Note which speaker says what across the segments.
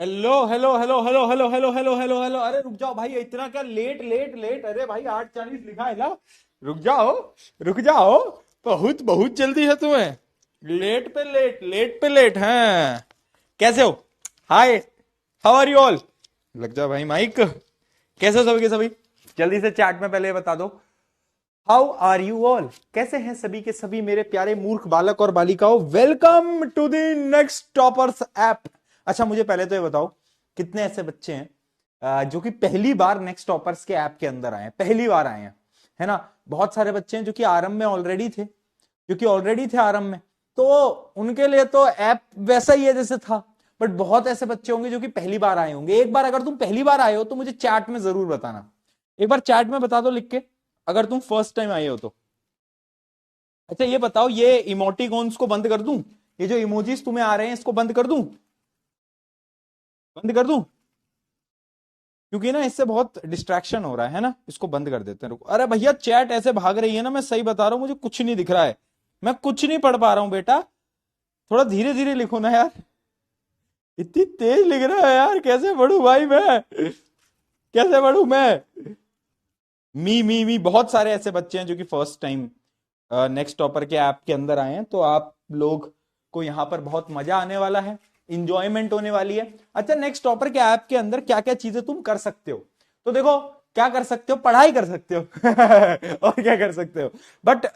Speaker 1: Hello hello hello hello hello hello hello hello hello. अरे रुक जाओ भाई, इतना क्या लेट लेट लेट। अरे भाई 8:40 लिखा है ना। रुक जाओ, रुक जाओ। बहुत बहुत जल्दी है तुम्हें। लेट पे लेट, लेट पे लेट है। कैसे हो? हाय, हाउ आर यू ऑल? लग जा भाई माइक। कैसे हो सभी के सभी? जल्दी से चैट में पहले बता दो, हाउ आर यू ऑल? कैसे हैं सभी के सभी मेरे प्यारे मूर्ख बालक और बालिकाओं? Welcome to the next toppers app. अच्छा मुझे पहले तो ये बताओ, कितने ऐसे बच्चे हैं जो कि पहली बार नेक्स्ट टॉपर्स के ऐप के अंदर आए हैं, पहली बार आए हैं? है ना। बहुत सारे बच्चे हैं जो कि आरंभ में ऑलरेडी थे, जो कि ऑलरेडी थे आरंभ में, तो उनके लिए तो ऐप वैसा ही है जैसे था। बट बहुत ऐसे बच्चे होंगे जो कि पहली बार आए होंगे। एक बार अगर तुम पहली बार आए हो तो मुझे चैट में जरूर बताना। एक बार चैट में बता दो लिख के, अगर तुम फर्स्ट टाइम आए हो तो। अच्छा ये बताओ, ये इमोटिकॉन्स को बंद कर दूं? ये जो इमोजीज तुम्हें आ रहे हैं इसको बंद कर दूं? बंद कर दूं? क्योंकि ना इससे बहुत डिस्ट्रैक्शन हो रहा है ना, इसको बंद कर देते हैं। रुको, अरे भैया चैट ऐसे भाग रही है ना, मैं सही बता रहा हूं, मुझे कुछ नहीं दिख रहा है। मैं कुछ नहीं पढ़ पा रहा हूं बेटा। थोड़ा धीरे धीरे लिखो ना यार। इतनी तेज लिख रहा है यार, कैसे पढ़ूं भाई मैं? कैसे पढ़ूं मैं? मी बहुत सारे ऐसे बच्चे हैं जो कि फर्स्ट टाइम नेक्स्ट टॉपर के ऐप के अंदर आए हैं, तो आप लोग को यहाँ पर बहुत मजा आने वाला है, इंजॉयमेंट होने वाली है। अच्छा, नेक्स्ट टॉपर के ऐप के अंदर क्या क्या चीजें तुम कर सकते हो? तो देखो, क्या कर सकते हो? पढ़ाई कर सकते हो और क्या कर सकते हो? बट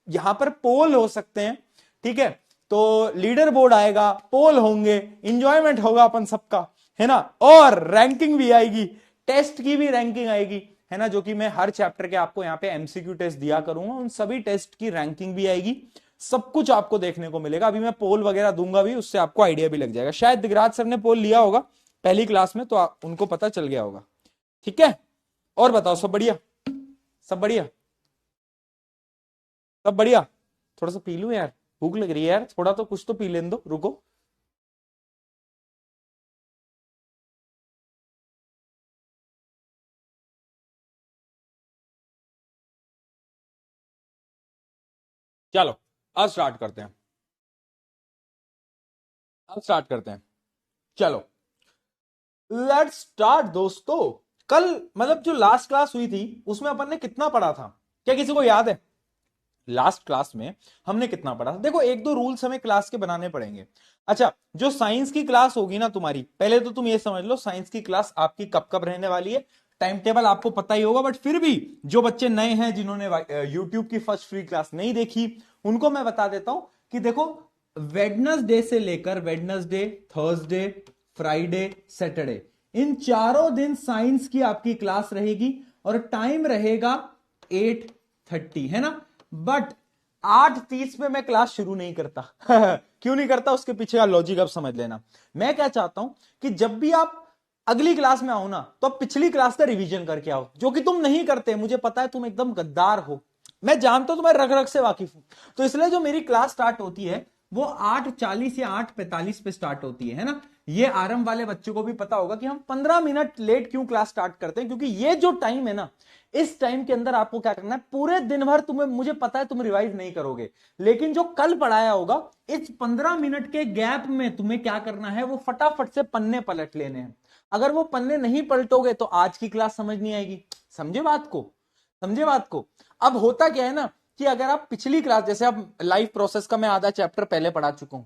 Speaker 1: यहाँ पर पोल हो सकते हैं, ठीक है? तो लीडर बोर्ड आएगा, पोल होंगे, इंजॉयमेंट होगा अपन सबका, है ना। और रैंकिंग भी आएगी, टेस्ट की भी रैंकिंग आएगी, है ना, जो कि मैं हर चैप्टर के आपको यहाँ पे एमसीक्यू टेस्ट दिया करूंगा, उन सभी टेस्ट की रैंकिंग भी आएगी। सब कुछ आपको देखने को मिलेगा। अभी मैं पोल वगैरह दूंगा भी, उससे आपको आइडिया भी लग जाएगा। शायद दिगराज सर ने पोल लिया होगा पहली क्लास में, तो उनको पता चल गया होगा। ठीक है, और बताओ, सब बढ़िया? सब बढ़िया? सब बढ़िया? थोड़ा सा पी लूं यार, भूख लग रही है यार, थोड़ा तो कुछ तो पी लेने दो, रुको। चलो, अब स्टार्ट करते हैं। अब स्टार्ट करते हैं। चलो, लेट्स स्टार्ट दोस्तों। कल मतलब जो लास्ट क्लास हुई थी उसमें अपन ने कितना पढ़ा था? क्या किसी को याद है लास्ट क्लास में हमने कितना पढ़ा था? देखो, एक दो रूल्स हमें क्लास के बनाने पड़ेंगे। अच्छा, जो साइंस की क्लास होगी ना तुम्हारी, पहले तो तुम ये समझ लो साइंस की क्लास आपकी कब कब रहने वाली है। टाइम टेबल आपको पता ही होगा, बट फिर भी जो बच्चे नए हैं जिन्होंने यूट्यूब की फर्स्ट फ्री क्लास नहीं देखी, उनको मैं बता देता हूं कि देखो, वेडनेसडे से लेकर वेडनेसडे, थर्सडे, फ्राइडे, सैटरडे, इन चारों दिन साइंस की आपकी क्लास रहेगी और टाइम रहेगा 8:30, है ना। बट 8:30 में मैं क्लास शुरू नहीं करता क्यों नहीं करता? उसके पीछे का लॉजिक अब समझ लेना। मैं क्या चाहता हूं कि जब भी आप अगली क्लास में आओ ना, तो आप पिछली क्लास का रिवीजन करके आओ, जो कि तुम नहीं करते। मुझे पता है तुम एकदम गद्दार हो, मैं जानता हूं, तुम्हारे रग रग से वाकिफ हूं। तो इसलिए जो मेरी क्लास स्टार्ट होती है वो 8:40 या 8:45 पे स्टार्ट होती है ना। ये आरंभ वाले बच्चों को भी पता होगा कि हम 15 मिनट लेट क्यों क्लास स्टार्ट करते हैं, क्योंकि ये जो टाइम है ना, इस टाइम के अंदर आपको क्या करना है, पूरे दिन भर तुम्हें, मुझे पता है तुम रिवाइज नहीं करोगे, लेकिन जो कल पढ़ाया होगा इस 15 मिनट के गैप में तुम्हें क्या करना है, वो फटाफट से पन्ने पलट लेने हैं। अगर वो पन्ने नहीं पलटोगे तो आज की क्लास समझ नहीं आएगी। समझे बात को? समझे बात को? अब होता क्या है ना, कि अगर आप पिछली क्लास, जैसे अब लाइफ प्रोसेस का मैं आधा चैप्टर पहले पढ़ा चुका हूं,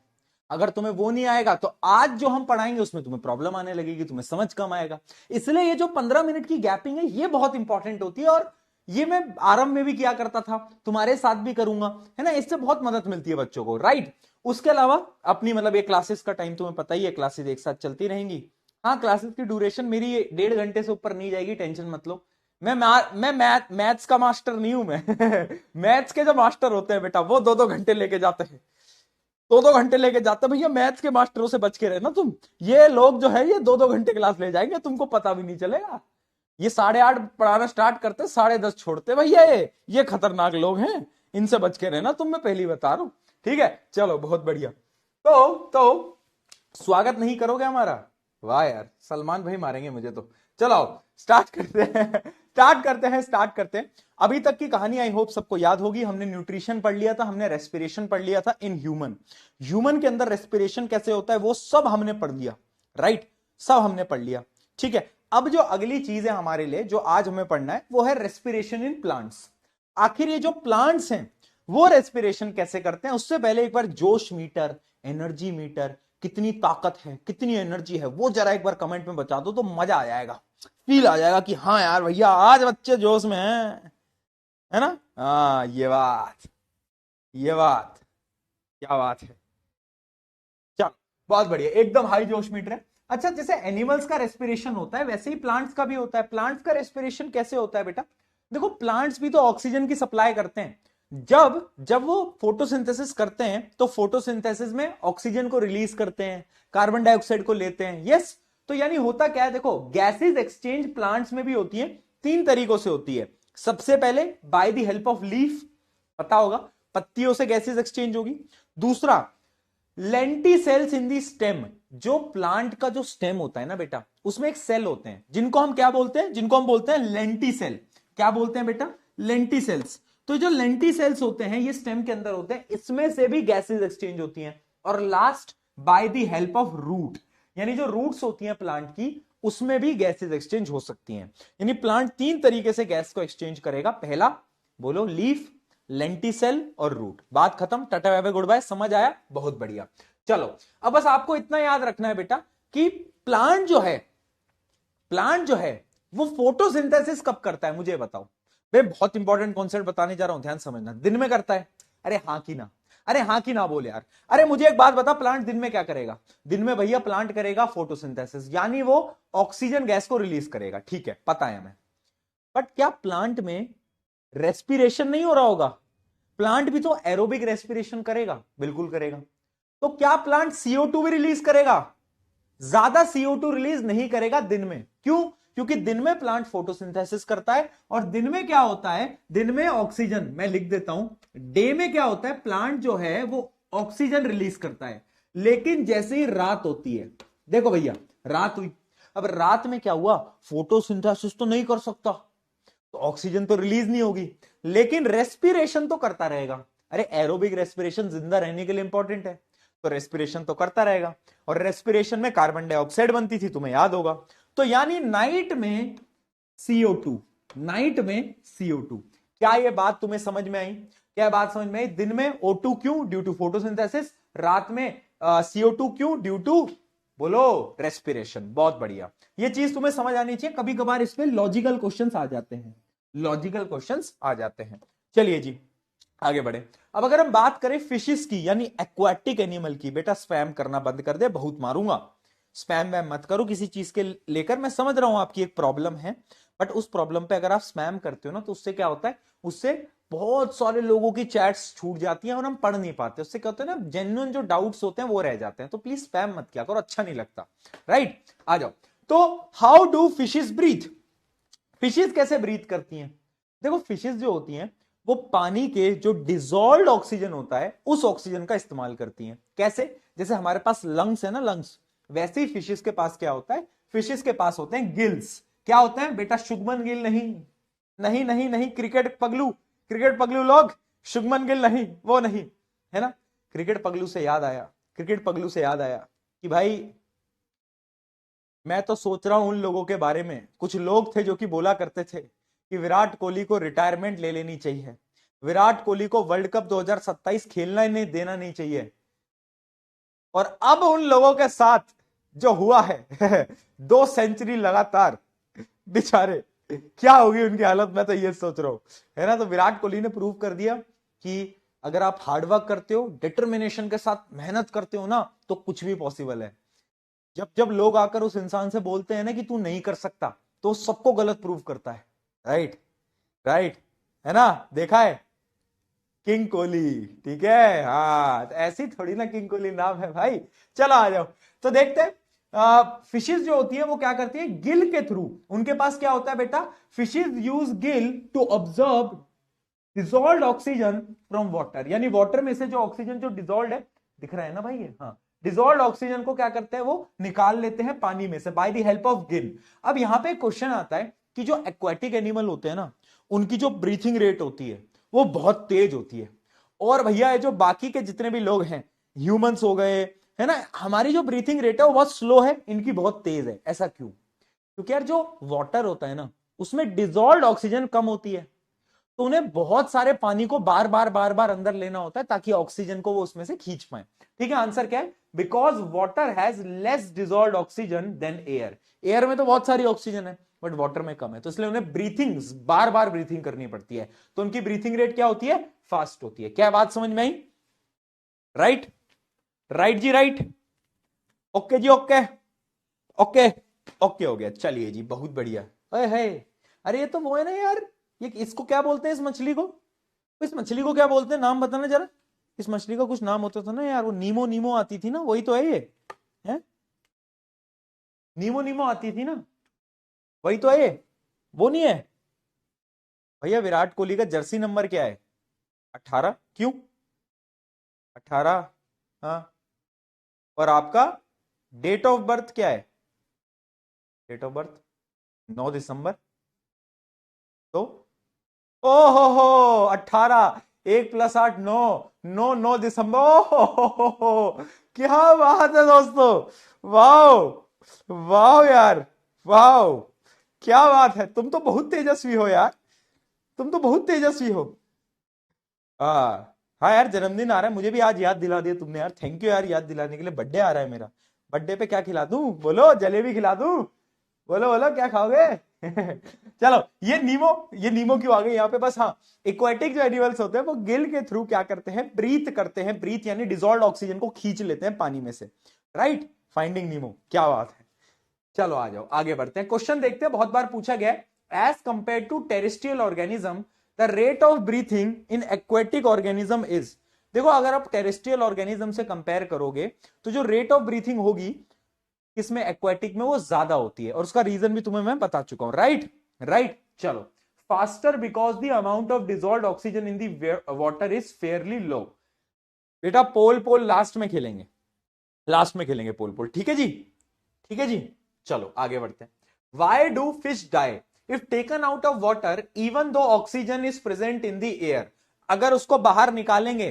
Speaker 1: अगर तुम्हें वो नहीं आएगा तो आज जो हम पढ़ाएंगे उसमें तुम्हें प्रॉब्लम आने लगेगी, तुम्हें समझ कम आएगा। इसलिए ये जो 15 मिनट की गैपिंग है ये बहुत इंपॉर्टेंट होती है, और ये मैं आरंभ में भी किया करता था, तुम्हारे साथ भी करूंगा, है ना। इससे बहुत मदद मिलती है बच्चों को, राइट। उसके अलावा अपनी मतलब ये क्लासेस का टाइम तुम्हें पता ही है, क्लासेस एक साथ चलती रहेंगी। हाँ, क्लासेस की ड्यूरेशन मेरी 1.5 घंटे से ऊपर नहीं जाएगी, टेंशन मत लो। मैं मैथ्स का मास्टर नहीं हूं मैं मैथ्स के जो मास्टर होते हैं बेटा, वो 2-2 घंटे लेके जाते हैं, 2-2 घंटे लेके जाते हैं भैया। मैथ्स के मास्टरों से बच के रहना तुम। ये लोग जो है ये 2-2 घंटे क्लास ले जाएंगे, तुमको पता भी नहीं चलेगा। ये 8:30 पढ़ाना स्टार्ट करते, 10:30 छोड़ते भैया। ये खतरनाक लोग हैं, इनसे बच के रहना तुम, मैं पहली बता रहा हूं। ठीक है, चलो बहुत बढ़िया। तो स्वागत नहीं करोगे हमारा? वाह यार, सलमान भाई मारेंगे मुझे तो। चलो स्टार्ट करते हैं स्टार्ट करते हैं स्टार्ट करते हैं। अभी तक की कहानी आई होप सबको याद होगी। हमने न्यूट्रिशन पढ़ लिया था, हमने रेस्पिरेशन पढ़ लिया था इन ह्यूमन। ह्यूमन के अंदर रेस्पिरेशन कैसे होता है वो सब हमने पढ़ लिया, राइट। सब हमने पढ़ लिया, ठीक है। अब जो अगली चीज है हमारे लिए, जो आज हमें पढ़ना है, वो है रेस्पिरेशन इन प्लांट्स। आखिर ये जो प्लांट्स हैं वो रेस्पिरेशन कैसे करते हैं, उससे पहले एक बार जोश मीटर, एनर्जी मीटर, कितनी ताकत है, कितनी एनर्जी है, वो जरा एक बार कमेंट में बता दो तो मजा आ जाएगा, फील आ जाएगा कि हाँ यार भैया आज बच्चे जोश में हैं, है ना। हाँ ये बात, ये बात, क्या बात है। चलो बहुत बढ़िया, एकदम हाई जोश मीटर है। अच्छा, जैसे एनिमल्स का रेस्पिरेशन होता है वैसे ही प्लांट्स का भी होता है। प्लांट्स का रेस्पिरेशन कैसे होता है बेटा, देखो प्लांट्स भी तो ऑक्सीजन की सप्लाई करते हैं। जब जब वो फोटोसिंथेसिस करते हैं तो फोटोसिंथेसिस में ऑक्सीजन को रिलीज करते हैं, कार्बन डाइऑक्साइड को लेते हैं, यस। तो यानी होता क्या है, देखो गैसेज एक्सचेंज प्लांट्स में भी होती है, तीन तरीकों से होती है। सबसे पहले bye the help of leaf, पता होगा पत्तियों से गैसेज एक्सचेंज होगी। दूसरा लेंटिसेल्स इन दी स्टेम, जो प्लांट का जो स्टेम होता है ना बेटा, उसमें एक सेल होते हैं जिनको हम क्या बोलते हैं, जिनको हम बोलते हैं लेंटिसेल। क्या बोलते हैं बेटा, लेंटिसेल्स। तो जो लेंटिसेल्स होते हैं ये स्टेम के अंदर होते हैं, इसमें से भी गैसेस एक्सचेंज होती हैं। और last by the help of root, यानी जो रूट्स होती हैं प्लांट की, उसमें भी गैसेस एक्सचेंज हो सकती हैं। यानी प्लांट तीन तरीके से गैस को एक्सचेंज करेगा। पहला बोलो लीफ, लेंटिसेल और रूट। बात खत्म, tata bye bye goodbye, समझ आया, बहुत बढ़िया। चलो अब बस आपको इतना याद रखना है बेटा कि प्लांट जो है, प्लांट जो है वो फोटोसिंथेसिस कब करता है मुझे बताओ। मैं बहुत इंपॉर्टेंट कॉन्सेप्ट बताने जा रहा हूं, ध्यान समझना। दिन में करता है, अरे हाँ की ना, अरे हाँ की ना बोल यार। अरे मुझे एक बात बता, प्लांट दिन में क्या करेगा, दिन में भैया प्लांट करेगा फोटोसिंथेसिस, यानी वो ऑक्सीजन गैस को रिलीज करेगा, ठीक है पता है हमें। बट क्या प्लांट में रेस्पिरेशन नहीं हो रहा होगा, प्लांट भी तो एरोबिक रेस्पिरेशन करेगा, बिल्कुल करेगा। तो क्या प्लांट CO2 भी रिलीज करेगा, ज्यादा CO2 रिलीज नहीं करेगा दिन में। क्यों, क्योंकि दिन में प्लांट फोटोसिंथेसिस करता है, और दिन में क्या होता है, दिन में ऑक्सीजन, मैं लिख देता हूं, डे में क्या होता है, प्लांट जो है वो ऑक्सीजन रिलीज करता है। लेकिन जैसे ही रात होती है, देखो भैया रात हुई, अब रात में क्या हुआ, फोटोसिंथेसिस तो नहीं कर सकता, तो ऑक्सीजन तो रिलीज नहीं होगी, लेकिन रेस्पिरेशन तो करता रहेगा। अरे एरोबिक रेस्पिरेशन जिंदा रहने के लिए इंपॉर्टेंट है, तो रेस्पिरेशन तो करता रहेगा। और रेस्पिरेशन में कार्बन डाइऑक्साइड बनती थी, तुम्हें याद होगा। तो यानी नाइट में CO2, नाइट में CO2। क्या ये बात तुम्हें समझ में आई, क्या बात समझ में आई। दिन में O2 क्यों, ड्यू टू फोटोसिंथेसिस, रात में CO2 क्यों, ड्यू टू बोलो रेस्पिरेशन। बहुत बढ़िया, ये चीज तुम्हें समझ आनी चाहिए। कभी कभार इसमें लॉजिकल क्वेश्चंस आ जाते हैं, लॉजिकल क्वेश्चंस आ जाते हैं। चलिए जी आगे बढ़े। अब अगर हम बात करें फिशेस की, यानी एक्वाटिक एनिमल की, बेटा स्पैम करना बंद कर दे, बहुत मारूंगा। स्पैम वैम मत करो किसी चीज के लेकर, मैं समझ रहा हूं आपकी एक प्रॉब्लम है, बट उस प्रॉब्लम पे अगर आप स्पैम करते हो ना, तो उससे क्या होता है, उससे बहुत सारे लोगों की चैट्स छूट जाती हैं और हम पढ़ नहीं पाते। उससे क्या होता है ना, जेन्युइन जो डाउट्स होते हैं वो रह जाते हैं। तो प्लीज स्पैम मत किया करो, अच्छा नहीं लगता, राइट। आ जाओ, तो how do fishes breathe, fishes कैसे ब्रीथ करती हैं। देखो फिशेस जो होती हैं वो पानी के जो डिजॉल्व्ड ऑक्सीजन होता है उस ऑक्सीजन का इस्तेमाल करती हैं। कैसे, जैसे हमारे पास लंग्स है ना, लंग्स, वैसे ही फिशेस के पास क्या होता है, फिशेस के पास होते हैं गिल्स। क्या होता है बेटा, शुभमन गिल नहीं, नहीं नहीं नहीं, क्रिकेट पगलू, क्रिकेट पगलू लोग, शुभमन गिल नहीं, वो नहीं, है ना। क्रिकेट पगलू से याद आया, क्रिकेट पगलू से याद आया कि भाई मैं तो सोच रहा हूं उन लोगों के बारे में, कुछ लोग थे जो कि बोला करते थे कि विराट कोहली को रिटायरमेंट ले लेनी चाहिए, विराट कोहली को वर्ल्ड कप 2027 खेलना ही नहीं देना नहीं चाहिए। और अब उन लोगों के साथ जो हुआ है 2 सेंचुरी लगातार, बेचारे क्या होगी उनकी हालत, मैं तो ये सोच रहा हूं, है ना। तो विराट कोहली ने प्रूव कर दिया कि अगर आप हार्डवर्क करते हो, डिटर्मिनेशन के साथ मेहनत करते हो ना, तो कुछ भी पॉसिबल है। जब जब लोग आकर उस इंसान से बोलते हैं ना कि तू नहीं कर सकता, तो सबको गलत प्रूव करता है, राइट, राइट, है ना, देखा है किंग कोहली, ठीक है। हाँ तो ऐसी थोड़ी ना किंग कोहली नाम है भाई। चलो आ जाओ, तो देखते हैं फिशेस जो होती है वो क्या करती है, गिल के थ्रू, उनके पास क्या होता है बेटा, fishes use gill to observe dissolved oxygen from water, यानी वाटर में से जो ऑक्सीजन जो डिजॉल्व है, दिख रहा है ना भाई ये, हाँ, डिजॉल्व ऑक्सीजन को क्या करते हैं, वो निकाल लेते हैं पानी में से bye the help of gill. अब यहां पे क्वेश्चन आता है कि जो एक्वाटिक एनिमल होते हैं ना, उनकी जो ब्रीथिंग रेट होती है वो बहुत तेज होती है। और भैया ये जो बाकी के जितने भी लोग हैं, ह्यूमंस हो गए, है ना, हमारी जो ब्रीथिंग रेट है वो बहुत स्लो है, इनकी बहुत तेज है। ऐसा क्यों? क्योंकि यार जो वाटर होता है ना उसमें डिजोल्व ऑक्सीजन कम होती है, तो उन्हें बहुत सारे पानी को बार बार बार बार अंदर लेना होता है ताकि ऑक्सीजन को वो उसमें से खींच पाए। ठीक है, आंसर क्या है? Because water has less dissolve oxygen than air. Air में तो बहुत सारी ऑक्सीजन है बट वाटर में कम है, तो इसलिए उन्हें ब्रीथिंग बार बार ब्रीथिंग करनी पड़ती है, तो उनकी ब्रीथिंग रेट क्या होती है? फास्ट होती है। क्या बात समझ में आई? राइट, राइट जी, राइट। ओके जी, ओके ओके ओके हो गया। चलिए जी, बहुत बढ़िया। है, अरे ये तो वो है ना यार, ये इसको क्या बोलते हैं इस मछली को? इस मछली को क्या बोलते हैं, नाम बताना जरा। इस मछली का कुछ नाम होता था ना यार, वो नीमो नीमो आती थी ना, वही तो है ये, है? नीमो नीमो आती थी ना, वही तो है ये, वो नहीं है? भैया विराट कोहली का जर्सी नंबर क्या है? 18। क्यों 18? हाँ, और आपका डेट ऑफ बर्थ क्या है? डेट ऑफ बर्थ 9 दिसंबर। तो ओ हो 18, 1 + 8 9, 9 9 दिसंबर। हो, क्या बात है दोस्तों, वाह वाह यार, वाह, क्या बात है, तुम तो बहुत तेजस्वी हो यार, तुम तो बहुत तेजस्वी हो। हाँ हाँ यार, जन्मदिन आ रहा है, मुझे भी आज याद दिला दिया तुमने यार, थैंक यू यार याद दिलाने के लिए। बर्थडे आ रहा है मेरा, बर्थडे पे क्या खिला दूं बोलो? जलेबी खिला दूं? बोलो बोलो क्या खाओगे? चलो, ये नीमो क्यों आ गई यहाँ पे? बस हाँ, इक्वेटिक जो एनिमल्स होते हैं वो गिल के थ्रू क्या करते हैं? ब्रीथ करते हैं। ब्रीथ यानी डिजोल्व ऑक्सीजन को खींच लेते हैं पानी में से। राइट, फाइंडिंग नीमो, क्या बात है। चलो आ जाओ, आगे बढ़ते हैं, क्वेश्चन देखते हैं, बहुत बार पूछा गया है। As compare to terrestrial organism the rate of breathing in aquatic organism is. देखो, अगर आप टेरेस्ट्रियल ऑर्गेनिज्म से कंपेयर करोगे तो जो रेट ऑफ ब्रीथिंग होगी किसमें? एक्वेटिक में, वो ज्यादा होती है, और उसका रीजन भी तुम्हें मैं बता चुका हूं। राइट राइट, चलो। Faster because the amount of dissolved oxygen in the water is fairly low. बेटा पोल पोल लास्ट में खेलेंगे, लास्ट में खेलेंगे पोल पोल, ठीक है जी, ठीक है जी। चलो आगे बढ़ते हैं। Why do fish die if taken out of water even though oxygen is present in the air? अगर उसको बाहर निकालेंगे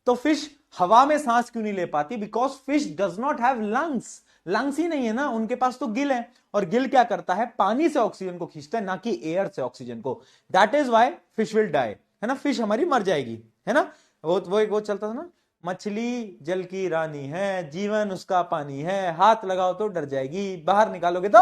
Speaker 1: तो फिश हवा में सांस क्यों नहीं ले पाती? Because fish does not have lungs. Lungs ही नहीं है ना उनके पास, तो गिल है, और गिल क्या करता है? पानी से ऑक्सीजन को खींचता है, ना कि एयर से ऑक्सीजन को। That is why fish will die, है ना, फिश हमारी मर जाएगी, है ना। वो चलता था ना, मछली जल की रानी है, जीवन उसका पानी है, हाथ लगाओ तो डर जाएगी, बाहर निकालोगे तो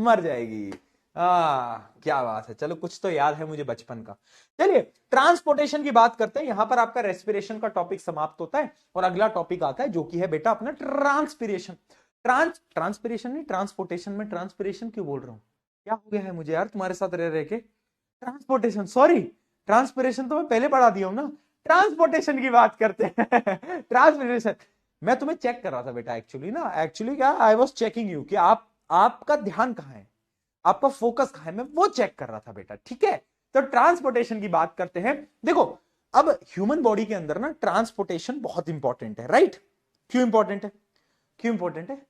Speaker 1: मर जाएगी। क्या बात है, चलो कुछ तो याद है मुझे बचपन का। चलिए ट्रांसपोर्टेशन की बात करते हैं। यहां पर आपका रेस्पिरेशन का टॉपिक समाप्त होता है और अगला टॉपिक आता है जो कि है बेटा अपना ट्रांसपिरेशन। ट्रांसपिरेशन नहीं, ट्रांसपोर्टेशन में ट्रांसपिरेशन क्यों बोल रहा हूं? क्या हो गया है मुझे यार तुम्हारे साथ रह रह के? ट्रांसपोर्टेशन, सॉरी, ट्रांसपिरेशन तो मैं पहले पढ़ा दिया हूं ना। ट्रांसपोर्टेशन की बात करते हैं। ट्रांसपोर्टेशन, मैं तुम्हें चेक कर रहा था बेटा, एक्चुअली क्या, आई वॉज चेकिंग यू कि आपका ध्यान कहां है, आपका फोकस कहां है, मैं वो चेक कर रहा था बेटा, ठीक है। तो ट्रांसपोर्टेशन की बात करते हैं। देखो, अब ह्यूमन बॉडी के अंदर ना ट्रांसपोर्टेशन बहुत इंपॉर्टेंट है। राइट, क्यों इंपॉर्टेंट है? क्यों इंपॉर्टेंट है?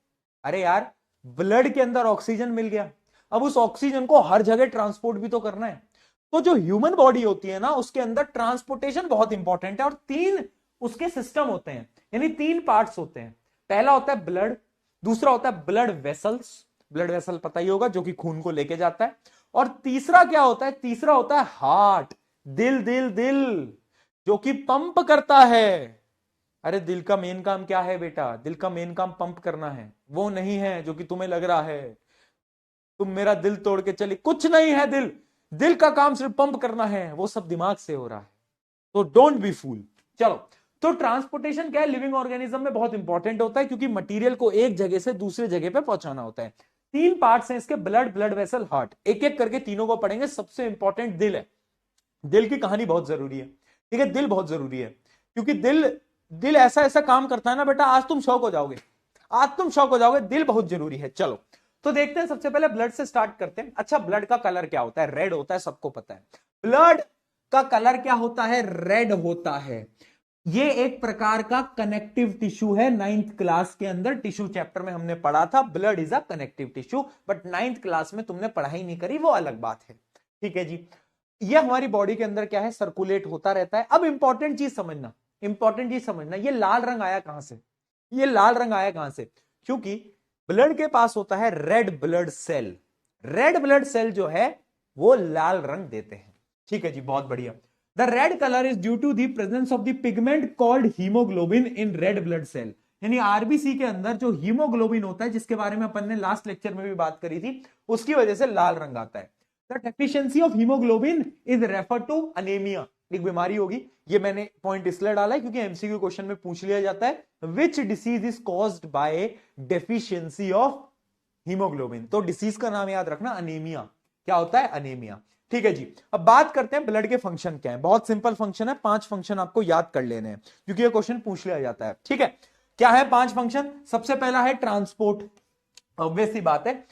Speaker 1: अरे यार, ब्लड के अंदर ऑक्सीजन मिल गया, अब उस ऑक्सीजन को हर जगह ट्रांसपोर्ट भी तो करना है। तो जो ह्यूमन बॉडी होती है ना उसके अंदर ट्रांसपोर्टेशन बहुत इंपॉर्टेंट है, और 3 उसके सिस्टम होते हैं, यानी 3 पार्ट्स होते हैं। पहला होता है ब्लड, दूसरा होता है ब्लड वेसल्स, ब्लड वेसल पता ही होगा जो कि खून को लेके जाता है, और तीसरा क्या होता है? तीसरा होता है हार्ट, दिल दिल दिल, जो कि पंप करता है। अरे दिल का मेन काम क्या है बेटा? दिल का मेन काम पंप करना है, वो नहीं है जो कि तुम्हें लग रहा है। तुम मेरा दिल तोड़ के चले, कुछ नहीं है दिल, दिल का काम सिर्फ पंप करना है, वो सब दिमाग से हो रहा है, तो डोंट बी फूल। चलो, तो ट्रांसपोर्टेशन क्या है? लिविंग ऑर्गेनिज्म में बहुत इंपॉर्टेंट होता है, क्योंकि मटेरियल को एक जगह से दूसरे जगह पे पहुंचाना होता है। 3 पार्ट्स हैं इसके, ब्लड, ब्लड वेसल, हार्ट। एक एक करके तीनों को पढ़ेंगे। सबसे इंपॉर्टेंट दिल है, दिल की कहानी बहुत जरूरी है, ठीक है, दिल बहुत जरूरी है, क्योंकि दिल ऐसा ऐसा काम करता है ना बेटा, आज तुम शौक हो जाओगे, आज तुम शौक हो जाओगे, दिल बहुत जरूरी है। चलो तो देखते हैं, सबसे पहले ब्लड से स्टार्ट करते हैं। अच्छा, ब्लड का कलर क्या होता है? रेड होता है, सबको पता है। ब्लड का कलर क्या होता है? रेड होता है। ये एक प्रकार का कनेक्टिव टिश्यू है। 9th क्लास के अंदर टिश्यू चैप्टर में हमने पढ़ा था, blood is a connective tissue, but 9th class में तुमने पढ़ाई नहीं करी, वो अलग बात है, ठीक है जी। ये हमारी बॉडी के अंदर क्या है? सर्कुलेट होता रहता है। अब इंपॉर्टेंट चीज समझना, ये लाल रंग आया कहां से? ये लाल रंग आया कहां से? क्योंकि ब्लड के पास होता है red blood cell. Red blood cell जो है वो लाल रंग देते हैं। ठीक है जी, बहुत बढ़िया। The red colour is due to the presence of the pigment called haemoglobin in red blood cell. यानी आरबीसी के अंदर जो हीमोग्लोबिन होता है, जिसके बारे में अपन ने लास्ट लेक्चर में भी बात करी थी, उसकी वजह से लाल रंग आता है। The deficiency of haemoglobin is refer to anaemia. एक बीमारी होगी, ये मैंने पॉइंट इसलिए डाला है क्योंकि एमसीक्यू क्वेश्चन में पूछ लिया जाता है, which disease is caused by deficiency of haemoglobin. तो डिसीज का नाम याद रखना, अनीमिया। क्या होता है? अनीमिया। ठीक है जी। अब बात करते हैं ब्लड के फंक्शन क्या है। बहुत सिंपल फंक्शन है, 5 फंक्शन आपको याद कर लेने हैं क्योंकि ये क्वेश्चन पूछ लिया जाता है। ठीक है, क्या है 5 फंक्शन? सबसे पहला है ट्रांसपोर्ट, ऑब्वियस सी बात है,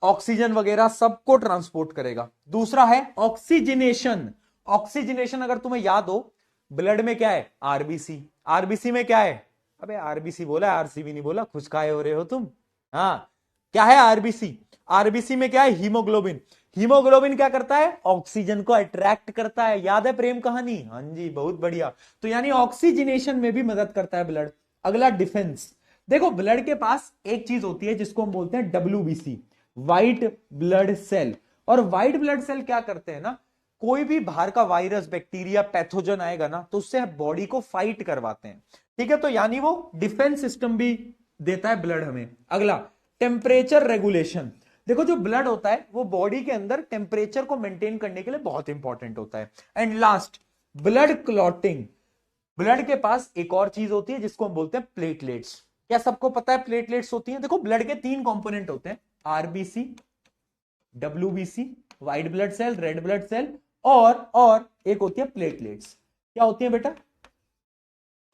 Speaker 1: ऑक्सीजन वगैरह सबको ट्रांसपोर्ट करेगा। दूसरा है ऑक्सीजनेशन। ऑक्सीजनेशन अगर तुम्हें याद हो, ब्लड में क्या है? आरबीसी। आरबीसी में क्या है? अबे आरबीसी बोला, आरसीबी नहीं बोला, खुश खाए हो रहे हो तुम। हाँ, क्या है आरबीसी? आरबीसी में क्या है? हीमोग्लोबिन। हीमोग्लोबिन क्या करता है? ऑक्सीजन को अट्रैक्ट करता है। याद है प्रेम कहानी? हाँ जी, बहुत बढ़िया। तो यानी ऑक्सीजनेशन में भी मदद करता है ब्लड। अगला डिफेंस। देखो ब्लड के पास एक चीज होती है जिसको हम बोलते हैं डब्ल्यूबीसी, व्हाइट ब्लड सेल। और व्हाइट ब्लड सेल क्या करते हैं ना, कोई भी बाहर का वायरस, बैक्टीरिया, पैथोजन आएगा ना तो उससे बॉडी को फाइट करवाते हैं। ठीक है, तो यानी वो डिफेंस सिस्टम भी देता है ब्लड हमें। अगला टेम्परेचर रेगुलेशन। देखो जो ब्लड होता है वो बॉडी के अंदर टेम्परेचर को मेंटेन करने के लिए बहुत इंपॉर्टेंट होता है। And last, blood clotting. Blood के पास एक और चीज होती है जिसको हम बोलते हैं प्लेटलेट्स। क्या सबको पता है प्लेटलेट्स होती हैं? देखो ब्लड के 3 कंपोनेंट होते हैं, RBC, WBC, white blood cell, red blood cell, और एक होती है प्लेटलेट्स। क्या होती है बेटा?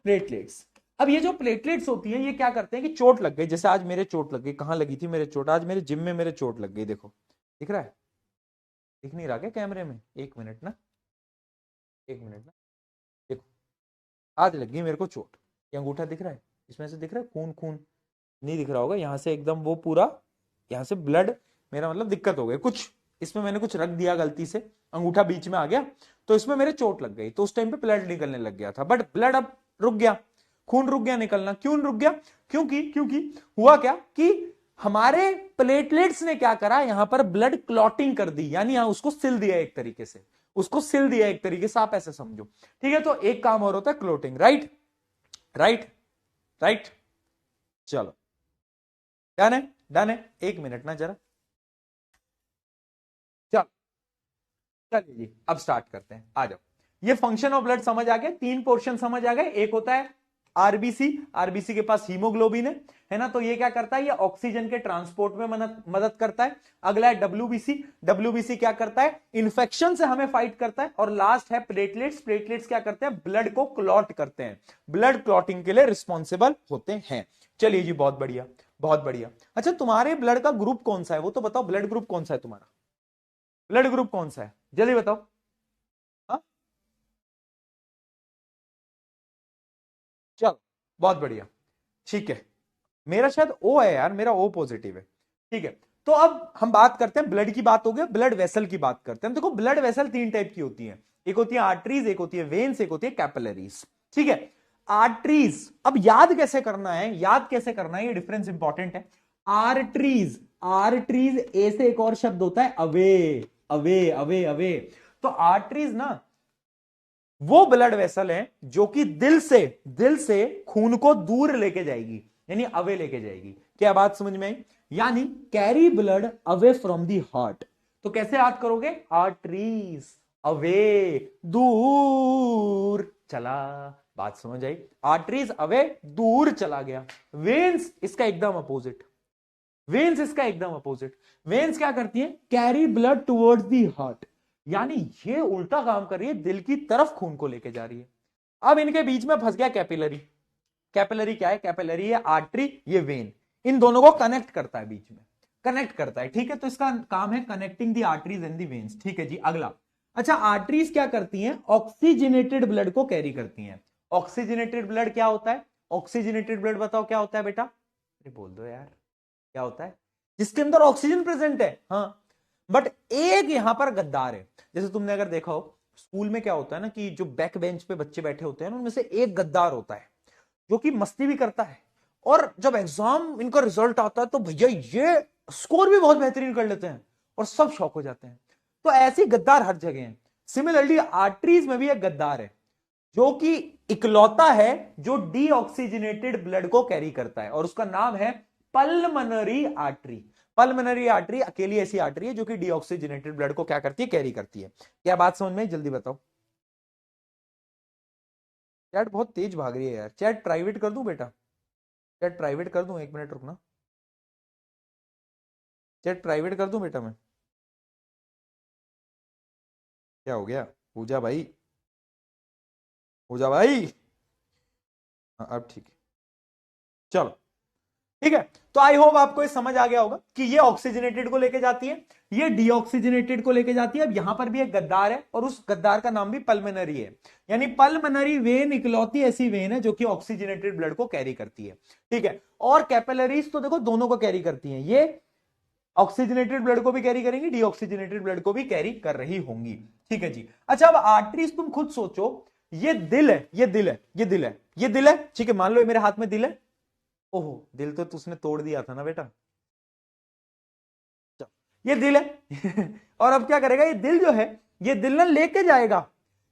Speaker 1: प्लेटलेट्स। अब ये जो प्लेटलेट्स होती है ये क्या करते हैं कि चोट लग गई, जैसे आज मेरे चोट लग गई, कहां लगी थी मेरे चोट? आज मेरे जिम में मेरे चोट लग गई। देखो दिख रहा है? दिख नहीं रहा क्या कैमरे में? एक मिनट ना, एक मिनट ना, देखो आज लग गई मेरे को चोट। ये अंगूठा दिख रहा है? इसमें से दिख रहा है खून? खून नहीं दिख रहा होगा, यहाँ से एकदम वो पूरा, यहाँ से ब्लड, मेरा मतलब दिक्कत हो गई कुछ, इसमें मैंने कुछ रख दिया गलती से, अंगूठा बीच में आ गया तो इसमें मेरे चोट लग गई। तो उस टाइम पे ब्लड निकलने लग गया था, बट ब्लड अब रुक गया, खून रुक गया निकलना। क्यों रुक गया? क्योंकि क्योंकि हुआ क्या कि हमारे प्लेटलेट्स ने क्या करा, यहां पर ब्लड क्लॉटिंग कर दी, यानी यहां उसको सिल दिया एक तरीके से, उसको सिल दिया एक तरीके से, आप ऐसे समझो। ठीक है, तो एक काम और होता है क्लॉटिंग। राइट राइट राइट, चलो डन है, डन है। एक मिनट ना जरा, चल चलिए जी अब स्टार्ट करते हैं, आ जाओ। ये फंक्शन ऑफ ब्लड समझ आ गया, 3 पोर्शन समझ आ गए। एक होता है आरबीसी, आरबीसी के पास हीमोग्लोबिन है ना, तो ये क्या करता है? ये ऑक्सीजन के ट्रांसपोर्ट में मदद करता है। अगला है डब्ल्यूबीसी, डब्ल्यूबीसी क्या करता है? इन्फेक्शन से हमें फाइट करता है। और लास्ट है प्लेटलेट्स, प्लेटलेट्स क्या करते हैं? ब्लड को क्लॉट करते हैं, ब्लड क्लॉटिंग के लिए रिस्पॉन्सिबल होते हैं। चलिए जी, बहुत बढ़िया बहुत बढ़िया। अच्छा, तुम्हारे ब्लड का ग्रुप कौन सा है वो तो बताओ, ब्लड ग्रुप कौन सा है तुम्हारा? ब्लड ग्रुप कौन सा है जल्दी बताओ। हाँ? चलो बहुत बढ़िया, ठीक है। मेरा शायद ओ है यार, मेरा ओ पॉजिटिव है। ठीक है, तो अब हम बात करते हैं, ब्लड की बात हो गई, ब्लड वेसल की बात करते हैं। देखो ब्लड वेसल 3 टाइप की होती है, एक होती है आर्टरीज, एक होती है वेन्स, एक होती है कैपिलरीज। ठीक है, आर्टरीज अब याद कैसे करना है, याद कैसे करना है, ये डिफरेंस इंपॉर्टेंट है। आर्टरीज, आर्टरीज ए से एक और शब्द होता है अवे, अवे अवे अवे। तो आर्टरीज ना वो ब्लड वेसल है जो कि दिल से खून को दूर लेके जाएगी, यानी अवे लेके जाएगी। क्या बात समझ में आई? यानी carry blood away from the heart. तो कैसे याद करोगे? आर्टरीज अवे, दूर चला। बात समझ आई? आर्टरीज अवे, दूर चला गया। वेन्स इसका एकदम अपोजिट, वेन्स इसका एकदम अपोजिट। वेन्स क्या करती है? Carry blood towards the heart, यानी ये उल्टा काम कर रही है, दिल की तरफ खून को लेके जा रही है। अब इनके बीच में फंस गया कैपिलरी। कैपिलरी क्या है? कैपिलरी है आर्टरी, ये वेन, इन दोनों को कनेक्ट करता है, बीच में कनेक्ट करता है। ठीक है, तो इसका काम है connecting the arteries and the veins. ठीक है जी, अगला। अच्छा, आर्टरीज क्या करती हैं? ऑक्सीजनेटेड ब्लड को कैरी करती हैं। ऑक्सीजनेटेड ब्लड क्या होता है? ऑक्सीजनेटेड ब्लड बताओ क्या होता है बेटा? बोल दो यार, क्या होता है? जिसके अंदर ऑक्सीजन प्रेजेंट है। हाँ, बट एक यहां पर गद्दार है। जैसे तुमने अगर देखा हो स्कूल में क्या होता है ना, कि जो बैक बेंच पे बच्चे बैठे होते हैं उनमें से एक गद्दार होता है जो कि मस्ती भी करता है और जब एग्जाम इनका रिजल्ट आता है तो भैया ये स्कोर भी बहुत बेहतरीन कर लेते हैं और सब शौक हो जाते हैं। तो ऐसे गद्दार हर जगह हैं। सिमिलरली आर्टरीज में भी एक गद्दार है जो कि इकलौता है जो डीऑक्सीजनेटेड ब्लड को कैरी करता है, और उसका नाम है पल्मनरी आर्टरी। पल्मनरी आर्टरी अकेली ऐसी आर्टरी है जो कि डीऑक्सीजनेटेड ब्लड को क्या करती है, कैरी करती है। क्या बात समझ में, जल्दी बताओ। चैट बहुत तेज भाग रही है यार, चैट प्राइवेट कर दूं बेटा, चैट प्राइवेट कर दूं, 1 मिनट रुकना, चैट प्राइवेट कर दूं बेटा मैं। क्या हो गया, पूजा भाई, पूजा भाई, हाँ अब ठीक है, चलो ठीक है। तो आई होप आपको ये समझ आ गया होगा कि ये ऑक्सीजनेटेड को लेके जाती है, ये डीऑक्सीजनेटेड को लेके जाती है। अब यहां पर भी एक गद्दार है और उस गद्दार का नाम भी पल्मनरी है, यानी पल्मनरी वेन इकलौती ऐसी वेन है जो कि ऑक्सीजनेटेड ब्लड को कैरी करती है, ठीक है। और कैपिलरीज तो देखो दोनों को कैरी करती हैं, ये ऑक्सीजनेटेड ब्लड को भी कैरी करेंगी, डीऑक्सीजनेटेड ब्लड को भी कैरी कर रही होंगी, ठीक है जी। अच्छा अब आर्टरीज तुम खुद सोचो, ये दिल है, ये दिल है, ये दिल है, ये दिल है, ठीक है, मान लो ये मेरे हाथ में दिल है। ओहो दिल तो तुझने तोड़ दिया था ना बेटा, ये दिल है और अब क्या करेगा, ये दिल जो है, ये दिल ना लेके जाएगा,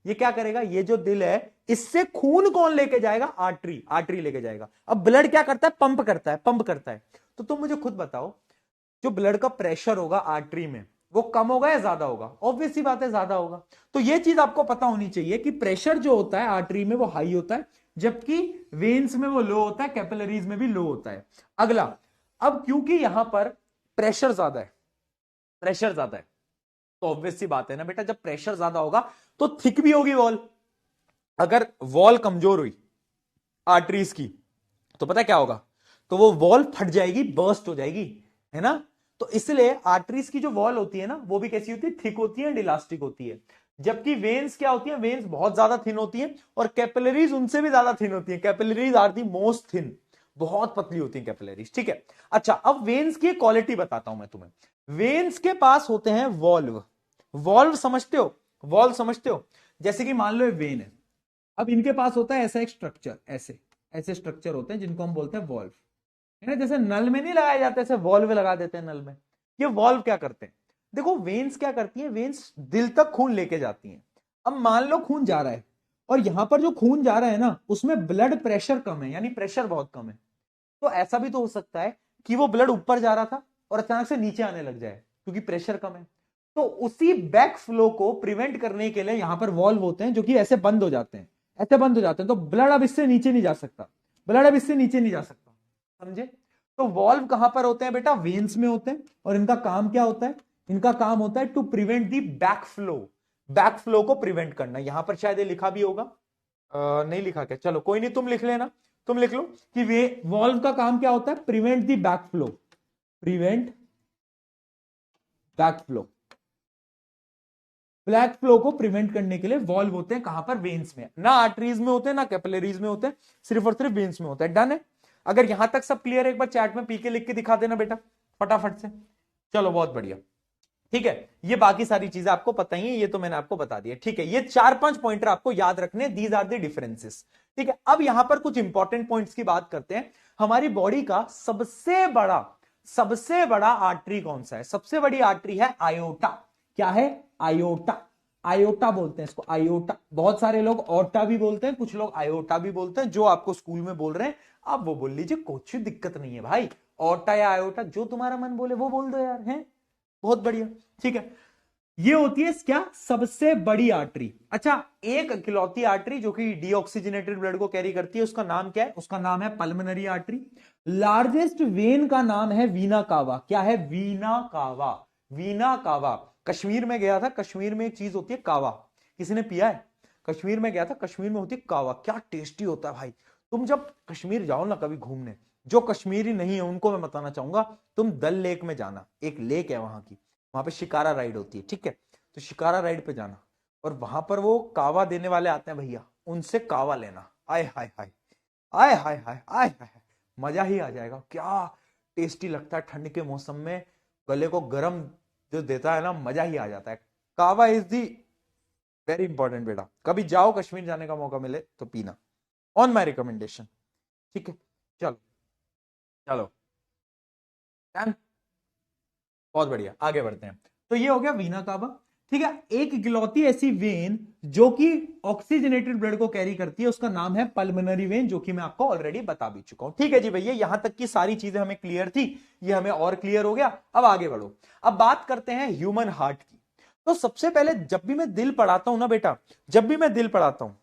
Speaker 1: ये क्या करेगा, ये जो दिल है इससे खून कौन लेके जाएगा, आर्टरी, आर्टरी लेके जाएगा। अब ब्लड क्या करता है, पंप करता है, पंप करता है। तो तुम मुझे खुद बताओ, जो ब्लड का प्रेशर होगा आर्टरी में वो कम होगा या ज्यादा होगा, ऑब्वियस सी बात है ज्यादा होगा। तो ये चीज आपको पता होनी चाहिए कि प्रेशर जो होता है आर्टरी में वो हाई होता है, जबकि वेन्स में वो लो होता है, कैपिलरीज में भी लो होता है। अगला, अब क्योंकि यहां पर प्रेशर ज्यादा है, प्रेशर ज्यादा है, तो ऑब्वियस सी बात है ना बेटा, जब प्रेशर ज्यादा होगा तो थिक भी होगी वॉल। अगर वॉल कमजोर हुई आर्टरीज की तो पता क्या होगा, तो वो वॉल फट जाएगी, बर्स्ट हो जाएगी, है ना। तो इसलिए आर्टरीज की जो वॉल होती है ना वो भी कैसी होती है, थिक होती है, इलास्टिक होती है। जबकि वेन्स क्या होती है, वेन्स बहुत ज्यादा थिन होती है और कैपिलरीज उनसे भी ज्यादा थिन होती है। Capillaries are the most thin, बहुत पतली होती है कैपिलरीज, ठीक है। अच्छा अब वेन्स की क्वालिटी बताता हूं मैं तुम्हें। वेन्स के पास होते हैं वॉल्व, वॉल्व समझते हो, वॉल्व समझते हो, जैसे कि मान लो ये वेन है, अब इनके पास होता है ऐसा एक स्ट्रक्चर, ऐसे ऐसे स्ट्रक्चर होते हैं जिनको हम बोलते हैं वॉल्व, है ना। जैसे नल में नहीं लगाया जाता, ऐसे वॉल्व लगा देते हैं नल में। ये वॉल्व क्या करते हैं, देखो वेन्स क्या करती है, वेन्स दिल तक खून लेके जाती हैं। अब मान लो खून जा रहा है और यहां पर जो खून जा रहा है ना उसमें ब्लड प्रेशर कम है, यानी प्रेशर बहुत कम है। तो ऐसा भी तो हो सकता है कि वो ब्लड ऊपर जा रहा था और अचानक से नीचे आने लग जाए क्योंकि प्रेशर कम है। तो उसी बैक फ्लो को प्रिवेंट करने के लिए यहां पर वॉल्व होते हैं जो कि ऐसे बंद हो जाते हैं, ऐसे बंद हो जाते हैं, तो ब्लड अब इससे नीचे नहीं जा सकता, ब्लड अब इससे नीचे नहीं जा सकता, समझे। तो वॉल्व कहां पर होते हैं बेटा, वेन्स में होते हैं, और इनका काम क्या होता है, इनका काम होता है to prevent the back flow, back flow को प्रिवेंट करना। यहां पर शायद ये लिखा भी होगा, नहीं लिखा क्या, चलो कोई नहीं, तुम लिख लेना, तुम लिख लो कि वे वॉल्व का काम क्या होता है, prevent the back flow, prevent back flow, black flow को प्रिवेंट करने के लिए वॉल्व होते हैं कहां पर, वेन्स में, ना आर्टरीज में होते हैं ना कैपिलरीज में होते हैं, सिर्फ और सिर्फ वेन्स में होता है। डन है। अगर यहां तक सब क्लियर है, एक बार चैट में पीके लिख के दिखा देना बेटा फटाफट से। चलो बहुत बढ़िया, ठीक है। ये बाकी सारी चीजें आपको पता ही है, ये तो मैंने आपको बता दिया, ठीक है। ये 4-5 पॉइंटर आपको याद रखने, दीज आर द डिफरेंसेस, ठीक है। अब यहां पर कुछ इंपॉर्टेंट पॉइंट्स की बात करते हैं। हमारी बॉडी का सबसे बड़ा आर्टरी कौन सा है, सबसे बड़ी आर्टरी है आयोटा। क्या है, आयोटा, आयोटा बोलते हैं इसको, आयोटा। बहुत सारे लोग ओटा भी बोलते हैं, कुछ लोग आयोटा भी बोलते हैं, जो आपको स्कूल में बोल रहे हैं आप वो बोल लीजिए, कुछ दिक्कत नहीं है भाई, ओटा या आयोटा जो तुम्हारा मन बोले वो बोल दो यार, है बहुत बढ़िया, ठीक है। ये होती है क्या, सबसे बड़ी आर्टरी। अच्छा एक इकलौती आर्टरी जो कि डीऑक्सीजनेटेड ब्लड को कैरी करती है, उसका नाम क्या है, उसका नाम है पल्मनरी आर्टरी। लार्जेस्ट वेन का नाम है वीना कावा। क्या है, वीना कावा, वीना कावा। कश्मीर में गया था, कश्मीर में एक चीज होती है कावा, किसी ने पिया है, कश्मीर में गया था, कश्मीर में होती है कावा, क्या टेस्टी होता है भाई। तुम जब कश्मीर जाओ ना कभी घूमने, जो कश्मीरी नहीं है उनको मैं बताना चाहूंगा, तुम दल लेक में जाना, एक लेक है वहां की, वहां पे शिकारा राइड होती है, ठीक है। तो शिकारा राइड पे जाना और वहां पर वो कावा देने वाले आते हैं भैया, उनसे कावा लेना, आय हाय हाय, आय हाय हाय, आय हाय, मजा ही आ जाएगा। क्या टेस्टी लगता है ठंड के मौसम में, गले को गर्म जो देता है ना, मजा ही आ जाता है। कावा इज दी वेरी इंपॉर्टेंट बेटा, कभी जाओ कश्मीर जाने का मौका मिले तो पीना, ऑन माई रिकमेंडेशन, ठीक है। चलो चलो डन, बहुत बढ़िया, आगे बढ़ते हैं। तो ये हो गया वीना कावा। ठीक है, एक इकलौती ऐसी वेन जो कि ऑक्सीजनेटेड ब्लड को कैरी करती है, उसका नाम है पल्मोनरी वेन, जो कि मैं आपको ऑलरेडी बता भी चुका हूं। ठीक है जी भैया, यहां तक की सारी चीजें हमें क्लियर थी, ये हमें और क्लियर हो गया। अब आगे बढ़ो, अब बात करते हैं ह्यूमन हार्ट की। तो सबसे पहले जब भी मैं दिल पढ़ाता हूं ना बेटा, जब भी मैं दिल पढ़ाता हूं,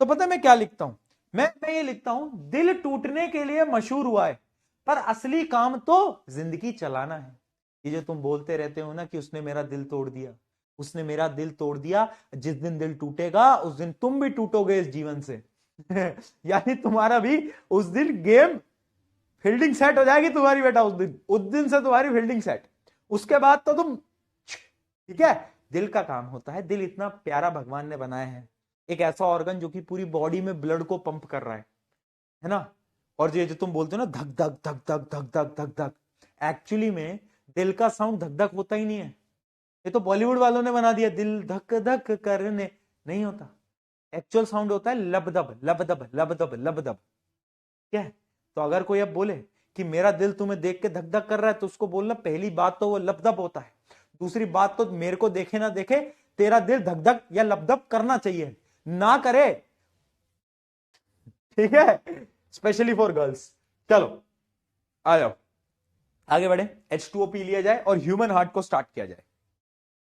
Speaker 1: तो पता है मैं क्या लिखता हूं? मैं ये लिखता हूं, दिल टूटने के लिए मशहूर हुआ है, पर असली काम तो जिंदगी चलाना है। ये जो तुम बोलते रहते हो ना कि उसने मेरा दिल तोड़ दिया, उसने मेरा दिल तोड़ दिया, जिस दिन दिल टूटेगा उस दिन तुम भी टूटोगे इस जीवन से। यानी तुम्हारा भी उस दिन गेम फील्डिंग सेट हो जाएगी तुम्हारी बेटा, उस दिन से तुम्हारी फील्डिंग सेट। उसके बाद तो तुम, ठीक है। दिल का काम होता है, दिल इतना प्यारा भगवान ने बनाया है, एक ऐसा ऑर्गन जो कि पूरी बॉडी में ब्लड को पंप कर रहा है ना। और ये जो तुम बोलते हो ना धक धक धक धक धक धक धक धक, एक्चुअली में दिल का साउंड धक धक होता ही नहीं है। ये तो बॉलीवुड वालों ने बना दिया, दिल धक धक करने, नहीं होता। एक्चुअल साउंड होता है लबदब लबदब लबदब लबदब। क्या है? तो अगर कोई अब बोले कि मेरा दिल तुम्हें देख के धक धक कर रहा है, तो उसको बोलना पहली बात तो वो लबदब होता है, दूसरी बात तो मेरे को देखे ना देखे तेरा दिल धक धक या लबदब करना चाहिए, ना करे। ठीक है, स्पेशली फॉर गर्ल्स। चलो आ जाओ, आगे बढ़े। H2O पी लिया जाए और ह्यूमन हार्ट को स्टार्ट किया जाए।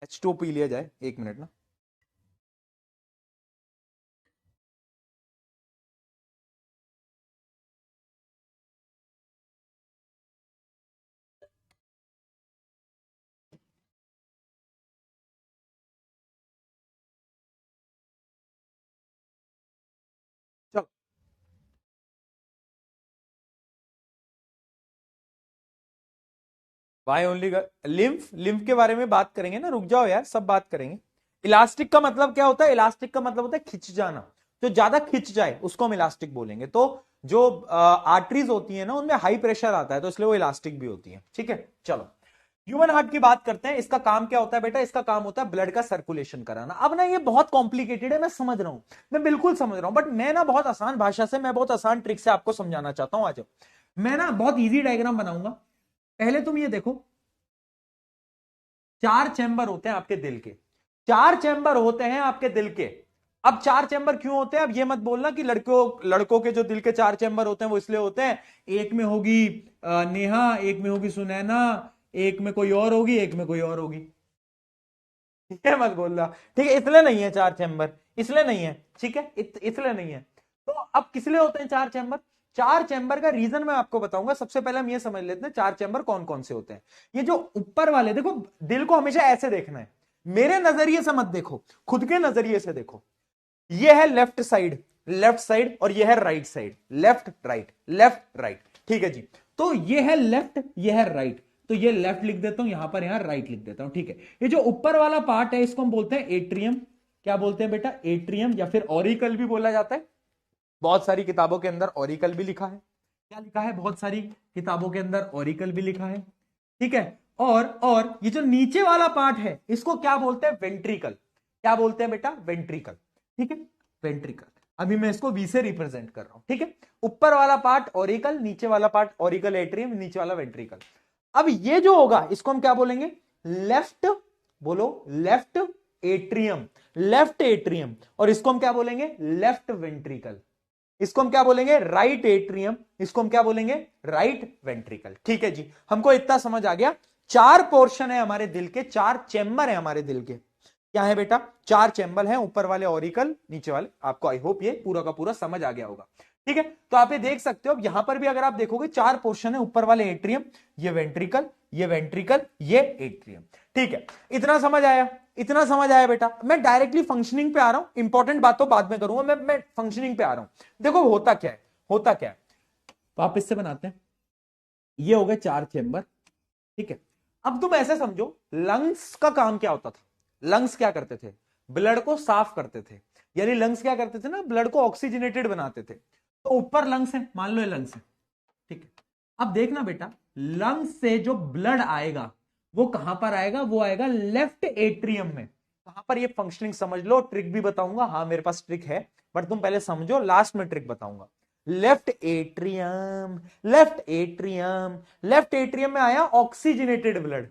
Speaker 1: H2O पी लिया जाए, एक मिनट ना। चलो, वाई ओनली, लिम्फ, लिम्फ के बारे में बात करेंगे ना, रुक जाओ यार, सब बात करेंगे। इलास्टिक का मतलब क्या होता है? इलास्टिक का मतलब होता है खिंच जाना, जो ज्यादा खिंच जाए उसको हम इलास्टिक बोलेंगे। तो जो आर्टरीज होती है ना, उनमें हाई प्रेशर आता है, तो इसलिए वो इलास्टिक भी होती है। ठीक है, चलो ह्यूमन हार्ट की बात करते हैं। इसका काम क्या होता है बेटा? इसका काम होता है ब्लड का सर्कुलेशन कराना। अब ना ये बहुत कॉम्प्लिकेटेड है, मैं समझ रहा हूं, मैं बिल्कुल समझ रहा हूं, बट मैं ना बहुत आसान भाषा से, मैं बहुत आसान ट्रिक से आपको समझाना चाहता हूं। आज मैं ना बहुत इजी डायग्राम बनाऊंगा। पहले तुम ये देखो, चार चैम्बर होते हैं आपके दिल के, चार चैम्बर होते हैं आपके दिल के। अब चार चैम्बर क्यों होते हैं? अब ये मत बोलना कि लड़कों लड़कों के जो दिल के चार चैम्बर होते हैं वो इसलिए होते हैं, एक में होगी नेहा, एक में होगी सुनैना, एक में कोई और होगी, एक में कोई और होगी। ये मत बोलना, ठीक है? इसलिए नहीं है चार चैम्बर, इसलिए नहीं है, ठीक है, इसलिए नहीं है। तो अब किस लिए होते हैं चार चैम्बर? चार चैम्बर का रीजन मैं आपको बताऊंगा। सबसे पहले हम ये समझ लेते हैं चार चैम्बर कौन कौन से होते हैं। ये जो ऊपर वाले, देखो दिल को हमेशा ऐसे देखना है, मेरे नजरिए से मत देखो, खुद के नजरिए से देखो। ये है लेफ्ट साइड, लेफ्ट साइड, और ये है right side, left right left right. ठीक है जी, तो ये है लेफ्ट, ये है राइट, तो ये लेफ्ट लिख देता हूं यहां पर, यहां राइट लिख देता हूं। ठीक है, ये जो ऊपर वाला पार्ट है इसको हम बोलते हैं एट्रियम। क्या बोलते हैं बेटा? एट्रियम, या फिर ऑरिकल भी बोला जाता है। बहुत सारी किताबों के अंदर ऑरिकल भी लिखा है। क्या लिखा है? बहुत सारी किताबों के अंदर ऑरिकल भी लिखा है। ठीक है, और ये जो नीचे वाला पार्ट है इसको क्या बोलते हैं? वेंट्रिकल। क्या बोलते हैं बेटा? वेंट्रिकल। ठीक है, वेंट्रिकल। अभी मैं इसको वी से रिप्रेजेंट कर रहा हूं। ठीक है, ऊपर वाला पार्ट ऑरिकल, नीचे वाला पार्ट ऑरिकल एट्रियम, नीचे वाला वेंट्रिकल। अब ये जो होगा इसको हम क्या बोलेंगे? लेफ्ट, बोलो लेफ्ट एट्रियम, लेफ्ट एट्रियम। और इसको हम क्या बोलेंगे? Left ventricle. इसको हम क्या बोलेंगे? Right atrium. इसको हम क्या बोलेंगे? Right ventricle. ठीक है जी, हमको इतना समझ आ गया। चार पोर्शन है हमारे दिल के, चार चैम्बर है हमारे दिल के। क्या है बेटा? चार चैम्बर हैं, ऊपर वाले ऑरिकल, नीचे वाले। आपको आई होप ये पूरा का पूरा समझ आ गया होगा। ठीक है, तो आप ये देख सकते हो, यहां पर भी अगर आप देखोगे चार पोर्शन है, ऊपर वाले एट्रियम, ये वेंट्रिकल, ये वेंट्रिकल, ये एट्रियम। ठीक है, इतना समझ आया? इतना समझ आया बेटा? मैं डायरेक्टली फंक्शनिंग पे आ रहा हूं, इंपॉर्टेंट बात तो बाद में करूंगा, मैं फंक्शनिंग पे आ रहा हूं। देखो होता क्या है, होता क्या है, वापस से बनाते हैं। ये हो गए चार चेंबर। ठीक है, अब तुम ऐसे समझो, लंग्स का काम क्या होता था? लंग्स क्या करते थे? ब्लड को साफ करते थे। यानी लंग्स क्या करते थे ना? ब्लड को ऑक्सीजनेटेड बनाते थे। तो ऊपर लंग्स है, मान लो ये लंग्स है। ठीक है, अब देखना बेटा, लंग्स से जो ब्लड आएगा वो कहां पर आएगा? वो आएगा लेफ्ट एट्रियम में। कहां पर? ये फंक्शनिंग समझ लो, ट्रिक भी बताऊंगा। हाँ मेरे पास ट्रिक है, बट तुम पहले समझो, लास्ट में ट्रिक बताऊंगा। Left atrium, left atrium, left atrium में आया ऑक्सीजनेटेड ब्लड,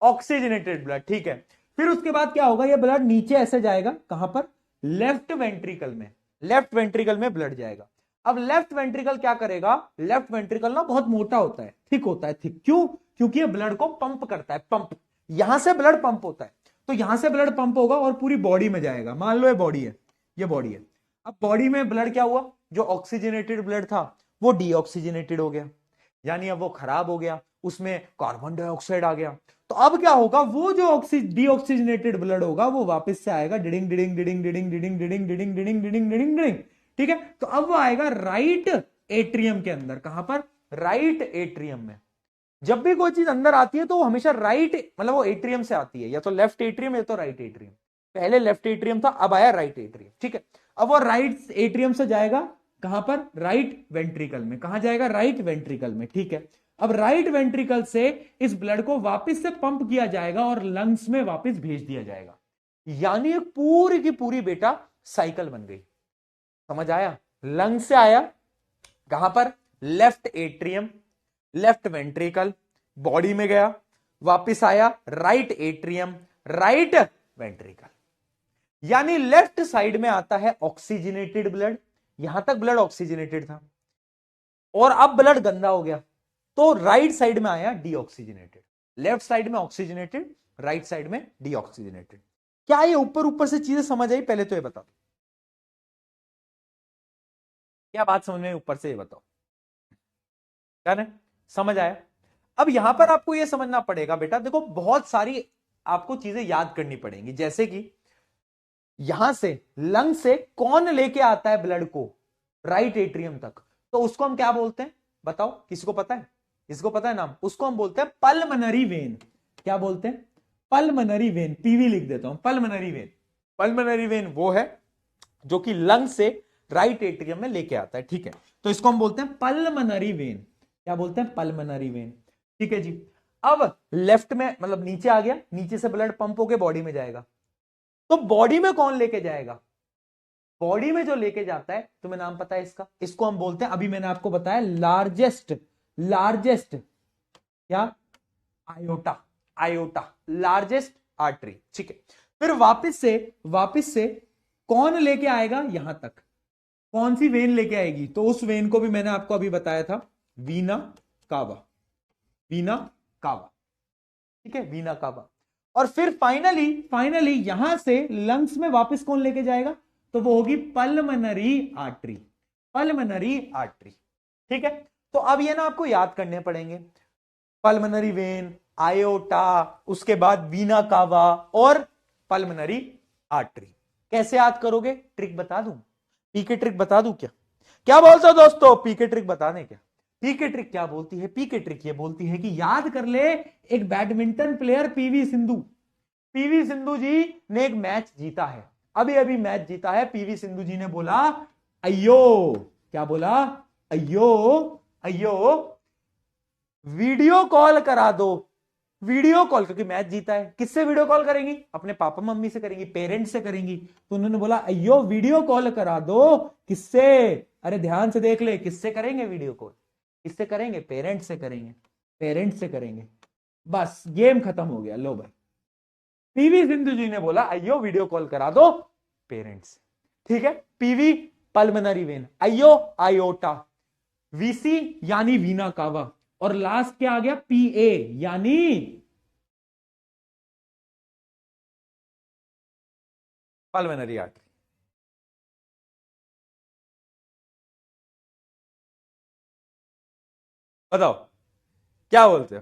Speaker 1: ऑक्सीजनेटेड ब्लड, ठीक है। फिर उसके बाद क्या होगा, ये ब्लड नीचे ऐसे जाएगा, कहां पर, लेफ्ट वेंट्रिकल में, लेफ्ट वेंट्रिकल में ब्लड जाएगा। अब लेफ्ट वेंट्रिकल क्या करेगा, लेफ्ट वेंट्रिकल ना बहुत मोटा होता है, थिक होता है, थिक, क्यों, क्योंकि ये ब्लड को पंप करता है, पंप, यहां से ब्लड पंप होता है, तो यहां से ब्लड पंप होगा और पूरी बॉडी में जाएगा। मान लो ये बॉडी है, ये बॉडी है। अब बॉडी में ब्लड क्या हुआ, जो ऑक्सीजनेटेड ब्लड था वो डीऑक्सीजनेटेड हो गया, यानी अब वो खराब हो गया, उसमें कार्बन डाइऑक्साइड आ गया। तो अब क्या होगा, वो जो डीऑक्सीजनेटेड ब्लड होगा वो वापस से आएगा, डिडिंग डिडिंग डिडिंग डिडिंग डिडिंग डिडिंग डिडिंग डिडिंग डिडिंग डिडिंग डिडिंग, ठीक है। तो अब वो आएगा राइट एट्रियम के अंदर, कहां पर, राइट एट्रियम में। जब भी कोई चीज अंदर आती है तो वो हमेशा राइट, मतलब वो एट्रियम से आती है, या तो लेफ्ट एट्रियम या तो राइट एट्रियम। पहले लेफ्ट एट्रियम था, अब आया राइट एट्रियम, ठीक है। अब वो राइट एट्रियम से जाएगा कहां पर, राइट वेंट्रिकल में, कहां जाएगा, राइट वेंट्रिकल में, ठीक है। अब राइट वेंट्रिकल से इस ब्लड को वापस से पंप किया जाएगा और लंग्स में वापस भेज दिया जाएगा, यानी एक पूरी की पूरी बेटा साइकिल बन गई। समझ आया, लंग्स से आया कहां पर, left atrium, left ventricle, body में गया, वापस आया राइट एट्रियम, राइट वेंट्रिकल, यानी लेफ्ट साइड में आता है ऑक्सीजनेटेड ब्लड, यहां तक ब्लड ऑक्सीजनेटेड था, और अब ब्लड गंदा हो गया तो राइट साइड में आया डीऑक्सीजनेटेड, लेफ्ट साइड में ऑक्सीजनेटेड, राइट साइड में डीऑक्सीजनेटेड। क्या ये ऊपर ऊपर से चीजें समझ आई, पहले तो ये बताओ, क्या बात समझ में, ऊपर से ये बताओ, क्या नहीं समझ आया। अब यहां पर आपको यह समझना पड़ेगा बेटा, देखो बहुत सारी आपको चीजें याद करनी पड़ेंगी, जैसे कि यहां से लंग से कौन लेके आता है ब्लड को राइट एट्रियम तक, तो उसको हम क्या बोलते हैं, बताओ, किसी को पता है, इसको पता है नाम, उसको हम बोलते हैं पल्मनरी वेन। क्या बोलते हैं, पल्मनरी वेन, पीवी लिख देता हूं, पल्मनरी वेन। पल्मनरी वेन वो है जो कि लंग से राइट एट्रियम में लेके आता है, ठीक है। तो इसको हम बोलते हैं पल्मनरी वेन, क्या बोलते हैं, पल्मनरी वेन, ठीक है जी। अब लेफ्ट में मतलब नीचे आ गया, नीचे से ब्लड पंप होके बॉडी में जाएगा, तो बॉडी में कौन लेके जाएगा, बॉडी में जो लेके जाता है, तुम्हें नाम पता है इसका, इसको हम बोलते हैं, अभी मैंने आपको बताया, लार्जेस्ट, लार्जेस्ट क्या, आयोटा, आयोटा, लार्जेस्ट आर्टरी, ठीक है। फिर वापस से कौन लेके आएगा यहां तक, कौन सी वेन लेके आएगी, तो उस वेन को भी मैंने आपको अभी बताया था, वीना कावा, वीना कावा, ठीक है, वीना कावा। और फिर फाइनली यहां से लंग्स में वापस कौन लेके जाएगा, तो वो होगी पल्मनरी आर्टरी, पल्मनरी आर्टरी, ठीक है। तो अब ये ना आपको याद करने पड़ेंगे, पल्मनरी वेन, आयोटा, उसके बाद वीना कावा और पल्मनरी आर्टरी। कैसे याद करोगे, ट्रिक बता दूं, पीके ट्रिक बता दूं क्या, क्या बोलते हो दोस्तों, पीके ट्रिक बता दें क्या। पीके ट्रिक क्या बोलती है, पीके ट्रिक ये बोलती है कि याद कर ले, एक बैडमिंटन प्लेयर पीवी सिंधु, पीवी सिंधु जी ने एक मैच जीता है, अभी अभी मैच जीता है, पीवी सिंधु जी ने बोला अयो, क्या बोला, अयो अयो वीडियो कॉल करा दो, वीडियो कॉल, क्योंकि मैच जीता है, किससे वीडियो कॉल करेंगी, अपने पापा मम्मी से करेंगी, पेरेंट्स से करेंगी, तो उन्होंने बोला अयो वीडियो कॉल करा दो, किससे, अरे ध्यान से देख ले, किससे करेंगे वीडियो कॉल, किससे करेंगे, पेरेंट्स से करेंगे, पेरेंट्स से करेंगे, बस गेम खत्म हो गया। लो भाई, पीवी सिंधु जी ने बोला अयो वीडियो कॉल करा दो पेरेंट्स, ठीक है। पीवी पल्मनरी वेन, अयो आयोटा, वीसी यानी वीना कावा, और लास्ट क्या आ गया, पीए यानी पल्मनरी आर्टरी। बताओ क्या बोलते हो,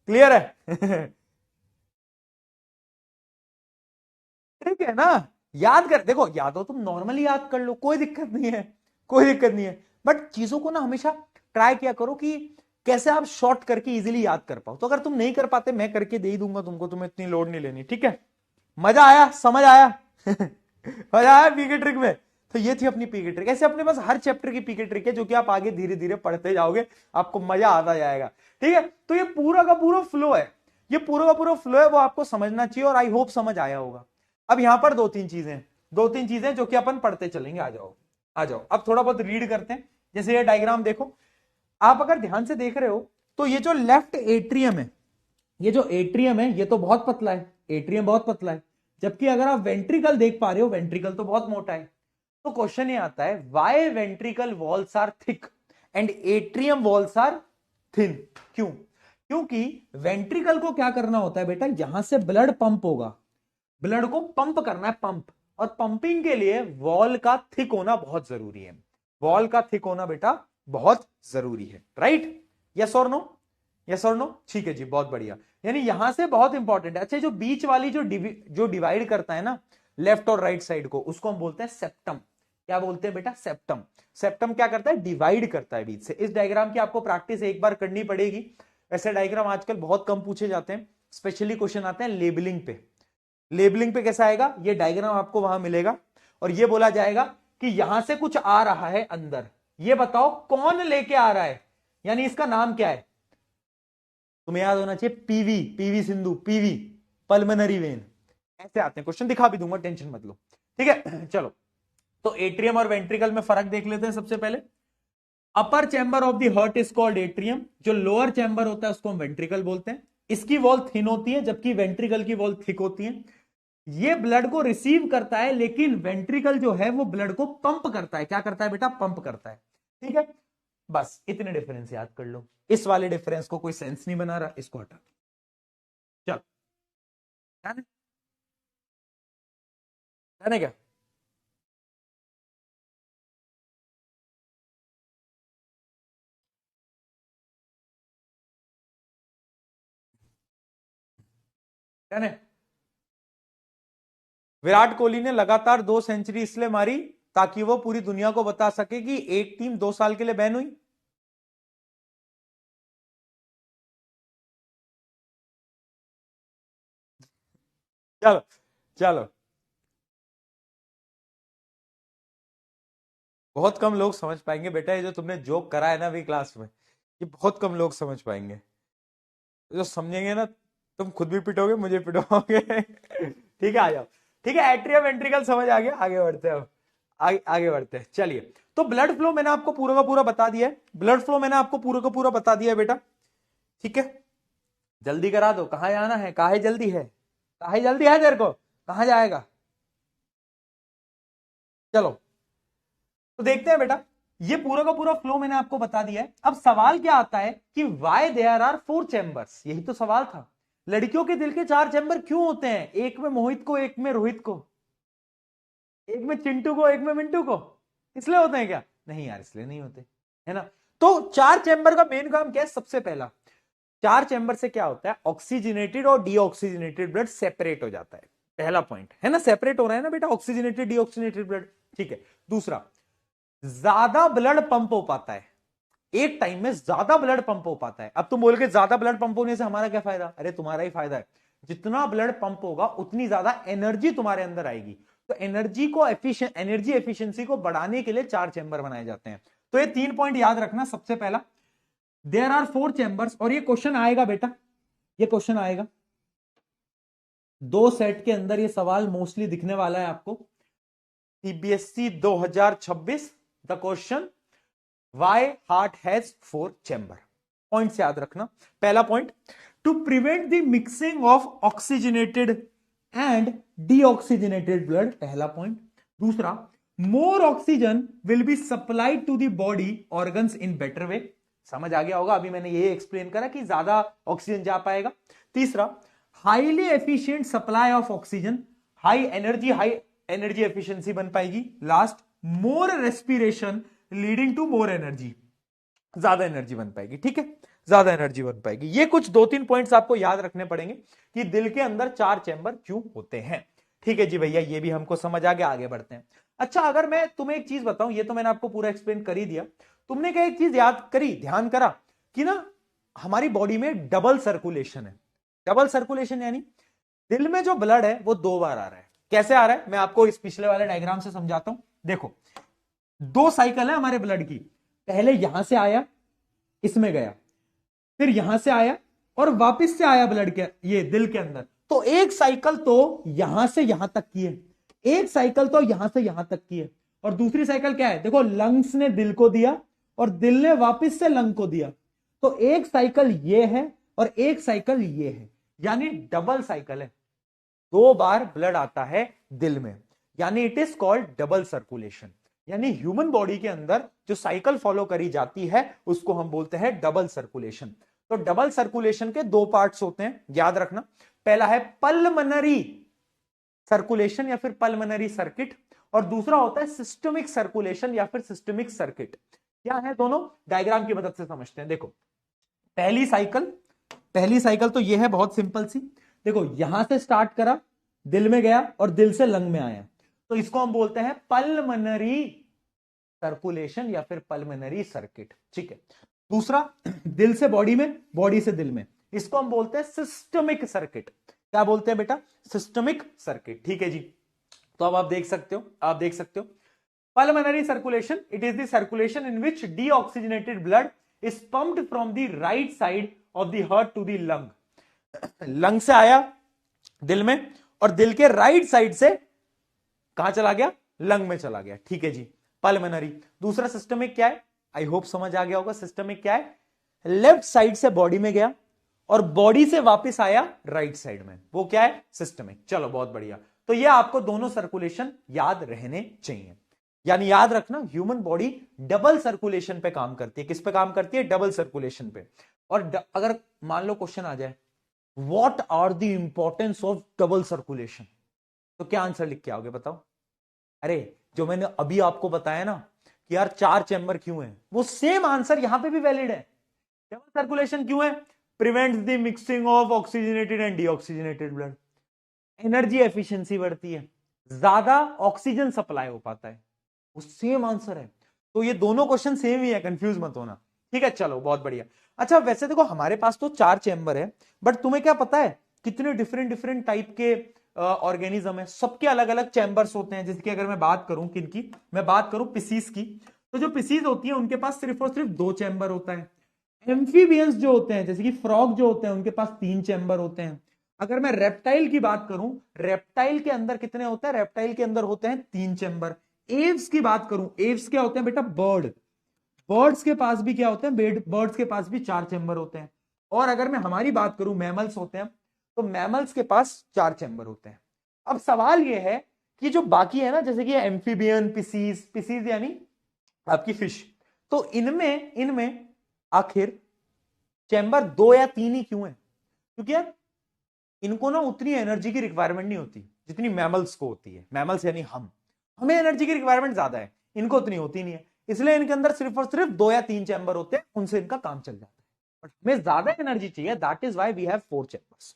Speaker 1: क्लियर है ठीक है ना, याद कर, देखो याद हो तुम नॉर्मली याद कर लो, कोई दिक्कत नहीं है, कोई दिक्कत नहीं है, बट चीजों को ना हमेशा ट्राई किया करो कि कैसे आप शॉर्ट करके इजीली याद कर पाओ। तो अगर तुम नहीं कर पाते, मैं करके दे ही दूंगा तुमको, तुम्हें इतनी लोड नहीं लेनी, ठीक है। मजा आया, समझ आया मजा आया पीके ट्रिक में। तो ये थी अपनी पीके ट्रिक, ऐसे अपने पास हर चैप्टर की पीके ट्रिक है जो कि आप आगे धीरे धीरे पढ़ते जाओगे, आपको मजा आता जाएगा, ठीक है। तो ये पूरा का पूरा फ्लो है, ये पूरा का पूरा फ्लो है, वो आपको समझना चाहिए, और आई होप समझ आया होगा। अब यहां पर दो तीन चीजें जो कि अपन पढ़ते चलेंगे, आ जाओ आ जाओ, अब थोड़ा बहुत रीड करते हैं, जैसे ये डायग्राम देखो, आप अगर ध्यान से देख रहे हो तो ये जो लेफ्ट एट्रियम है, ये जो एट्रियम है ये तो बहुत पतला है, एट्रियम बहुत पतला है, जबकि अगर आप वेंट्रिकल देख पा रहे हो, वेंट्रिकल तो बहुत मोटा है। तो क्वेश्चन ये आता है, why ventricle walls are thick and atrium walls are thin? क्यों? क्योंकि वेंट्रिकल को क्या करना होता है बेटा, यहां से ब्लड पंप होगा, ब्लड को पंप करना है, पंप, और पंपिंग के लिए वॉल का थिक होना बहुत जरूरी है, वॉल का थिक होना बेटा बहुत जरूरी है, राइट? यस और नो? यस और नो? ठीक है जी, बहुत बढ़िया। यानी यहां से बहुत इंपॉर्टेंट है। अच्छा, जो बीच वाली जो डिवाइड करता है ना लेफ्ट और राइट साइड को, उसको हम बोलते हैं सेप्टम। क्या बोलते हैं बेटा? सेप्टम। सेप्टम क्या करता है? डिवाइड करता है बीच से। इस डायग्राम की आपको प्रैक्टिस एक बार करनी पड़ेगी। ऐसे डायग्राम आजकल बहुत कम पूछे जाते हैं, स्पेशली क्वेश्चन आते हैं लेबलिंग पे। लेबलिंग पे कैसा आएगा? ये डायग्राम आपको वहां मिलेगा और ये बोला जाएगा कि यहां से कुछ आ रहा है अंदर, ये बताओ कौन लेके आ रहा है, यानी इसका नाम क्या है? तुम्हें याद होना चाहिए, PV, PV Sindhu, PV, pulmonary vein. ऐसे आते हैं क्वेश्चन, दिखा भी दूंगा, टेंशन मत लो, ठीक है? चलो, तो एट्रियम और वेंट्रिकल में फर्क देख लेते हैं सबसे पहले। Upper chamber of the heart is called atrium, जो लोअर चैम्बर होता है उसको हम वेंट्रिकल बोलते हैं। इसकी वॉल थिन होती है जबकि वेंट्रिकल की वॉल थिक होती है। ये ब्लड को रिसीव करता है, लेकिन वेंट्रिकल जो है वो ब्लड को पंप करता है। क्या करता है बेटा? पंप करता है, ठीक है? बस इतने डिफरेंस याद कर लो। इस वाले डिफरेंस को कोई सेंस नहीं बना रहा, इसको हटा। चल, है ना क्या? है? विराट कोहली ने लगातार 2 सेंचुरी इसलिए मारी ताकि वो पूरी दुनिया को बता सके कि एक टीम 2 साल के लिए बैन हुई। चलो चलो, बहुत कम लोग समझ पाएंगे बेटा, ये जो तुमने जोक करा है ना अभी क्लास में, ये बहुत कम लोग समझ पाएंगे। जो समझेंगे ना, तुम खुद भी पिटोगे, मुझे पिटोगे। ठीक है, आ जाओ। ठीक है, एट्रियम वेंट्रिकल समझ आ गया, आगे बढ़ते हैं अब। आगे बढ़ते हैं, चलिए। तो ब्लड फ्लो मैंने आपको पूरा का पूरा बता दिया है, ब्लड फ्लो मैंने आपको पूरा का पूरा बता दिया है बेटा, ठीक है? जल्दी करा दो, कहां जाना है? काहे जल्दी है? काहे जल्दी है तेरे को? कहां जाएगा? चलो, तो देखते हैं बेटा, ये पूरा का पूरा फ्लो मैंने आपको बता दिया है। अब सवाल क्या आता है कि वाई देयर आर 4 चैम्बर्स, यही तो सवाल था। लड़कियों के दिल के 4 चैम्बर क्यों होते हैं? एक में मोहित को, एक में रोहित को, एक में चिंटू को, एक में मिंटू को। इसलिए होते हैं क्या? नहीं यार, इसलिए नहीं होते, है ना? तो 4 चैम्बर का मेन काम क्या है? सबसे पहला, 4 चैम्बर से क्या होता है? ऑक्सीजनेटेड और डीऑक्सीजनेटेड ब्लड सेपरेट हो जाता है। पहला पॉइंट है ना, सेपरेट हो रहा है ना बेटा, ऑक्सीजनेटेड डीऑक्सीजनेटेड ब्लड, ठीक है? दूसरा, ज्यादा ब्लड पंप हो पाता है, एक टाइम में ज्यादा ब्लड पंप हो पाता है। अब तुम बोल के ज्यादा ब्लड पंप होने से हमारा क्या फायदा? अरे तुम्हारा ही फायदा है, जितना ब्लड पंप होगा उतनी ज्यादा एनर्जी तुम्हारे अंदर आएगी। तो एनर्जी एफिशिएंसी को बढ़ाने के लिए 4 चैम्बर बनाए जाते हैं। तो ये 3 पॉइंट याद रखना। सबसे पहला, देयर आर 4 चैम्बर्स, और ये क्वेश्चन आएगा बेटा, ये क्वेश्चन आएगा 2 सेट के अंदर, ये सवाल मोस्टली दिखने वाला है आपको। CBSE 2026, the question, why heart has 4 chamber. Points याद रखना। पहला point, to prevent the mixing of oxygenated and deoxygenated blood, पहला पॉइंट। दूसरा, more oxygen will be supplied to the body organs in better way. समझ आ गया होगा, अभी मैंने ये एक्सप्लेन करा कि ज्यादा ऑक्सीजन जा पाएगा। तीसरा, highly efficient supply of oxygen, high energy efficiency बन पाएगी। Last, more respiration leading to more energy, ज्यादा एनर्जी बन पाएगी, ठीक है? ज्यादा एनर्जी बन पाएगी। ये कुछ 2-3 पॉइंट्स आपको याद रखने पड़ेंगे कि दिल के अंदर 4 चैम्बर क्यों होते हैं। ठीक है जी भैया, ये भी हमको समझ आ गया, आगे बढ़ते हैं। अच्छा, अगर मैं तुम्हें एक चीज बताऊं, ये तो मैंने आपको पूरा एक्सप्लेन कर ही दिया, तुमने क्या एक चीज याद करी, ध्यान करा कि ना हमारी बॉडी में डबल सर्कुलेशन है। डबल सर्कुलेशन यानी दिल में जो ब्लड है वो 2 बार आ रहा है। कैसे आ रहा है? मैं आपको इस पिछले वाले डायग्राम से समझाता हूं। देखो, 2 साइकिल है हमारे ब्लड की, पहले यहां से आया, इसमें गया, फिर यहां से आया और वापस से आया ब्लड के, ये दिल के अंदर। तो एक साइकिल तो यहां से यहां तक की है, एक साइकिल तो यहां से यहां तक की है, और दूसरी साइकिल क्या है? देखो, लंग्स ने दिल को दिया और दिल ने वापस से लंग को दिया। तो एक साइकिल ये है और एक साइकिल ये है, यानी डबल साइकिल है, 2 बार ब्लड आता है दिल में, यानी it is called double circulation. यानी ह्यूमन बॉडी के अंदर जो साइकिल फॉलो करी जाती है उसको हम बोलते हैं डबल सर्कुलेशन। तो डबल सर्कुलेशन के 2 पार्ट्स होते हैं, याद रखना। पहला है पल्मनरी सर्कुलेशन या फिर पल्मनरी सर्किट, और दूसरा होता है सिस्टमिक सर्कुलेशन या फिर सिस्टमिक सर्किट। क्या है दोनों, डायग्राम की मदद से समझते हैं। देखो पहली साइकिल तो यह है, बहुत सिंपल सी। देखो यहां से स्टार्ट करा, दिल में गया और दिल से लंग में आया, तो इसको हम बोलते हैं पल्मनरी सर्कुलेशन या फिर पल्मनरी सर्किट। ठीक है। दूसरा दिल से बॉडी में, बॉडी से दिल में, इसको हम बोलते हैं सिस्टमिक सर्किट। क्या बोलते हैं बेटा, सिस्टमिक सर्किट। ठीक है जी। तो अब आप देख सकते हो pulmonary circulation, it is the circulation in which deoxygenated blood is pumped from the right side of the heart to the lung. Lung से आया दिल में और दिल के राइट साइड से कहां चला गया, लंग में चला गया। ठीक है जी, पल्मनरी। दूसरा सिस्टमिक क्या है, आई होप समझ आ गया होगा। सिस्टमिक क्या है, लेफ्ट साइड से बॉडी में गया और बॉडी से वापस आया राइट साइड में, वो क्या है, सिस्टमिक। चलो बहुत बढ़िया। तो ये आपको दोनों सर्कुलेशन याद रहने चाहिए। यानी याद रखना, ह्यूमन बॉडी डबल सर्कुलेशन पे काम करती है। किस पे काम करती है, डबल सर्कुलेशन पे। और अगर मान लो क्वेश्चन आ जाए, what are the importance of double circulation, तो क्या आंसर लिख के आओगे बताओ। अरे जो मैंने अभी आपको बताया ना कि यार 4 चैम्बर क्यों है, वो सेम आंसर यहां पे भी वैलिड है। डबल सर्कुलेशन क्यों है, prevents the mixing of oxygenated and deoxygenated blood, energy efficiency बढ़ती है, ज्यादा ऑक्सीजन सप्लाई हो पाता है, वो सेम आंसर है। तो ये दोनों क्वेश्चन सेम ही है, कंफ्यूज मत होना। ठीक है, चलो बहुत बढ़िया। अच्छा वैसे देखो हमारे पास तो 4 चैम्बर है, बट तुम्हें क्या पता है कितने डिफरेंट डिफरेंट टाइप के ऑर्गेनिज्म है, सबके अलग अलग चैम्बर्स होते हैं। जैसे कि अगर मैं बात करूं किनकी, मैं बात करूं पिसीज की, तो जो पिसीज होती है उनके पास सिर्फ और सिर्फ 2 चैम्बर होता है। एम्फीबियंस जो होते हैं जैसे कि फ्रॉग जो होते हैं उनके पास 3 चैम्बर होते हैं। अगर मैं रेप्टाइल की बात करूं, रेप्टाइल के अंदर कितने होते हैं, रेप्टाइल के अंदर होते हैं 3 चैम्बर। एव्स की बात करूं, एव्स क्या होते हैं बेटा, बर्ड, बर्ड्स के पास भी क्या होते हैं, बर्ड्स के पास भी 4 चैम्बर होते हैं। और अगर मैं हमारी बात करूं, मैमल्स होते हैं, तो मैमल्स के पास 4 चैम्बर होते हैं। अब सवाल यह है कि जो बाकी है ना, जैसे कि एम्फीबियन, पिसीज, पिसीज यानी आपकी फिश, तो इनमें इनमें आखिर चैम्बर 2 या 3 ही क्यों है, क्योंकि यार इनको ना उतनी एनर्जी की रिक्वायरमेंट नहीं होती जितनी मैमल्स को होती है। मैमल्स यानी हमें एनर्जी की रिक्वायरमेंट ज्यादा है, इनको उतनी होती नहीं है, इसलिए इनके अंदर सिर्फ और सिर्फ 2 या 3 चैम्बर होते हैं, उनसे इनका काम चल जाता है। बट हमें ज्यादा एनर्जी चाहिए, that is why we have 4 chambers.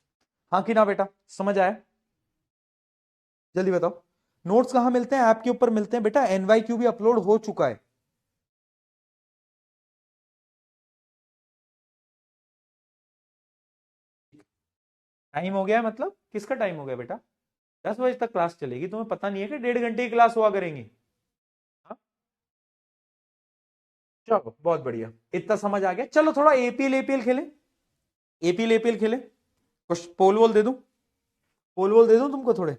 Speaker 1: हाँ कि ना बेटा, समझ आया, जल्दी बताओ। नोट्स कहां मिलते हैं, ऐप के ऊपर मिलते हैं बेटा, एनवाईक्यू भी अपलोड हो चुका है। टाइम हो गया है, मतलब किसका टाइम हो गया बेटा, 10 बजे तक क्लास चलेगी, तुम्हें पता नहीं है कि 1.5 घंटे की क्लास हुआ करेंगी। हाँ? चलो बहुत बढ़िया, इतना समझ आ गया। चलो थोड़ा एपीएल एपीएल खेले, एपीएल एपीएल खेले, कुछ पोल वोल दे दूं, पोल वोल दे दूं तुमको थोड़े।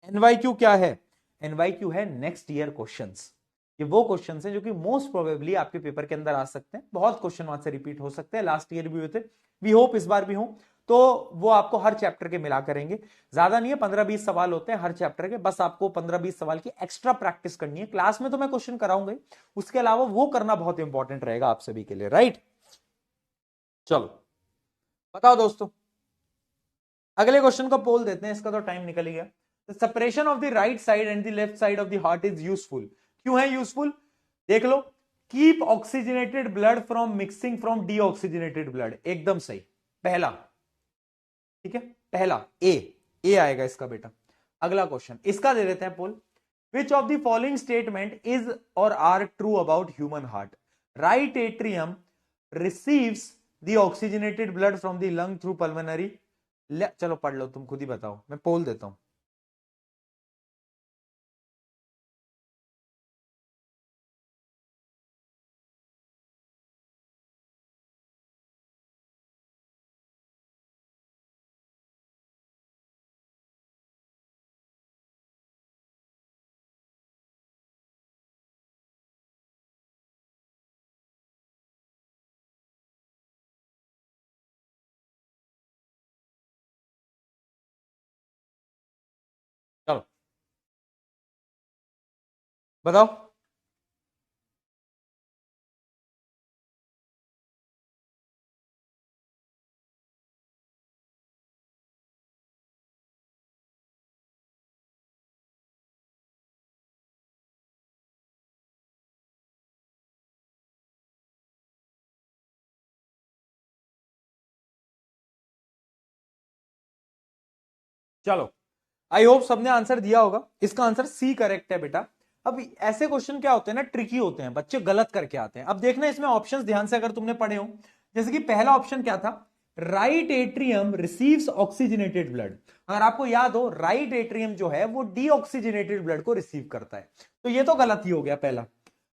Speaker 1: एनवाईक्यू क्या है, एनवाईक्यू है नेक्स्ट ईयर क्वेश्चंस। ये वो क्वेश्चंस हैं जो कि मोस्ट प्रोबेबली आपके पेपर के अंदर आ सकते हैं, बहुत क्वेश्चन वहां से रिपीट हो सकते हैं, लास्ट ईयर भी हुए थे, वी होप इस बार भी हो। तो वो आपको हर चैप्टर के मिला करेंगे, ज्यादा नहीं है, 15-20 सवाल होते हैं हर चैप्टर के, बस आपको 15-20 सवाल की एक्स्ट्रा प्रैक्टिस करनी है। क्लास में तो मैं क्वेश्चन कराऊंगा, उसके अलावा वो करना बहुत इंपॉर्टेंट रहेगा आप सभी के लिए, राइट। चलो बताओ दोस्तों, अगले क्वेश्चन को पोल देते हैं, इसका तो टाइम निकल ही गया। The separation of the right side and the left side of the heart is useful, क्यों है यूजफुल, देख लो। Keep oxygenated blood from mixing from deoxygenated blood, एकदम सही, पहला। ठीक है, पहला ए आएगा इसका बेटा। अगला क्वेश्चन इसका दे देते हैं poll, which of the following statement is और are true about human heart, right atrium receives the oxygenated blood from the lung through pulmonary, चलो पढ़ लो, तुम खुद ही बताओ, मैं पोल देता हूं। बताओ। चलो, आई होप सबने आंसर दिया होगा। इसका आंसर सी करेक्ट है बेटा। अब ऐसे क्वेश्चन क्या होते हैं ना, ट्रिकी होते हैं, बच्चे गलत करके आते हैं। अब देखना इसमें ऑप्शंस ध्यान से अगर तुमने पढ़े हो। जैसे कि पहला ऑप्शन क्या था, right atrium receives oxygenated blood. अगर आपको याद हो, राइट एट्रियम जो है वो डीऑक्सीजनेटेड ब्लड को रिसीव करता है, तो ये तो गलत ही हो गया पहला।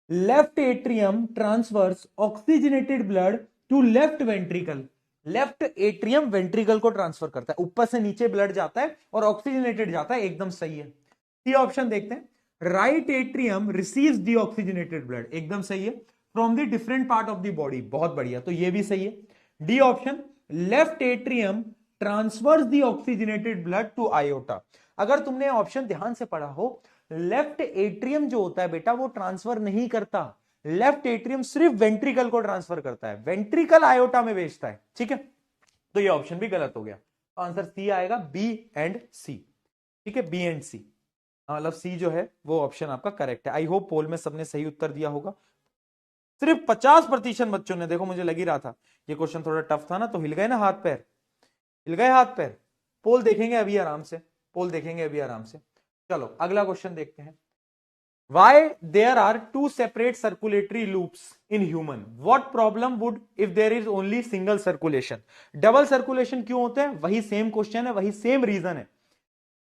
Speaker 1: Left atrium transfers oxygenated blood to left ventricle. Left atrium ventricle को ट्रांसफर करता है, ऊपर से नीचे ब्लड जाता है और ऑक्सीजनेटेड जाता है, एकदम सही है। सी ऑप्शन देखते हैं, right atrium receives deoxygenated blood, एकदम सही है, from the different part of the body, बहुत बढ़िया, तो ये भी सही है। D option, left atrium transfers the oxygenated blood to aorta. अगर तुमने ऑप्शन ध्यान से पढ़ा हो, लेफ्ट एट्रियम जो होता है बेटा वो ट्रांसफर नहीं करता, लेफ्ट एट्रियम सिर्फ वेंट्रिकल को ट्रांसफर करता है, वेंट्रिकल आयोटा में भेजता है, ठीक है। तो ये ऑप्शन भी गलत हो गया, तो आंसर सी आएगा, बी एंड सी, ठीक है, बी एंड सी, मतलब सी जो है वो ऑप्शन आपका करेक्ट है। आई होप पोल में सबने सही उत्तर दिया होगा। सिर्फ 50% बच्चों ने, देखो मुझे लग ही रहा था ये क्वेश्चन थोड़ा टफ था ना, तो हिल गए ना हाथ पैर, हिल गए हाथ पैर। पोल देखेंगे अभी आराम से, पोल देखेंगे अभी आराम से। चलो अगला क्वेश्चन देखते हैं। Why there are two separate circulatory loops in human? What problem would if there is only single circulation? Double circulation क्यों होते हैं? वही सेम क्वेश्चन है, वही सेम रीजन है,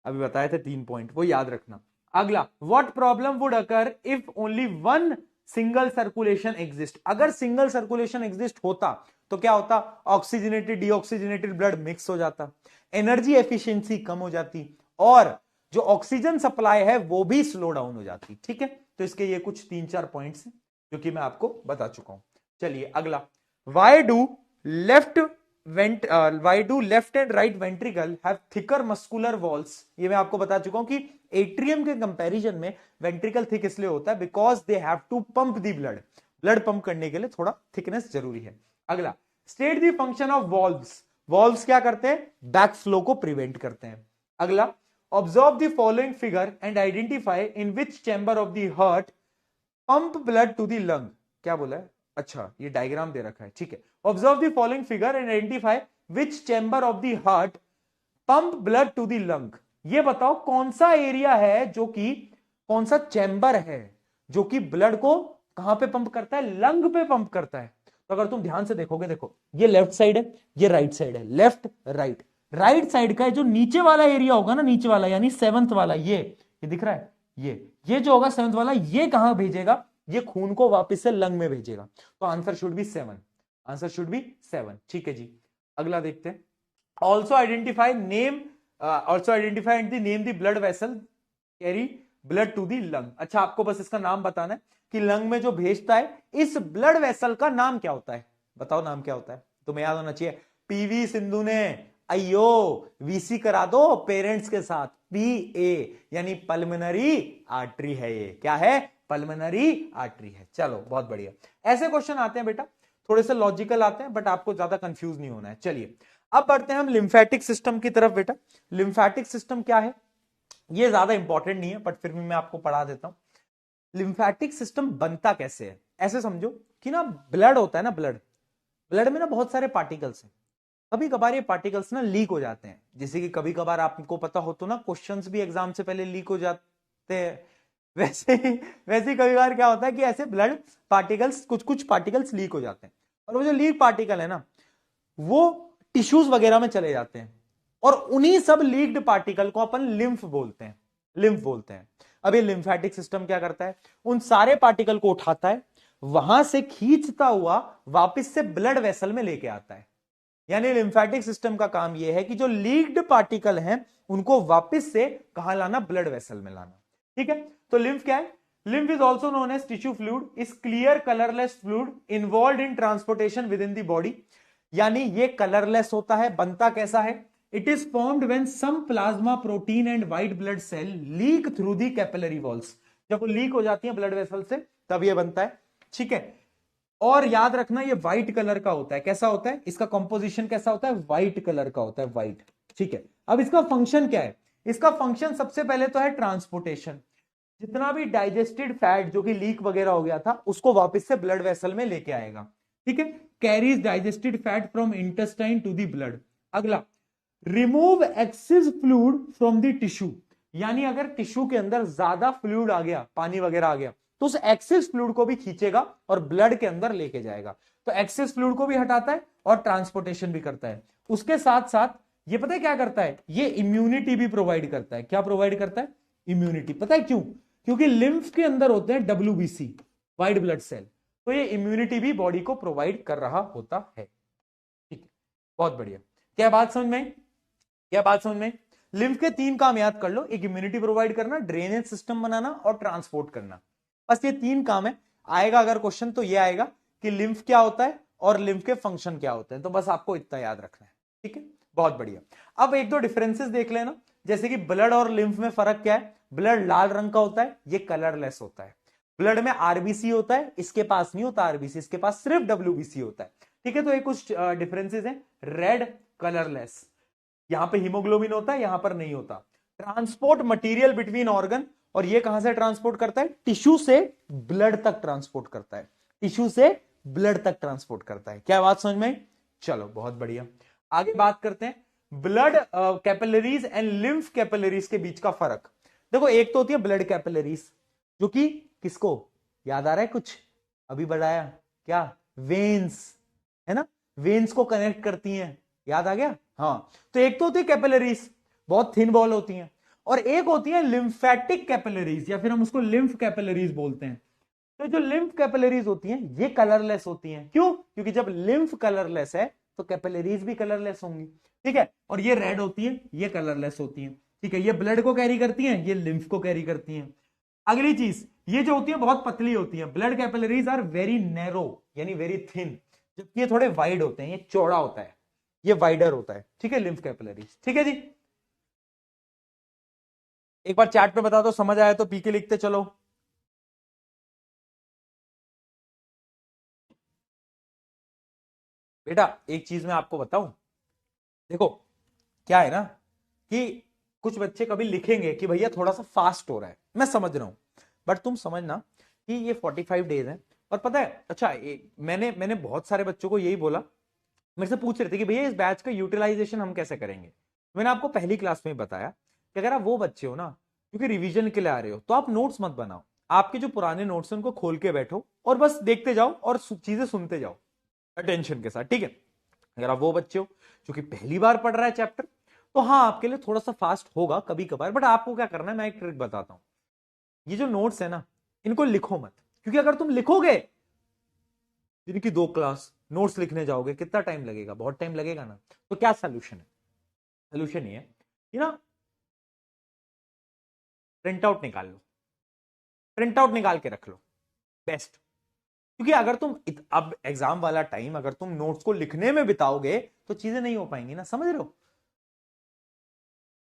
Speaker 1: अभी बताए थे 3 पॉइंट, वो याद रखना। अगला, what problem would occur if only one single circulation exist? अगर सिंगल सर्कुलेशन एग्जिस्ट होता तो क्या होता, ऑक्सीजनेटेड डीऑक्सीजनेटेड ब्लड मिक्स हो जाता, एनर्जी एफिशिएंसी कम हो जाती, और जो ऑक्सीजन सप्लाई है वो भी स्लो डाउन हो जाती, ठीक है। तो इसके ये कुछ 3-4 पॉइंट्स हैं जो कि मैं आपको बता चुका हूं। चलिए अगला, why do left and right ventricle have thicker muscular walls? ये मैं आपको बता चुका हूं कि एट्रियम के कंपैरिजन में वेंट्रिकल थिक इसलिए होता है because they have to pump the blood, blood pump करने के लिए थोड़ा थिकनेस जरूरी है। अगला, state the function of valves. Valves क्या करते हैं, बैक फ्लो को प्रिवेंट करते हैं। अगला, observe the following figure and identify in which chamber of the heart pump blood to the lung। क्या बोला है, अच्छा ये डायग्राम दे रखा है, ठीक है। observe the following figure and identify which chamber of the heart pump blood to the lung। ये बताओ कौन सा एरिया है जो कि, कौन सा चैम्बर है जो कि ब्लड को कहां पे पंप करता है, लंग पे पंप करता है। तो अगर तुम ध्यान से देखोगे, देखो ये लेफ्ट साइड है, ये राइट साइड है, लेफ्ट राइट, राइट साइड का जो नीचे वाला एरिया होगा ना, नीचे वाला यानी 7th वाला, ये दिख रहा है, ये जो होगा 7th वाला, ये कहां भेजेगा, ये खून को वापस से लंग में भेजेगा। तो answer should be 7, answer should be 7, ठीक है जी। अगला देखते हैं, also identify and the name the blood vessel carry blood to the lung. अच्छा आपको बस इसका नाम बताना है कि लंग में जो भेजता है, इस ब्लड वेसल का नाम क्या होता है, बताओ नाम क्या होता है, तुम्हें याद होना चाहिए। पीवी सिंधु ने अयो वीसी करा दो पेरेंट्स के साथ, पीए यानी पल्मोनरी आर्टरी है, ये क्या है, पल्मोनरी आर्टरी है। चलो बहुत बढ़िया, ऐसे क्वेश्चन आते हैं बेटा, थोड़े से लॉजिकल आते हैं, बट आपको ज्यादा कंफ्यूज नहीं होना है। चलिए अब बढ़ते हैं हम लिम्फेटिक सिस्टम की तरफ। बेटा लिम्फेटिक सिस्टम क्या है, ये ज्यादा इंपॉर्टेंट नहीं है, बट फिर भी मैं आपको पढ़ा देता हूं। लिम्फेटिक सिस्टम बनता कैसे है, ऐसे समझो कि ना ब्लड होता है ना, ब्लड में ना बहुत सारे पार्टिकल्स हैं, कभी कभार ये पार्टिकल्स ना लीक हो जाते हैं, जैसे कि कभी कभार आपको पता हो तो ना क्वेश्चंस भी एग्जाम से पहले लीक हो जाते हैं, वैसे ही कभी बार क्या होता है कि ऐसे ब्लड पार्टिकल्स, कुछ पार्टिकल्स लीक हो जाते हैं, और वो जो लीक पार्टिकल है ना वो टिश्यूज वगैरह में चले जाते हैं, और उन्हीं सब लीक्ड पार्टिकल को अपन लिम्फ बोलते हैं, लिम्फ बोलते हैं। अब ये लिम्फेटिक सिस्टम क्या करता है, उन सारे पार्टिकल को उठाता है, वहां से खींचता हुआ वापस से ब्लड वेसल में लेके आता है। यानी लिम्फेटिक सिस्टम का काम यह है कि जो लीक्ड पार्टिकल हैं उनको वापस से कहां लाना, ब्लड वेसल में लाना, ठीक है। तो लिम्फ क्या है, lymph is also known as tissue fluid, is clear colourless fluid involve in transportation within the body. यानी ये कलरलेस होता है, बनता कैसा है, it is formed when some plasma protein and white blood cell leak through the capillary walls. जब वो leak हो जाती है ब्लड वेसल से तब ये बनता है, ठीक है। और याद रखना ये व्हाइट कलर का होता है। कैसा होता है? इसका कंपोजिशन कैसा होता है? व्हाइट कलर का होता है, व्हाइट, ठीक है। अब इसका फंक्शन क्या है? इसका फंक्शन सबसे पहले तो है ट्रांसपोर्टेशन। जितना भी डाइजेस्टेड फैट जो कि लीक वगैरह हो गया था उसको वापस से ब्लड वेसल में लेके आएगा, ठीक है। Carries digested fat from intestine to the blood. अगला, remove excess fluid from the tissue, यानी अगर टिश्यू के अंदर ज्यादा फ्लूइड आ गया, पानी वगैरह आ गया, तो उस एक्सेस फ्लूइड को भी खींचेगा और ब्लड के अंदर लेके जाएगा। तो एक्सेस फ्लूइड को भी हटाता है और ट्रांसपोर्टेशन भी करता है। उसके साथ साथ ये पता है क्या करता है? ये इम्यूनिटी भी प्रोवाइड करता है। क्या प्रोवाइड करता है? इम्यूनिटी। पता है क्यों? क्योंकि लिम्फ के अंदर होते हैं WBC, व्हाइट ब्लड सेल, तो ये इम्यूनिटी भी बॉडी को प्रोवाइड कर रहा होता है, ठीक है। बहुत बढ़िया। क्या बात समझ में? क्या बात समझ में? लिम्फ के 3 काम याद कर लो, एक इम्यूनिटी प्रोवाइड करना, ड्रेनेज सिस्टम बनाना और ट्रांसपोर्ट करना। बस ये 3 काम है। आएगा अगर क्वेश्चन तो ये आएगा कि लिम्फ क्या होता है और लिम्फ के फंक्शन क्या होते हैं, तो बस आपको इतना याद रखना है, ठीक है। बहुत बढ़िया। अब एक दो डिफरेंसेस देख लेना, जैसे कि ब्लड और लिम्फ में फर्क क्या है? ब्लड लाल रंग का होता है, ये कलरलेस होता है। ब्लड में आरबीसी होता है, इसके पास नहीं होता आरबीसी, इसके पास सिर्फ WBC होता है, ठीक है। तो ये कुछ डिफरेंसेस हैं। Red, colourless. यहां पे हीमोग्लोबिन होता है, यहां पर नहीं होता। ट्रांसपोर्ट मटेरियल बिटवीन ऑर्गन, और ये कहां से ट्रांसपोर्ट करता है? टिश्यू से ब्लड तक ट्रांसपोर्ट करता है, टिश्यू से ब्लड तक ट्रांसपोर्ट करता है। क्या बात समझ में? चलो बहुत बढ़िया। आगे बात करते हैं blood capillaries and lymph capillaries के बीच का फर्क। देखो, एक तो होती है ब्लड कैपिलरीज, जो कि किसको याद आ रहा है? कुछ अभी बढ़ाया क्या? वेन्स, है ना, वेन्स को कनेक्ट करती हैं, याद आ गया? हाँ। तो एक तो होती है कैपिलरीज, बहुत थिन बॉल होती हैं, और एक होती है लिम्फेटिक कैपिलरीज, या फिर हम उसको लिम्फ कैपिलरीज बोलते हैं। तो जो लिम्फ कैपिलरीज होती हैं ये कलरलेस होती हैं। क्यों? क्योंकि जब लिम्फ कलरलेस है तो कैपिलरीज भी कलरलेस होंगी, ठीक है। और ये रेड होती है, ये कलरलेस होती हैं, ठीक है। ये ब्लड को कैरी करती हैं, ये लिम्फ को कैरी करती हैं। अगली चीज, ये जो होती है बहुत पतली होती है। Blood capillaries are very narrow, यानी वेरी थिन, जबकि ये थोड़े वाइड होते हैं, ये चौड़ा होता है, ये वाइडर होता है, ठीक है, लिम्फ कैपिलरीज, ठीक है जी। एक बार चैट पे बता दो, समझ आया तो पी के लिखते चलो। बेटा एक चीज मैं आपको बताऊं, देखो क्या है ना कि कुछ बच्चे कभी लिखेंगे कि भैया थोड़ा सा फास्ट हो रहा है, मैं समझ रहा हूं, बट तुम समझना कि ये 45 डेज है। और पता है, अच्छा मैंने बहुत सारे बच्चों को यही बोला, मेरे से पूछ रहे थे कि भैया इस बैच का यूटिलाइजेशन हम कैसे करेंगे। मैंने आपको पहली क्लास में बताया कि अगर आप वो बच्चे हो ना क्योंकि रिवीजन के लिए आ रहे हो, तो आप नोट्स मत बनाओ, आपके जो पुराने नोट्स हैं उनको खोल के बैठो और बस देखते जाओ और चीजें सुनते जाओ अटेंशन के साथ, ठीक है। अगर आप वो बच्चे हो जो कि पहली बार पढ़ रहा है चैप्टर, तो हाँ आपके लिए थोड़ा सा फास्ट होगा कभी कभार, बट आपको क्या करना है, मैं एक ट्रिक बताता हूं। ये जो नोट्स है ना, इनको लिखो मत, क्योंकि अगर तुम लिखोगे, दिन की 2 क्लास नोट्स लिखने जाओगे, कितना टाइम लगेगा? बहुत टाइम लगेगा ना। तो क्या सोल्यूशन है? सोल्यूशन ये है कि ना, प्रिंट आउट निकाल लो, प्रिंट आउट निकाल के रख लो, बेस्ट। क्योंकि अगर तुम अब एग्जाम वाला टाइम अगर तुम नोट्स को लिखने में बिताओगे तो चीजें नहीं हो पाएंगी ना, समझ रहे हो।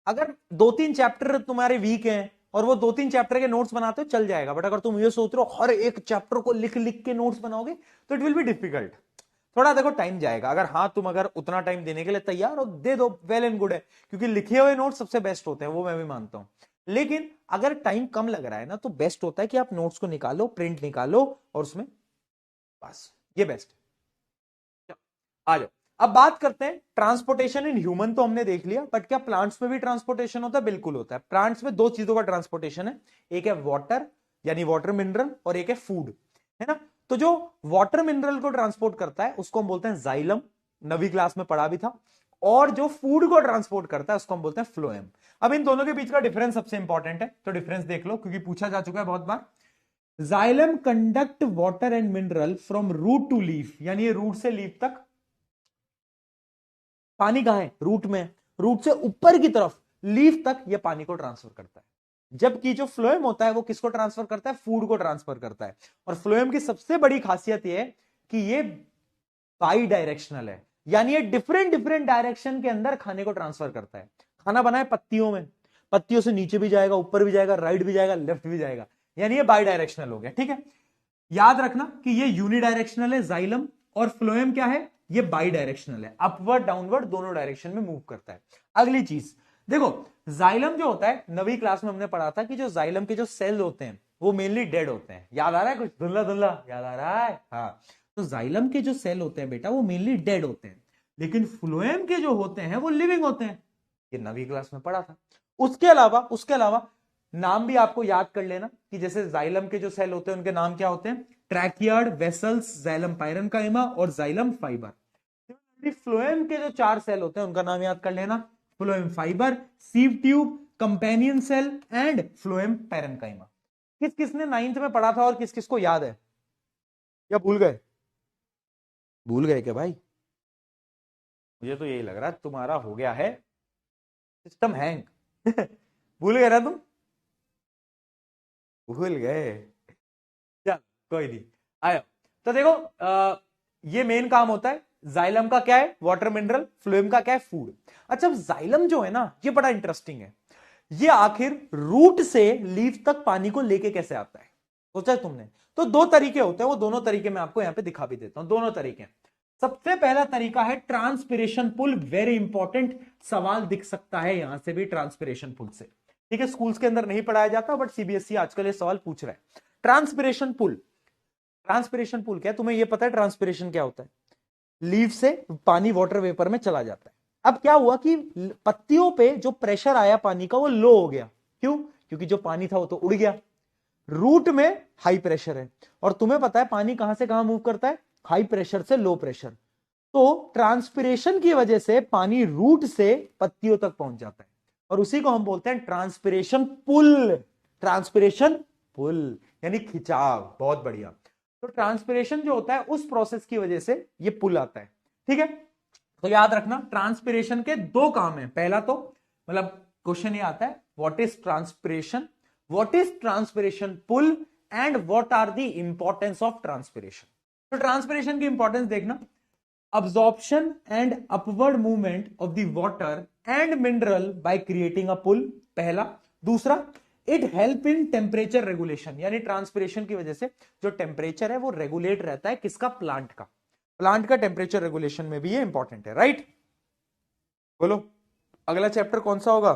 Speaker 1: अगर 2-3 चैप्टर तुम्हारे वीक हैं और वो 2-3 चैप्टर के नोट्स बनाते हो चल जाएगा, बट अगर तुम ये सोच रहे हो हर एक चैप्टर को लिख लिख के नोट्स बनाओगे तो इट विल बी डिफिकल्ट, थोड़ा देखो टाइम जाएगा। अगर हाँ तुम अगर उतना टाइम देने के लिए तैयार हो, दे दो, वेल एंड गुड है, क्योंकि लिखे हुए नोट्स सबसे बेस्ट होते हैं, वो मैं भी मानता हूं। लेकिन अगर टाइम कम लग रहा है ना, तो बेस्ट होता है कि आप नोट्स को निकालो, प्रिंट निकालो और उसमें, बस ये बेस्ट। आ जाओ, अब बात करते हैं ट्रांसपोर्टेशन इन ह्यूमन, तो हमने देख लिया, बट क्या प्लांट्स में भी ट्रांसपोर्टेशन होता है? बिल्कुल होता है। प्लांट्स में 2 चीजों का ट्रांसपोर्टेशन है, एक है वाटर यानी वाटर मिनरल, और एक है फूड, है ना। तो जो वाटर मिनरल को ट्रांसपोर्ट करता है उसको हम बोलते हैं जाइलम, 9वीं क्लास में पढ़ा भी था, और जो फूड को ट्रांसपोर्ट करता है उसको हम बोलते हैं फ्लोएम। अब इन दोनों के बीच का डिफरेंस सबसे इंपॉर्टेंट है, तो डिफरेंस देख लो क्योंकि पूछा जा चुका है बहुत बार। Xylem conduct water and mineral from root to leaf, यानी ये रूट से लीफ तक, पानी कहां है? रूट में, रूट से ऊपर की तरफ लीफ तक ये पानी को ट्रांसफर करता है। जबकि जो फ्लोएम होता है वो किसको ट्रांसफर करता है? फूड को ट्रांसफर करता है। और फ्लोएम की सबसे बड़ी खासियत ये है कि ये बाई डायरेक्शनल है, यानी ये डिफरेंट डिफरेंट डायरेक्शन के अंदर खाने को ट्रांसफर करता है। खाना बना है पत्तियों में, पत्तियों से नीचे भी जाएगा, ऊपर भी जाएगा, राइट भी जाएगा, लेफ्ट भी जाएगा। यानी ये बाई डायरेक्शनल हो गया। ठीक है, याद रखना कि ये यूनिडायरेक्शनल है जाइलम, और फ्लोएम क्या है, ये बाई डायरेक्शनल है, अपवर्ड डाउनवर्ड दोनों डायरेक्शन में मूव करता है। अगली चीज देखो, जाइलम जो होता है, 9वीं क्लास में हमने पढ़ा था कि जो जाइलम के जो सेल होते हैं वो मेनली डेड होते हैं। याद आ रहा है कुछ, धुंधला धुंधला याद आ रहा है? हाँ, तो जाइलम के जो सेल होते हैं बेटा वो मेनली डेड होते हैं, लेकिन फ्लोएम के जो होते हैं वो लिविंग होते हैं। ये 9वीं क्लास में पढ़ा था। उसके अलावा नाम भी आपको याद कर लेना कि जैसे जाइलम के जो सेल होते हैं उनके नाम क्या होते हैं, ट्रैकियार्ड, वेसल्स, जाइलम पायरेन्काइमा और जाइलम फाइबर। फ्लोएम के जो 4 सेल होते हैं उनका नाम याद कर लेना, phloem fibre, sieve tube, companion cell and phloem parenchyma. किस किसने 9th में पढ़ा था और किस किस को याद है, या भूल गए? भूल गए क्या भाई? मुझे तो यही लग रहा है तुम्हारा हो गया है सिस्टम हैंग। भूल गए ना तुम? भूल गए, चल कोई नहीं, आयो। तो देखो ये मेन काम होता है। जाइलम का क्या है, वाटर मिनरल, फ्लोएम का क्या है, फूड। अच्छा, जाइलम जो है ना ये बड़ा इंटरेस्टिंग है। ये आखिर रूट से लीफ तक पानी को लेके कैसे आता है, सोचा है तुमने? तो 2 तरीके होते हैं, वो दोनों तरीके मैं आपको यहां पे दिखा भी देता हूं, दोनों तरीके। सबसे पहला तरीका है ट्रांसपिरेशन पुल, वेरी इंपॉर्टेंट सवाल दिख सकता है यहां से भी, ट्रांसपिरेशन पुल से। ठीक है, स्कूल्स के अंदर नहीं पढ़ाया जाता बट सीबीएसई आजकल ये सवाल पूछ रहा है। ट्रांसपिरेशन पुल, ट्रांसपिरेशन पुल क्या है, तुम्हें यह पता है ट्रांसपिरेशन क्या होता है? लीफ से पानी वाटर वेपर में चला जाता है। अब क्या हुआ कि पत्तियों पे जो प्रेशर आया पानी का वो लो हो गया। क्यों? क्योंकि जो पानी था वो तो उड़ गया। रूट में हाई प्रेशर है, और तुम्हें पता है पानी कहां से कहां मूव करता है, हाई प्रेशर से लो प्रेशर। तो ट्रांसपिरेशन की वजह से पानी रूट से पत्तियों तक पहुंच जाता है, और उसी को हम बोलते हैं ट्रांसपिरेशन पुल। ट्रांसपिरेशन पुल यानी खिंचाव। बहुत बढ़िया। तो ट्रांसपिरेशन जो होता है उस प्रोसेस की वजह से ये पुल आता है। ठीक है, तो याद रखना ट्रांसपिरेशन के 2 काम है। पहला तो मतलब क्वेश्चन ये आता है, what is transpiration, what is transpiration pull, and what are the importance of transpiration. तो ट्रांसपिरेशन की इंपॉर्टेंस देखना, absorption and upward movement of the water and mineral by creating a pull, पहला। दूसरा, it help in temperature regulation, यानी transpiration की वजह से जो टेम्परेचर है वो रेगुलेट रहता है, किसका, प्लांट का। प्लांट का टेम्परेचर रेगुलेशन में भी ये इंपॉर्टेंट है, राइट? बोलो अगला चैप्टर कौन सा होगा?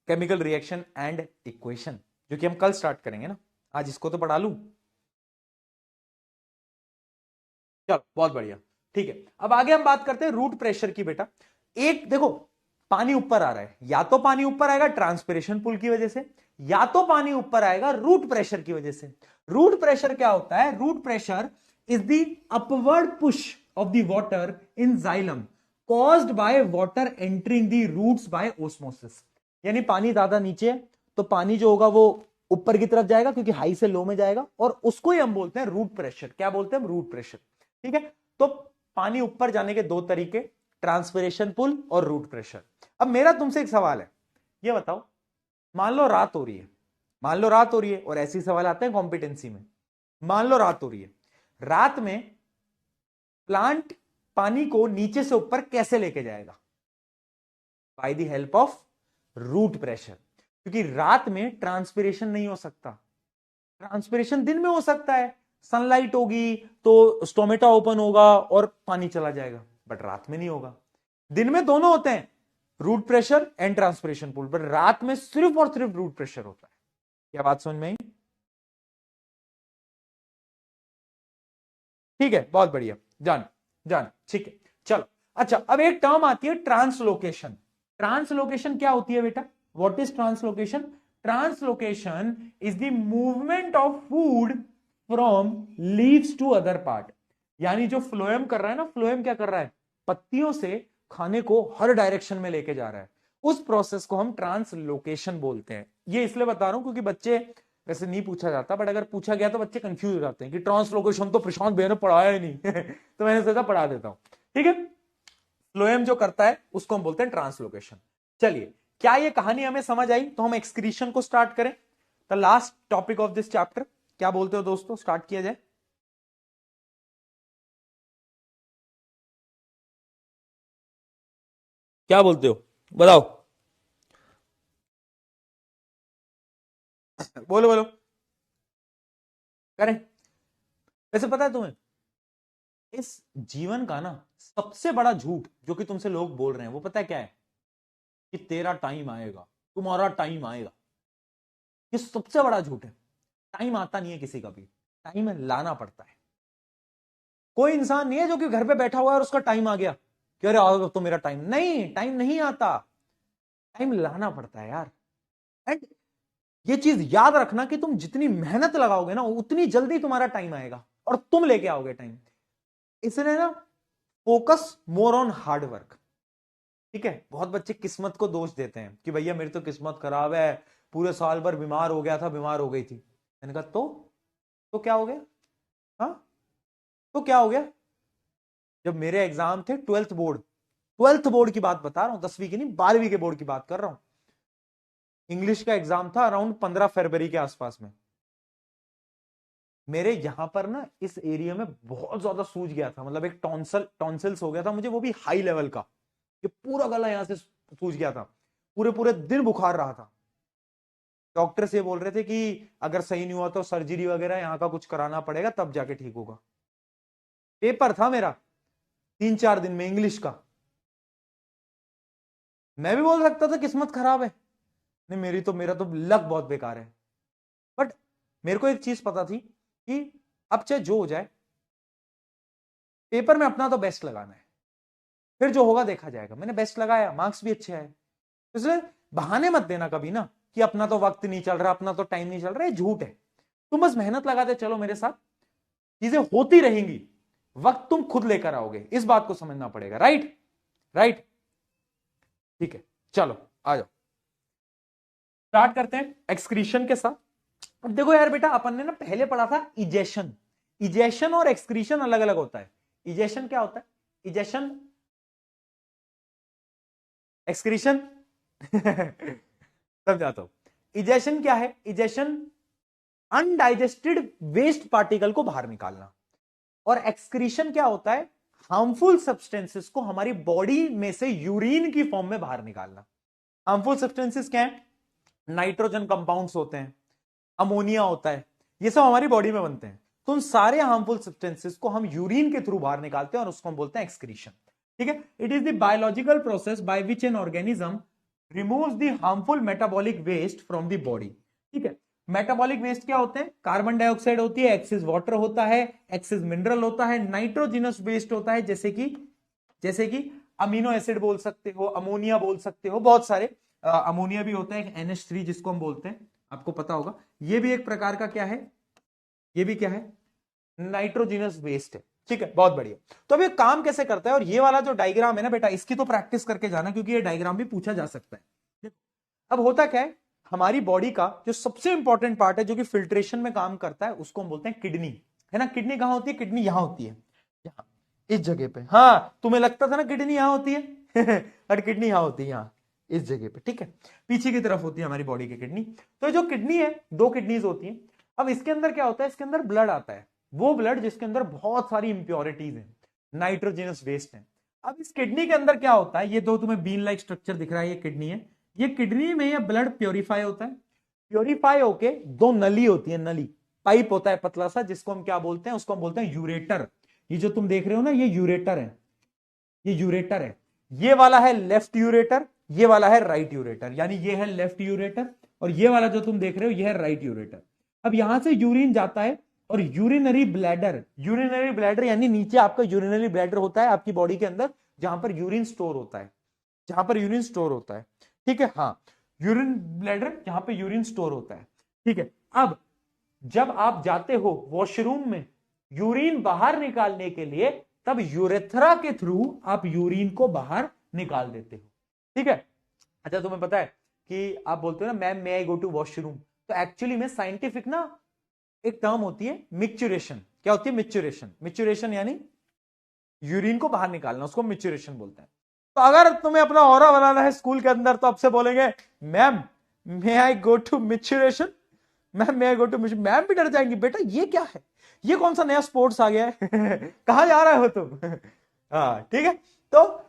Speaker 1: केमिकल रिएक्शन एंड इक्वेशन, जो कि हम कल स्टार्ट करेंगे ना, आज इसको तो पढ़ा लूं। चलो बहुत बढ़िया, ठीक है। अब आगे हम बात करते हैं रूट प्रेशर की। बेटा एक देखो, पानी ऊपर आ रहा है, या तो पानी ऊपर आएगा ट्रांसपिरेशन पुल की वजह से, या तो पानी ऊपर आएगा रूट प्रेशर की वजह से। रूट प्रेशर क्या होता है? Root pressure is the upward push of the water in xylem caused by water entering the roots by osmosis. यानी पानी ज्यादा नीचे है तो पानी जो होगा वो ऊपर की तरफ जाएगा, क्योंकि हाई से लो में जाएगा, और उसको ही हम बोलते हैं रूट प्रेशर। क्या बोलते हैं? Root pressure. ठीक है, तो पानी ऊपर जाने के 2 तरीके, ट्रांसपिरेशन पुल और रूट प्रेशर। अब मेरा तुमसे एक सवाल है, ये बताओ, मान लो रात हो रही है, मान लो रात हो रही है, और ऐसे सवाल आते हैं कॉम्पिटेंसी में। मान लो रात हो रही है, रात में प्लांट पानी को नीचे से ऊपर कैसे लेके जाएगा? By the help of root pressure, क्योंकि रात में ट्रांसपिरेशन नहीं हो सकता। ट्रांसपिरेशन दिन में हो सकता है, सनलाइट होगी तो स्टोमेटा ओपन होगा और पानी चला जाएगा, बट रात में नहीं होगा। दिन में दोनों होते हैं, root pressure and transpiration pull, but रात में सिर्फ और सिर्फ रूट प्रेशर होता है। क्या बात समझ में आई? ठीक है, बहुत बढ़िया, जान जान, ठीक है, चलो। अच्छा, अब एक टर्म आती है ट्रांसलोकेशन। ट्रांसलोकेशन क्या होती है बेटा? What is translocation? Translocation is the movement of food from leaves to other part. यानी जो फ्लोएम कर रहा है ना, फ्लोएम क्या कर रहा है? पत्तियों से खाने को हर डायरेक्शन में लेके जा रहा है। उस प्रोसेस को हम ट्रांसलोकेशन बोलते हैं। ये इसलिए बता रहा हूं क्योंकि बच्चे, वैसे नहीं पूछा जाता बट अगर पूछा गया तो बच्चे कंफ्यूज हो जाते हैं कि ट्रांसलोकेशन तो प्रशांत भैया ने पढ़ाया ही नहीं। तो मैंने सोचा पढ़ा देता हूं। ठीक है, फ्लोएम जो करता है उसको हम बोलते हैं ट्रांसलोकेशन। चलिए, क्या ये कहानी हमें समझ आई? तो हम एक्सक्रीशन को स्टार्ट करें, the last topic of this chapter. क्या बोलते हो दोस्तों, स्टार्ट किया जाए? क्या बोलते हो, बताओ। बोलो बोलो। करें। वैसे पता है तुम्हें, इस जीवन का ना सबसे बड़ा झूठ जो कि तुमसे लोग बोल रहे हैं वो पता है क्या है? कि तेरा टाइम आएगा, तुम्हारा टाइम आएगा। ये सबसे बड़ा झूठ है। टाइम आता नहीं है किसी का भी, टाइम लाना पड़ता है। कोई इंसान नहीं है जो कि घर पे बैठा हुआ है और उसका टाइम आ गया कि अरे आओ तो मेरा टाइम नहीं, टाइम नहीं आता, टाइम लाना पड़ता है यार। एंड ये चीज याद रखना कि तुम जितनी मेहनत लगाओगे ना उतनी जल्दी तुम्हारा टाइम आएगा और तुम लेके आओगे टाइम। इसलिए ना focus more on hard work. ठीक है, बहुत बच्चे किस्मत को दोष देते हैं कि भैया मेरी तो किस्मत खराब है, पूरे साल भर बीमार हो गया था, बीमार हो गई थी। मैंने कहा तो क्या हो गया? हाँ, तो क्या हो गया? जब मेरे एग्जाम थे 12th बोर्ड की बात बता रहा हूं, 10वीं की नहीं 12वीं के बोर्ड की बात कर रहा हूं। इंग्लिश का एग्जाम था अराउंड 15 फरवरी के आसपास में। मेरे यहां पर ना इस एरिया में बहुत ज्यादा सूज गया था, मतलब एक टॉन्सिल्स हो गया था मुझे, वो भी हाई लेवल का। ये पूरा गला यहां से सूज गया था, पूरे पूरे दिन बुखार रहा था। डॉक्टर से बोल रहे थे कि अगर सही नहीं हुआ तो सर्जरी वगैरह यहाँ का कुछ कराना पड़ेगा तब जाके ठीक होगा। पेपर था मेरा 3-4 दिन में इंग्लिश का। मैं भी बोल सकता था किस्मत खराब है, नहीं मेरा तो लक बहुत बेकार है। बट मेरे को एक चीज पता थी कि अब चाहे जो हो जाए पेपर में अपना तो बेस्ट लगाना है, फिर जो होगा देखा जाएगा। मैंने बेस्ट लगाया, मार्क्स भी अच्छे आए। इसलिए बहाने मत देना कभी ना कि अपना तो वक्त नहीं चल रहा, अपना तो टाइम नहीं चल रहा, ये झूठ है। तुम बस मेहनत लगाते चलो मेरे साथ, चीजें होती रहेंगी, वक्त तुम खुद लेकर आओगे, इस बात को समझना पड़ेगा। राइट राइट, ठीक है, चलो आ जाओ स्टार्ट करते हैं एक्सक्रीशन के साथ। अब देखो यार बेटा, अपन ने ना पहले पढ़ा था इजेशन। इजेशन और एक्सक्रीशन अलग अलग होता है। इजेशन क्या होता है? इजेशन, एक्सक्रीशन समझाता हूं। इजेशन क्या है? इजेशन अनडाइजेस्टेड वेस्ट पार्टिकल को बाहर निकालना। और एक्सक्रीशन क्या होता है? हार्मफुल सब्सटेंसेस को हमारी बॉडी में से यूरिन की फॉर्म में बाहर निकालना। हार्मफुल सब्सटेंसेस क्या है? नाइट्रोजन कंपाउंड्स होते हैं, अमोनिया होता है, ये सब हमारी बॉडी में बनते हैं। तो उन सारे हार्मफुल सब्सटेंसेस को हम यूरिन के थ्रू बाहर निकालते हैं और उसको हम बोलते हैं एक्सक्रीशन। ठीक है, it is the biological process by which an organism removes the harmful metabolic waste from the body. ठीक है, मेटाबॉलिक वेस्ट क्या होते हैं? कार्बन डाइऑक्साइड होती है, एक्सेस वाटर होता है, एक्सेस मिनरल होता है, नाइट्रोजिनस वेस्ट होता है जैसे कि अमीनो एसिड बोल सकते हो, अमोनिया बोल सकते हो, बहुत सारे अमोनिया भी होता है, NH3 जिसको हम बोलते हैं, आपको पता होगा। ये भी एक प्रकार का क्या है? ये भी क्या है? नाइट्रोजिनस वेस्ट है। ठीक है, बहुत बढ़िया। तो अब ये काम कैसे करता है, और ये वाला जो डायग्राम है ना बेटा, इसकी तो प्रैक्टिस करके जाना क्योंकि ये डायग्राम भी पूछा जा सकता है। अब होता क्या है, हमारी बॉडी का जो सबसे इंपॉर्टेंट पार्ट है जो कि फिल्ट्रेशन में काम करता है उसको हम बोलते हैं किडनी, है ना। किडनी कहां होती है? किडनी यहां होती है, यहां इस जगह पे। हाँ, तुम्हें लगता था ना किडनी यहां होती है और किडनी यहां होती है, यहां इस जगह पे। ठीक है, पीछे की तरफ होती है हमारी बॉडी की किडनी। तो जो किडनी है, 2 किडनीज होती हैं। अब इसके अंदर क्या होता है? इसके अंदर ब्लड आता है, वो ब्लड जिसके अंदर बहुत सारी इंप्योरिटीज हैं, नाइट्रोजिनस वेस्ट है। अब इस किडनी के अंदर क्या होता है? ये दो तुम्हें बीन लाइक स्ट्रक्चर दिख रहा है, ये किडनी है। ये किडनी में ये ब्लड प्योरीफाई होता है, प्योरीफाई होके 2 नली होती है, नली पाइप होता है पतला सा, जिसको हम क्या बोलते हैं? उसको हम बोलते हैं यूरेटर। ये जो तुम देख रहे हो ना, ये यूरेटर है, ये यूरेटर है। ये वाला है लेफ्ट यूरेटर, ये वाला है राइट यूरेटर, यानी ये है लेफ्ट यूरेटर और ये वाला जो तुम देख रहे हो ये है राइट यूरेटर। अब यहां से यूरिन जाता है और यूरिनरी ब्लैडर यानी नीचे आपका यूरिनरी ब्लैडर होता है आपकी बॉडी के अंदर, जहां पर यूरिन स्टोर होता है, जहां पर यूरिन स्टोर होता है। ठीक है, हाँ, यूरिन ब्लैडर जहां पे यूरिन स्टोर होता है। ठीक है, अब जब आप जाते हो वॉशरूम में यूरिन बाहर निकालने के लिए, तब यूरेथ्रा के थ्रू आप यूरिन को बाहर निकाल देते हो। ठीक है, अच्छा तुम्हें पता है कि आप बोलते हो ना ma'am may I go to washroom, तो एक्चुअली में साइंटिफिक ना एक टर्म होती है मिक्चुरेशन। क्या होती है? मिक्चुरेशन यानी यूरिन को बाहर निकालना, उसको मिक्चुरेशन बोलते हैं। तो अगर तुम्हें अपना ऑरा बनाना है स्कूल के अंदर तो आपसे बोलेंगे ma'am may I go to micturition, ma'am may I go to micturition, ma'am भी डर जाएंगी, बेटा ये क्या है, ये कौन सा नया स्पोर्ट्स आ गया है कहां जा रहे हो तुम हाँ, ठीक है। तो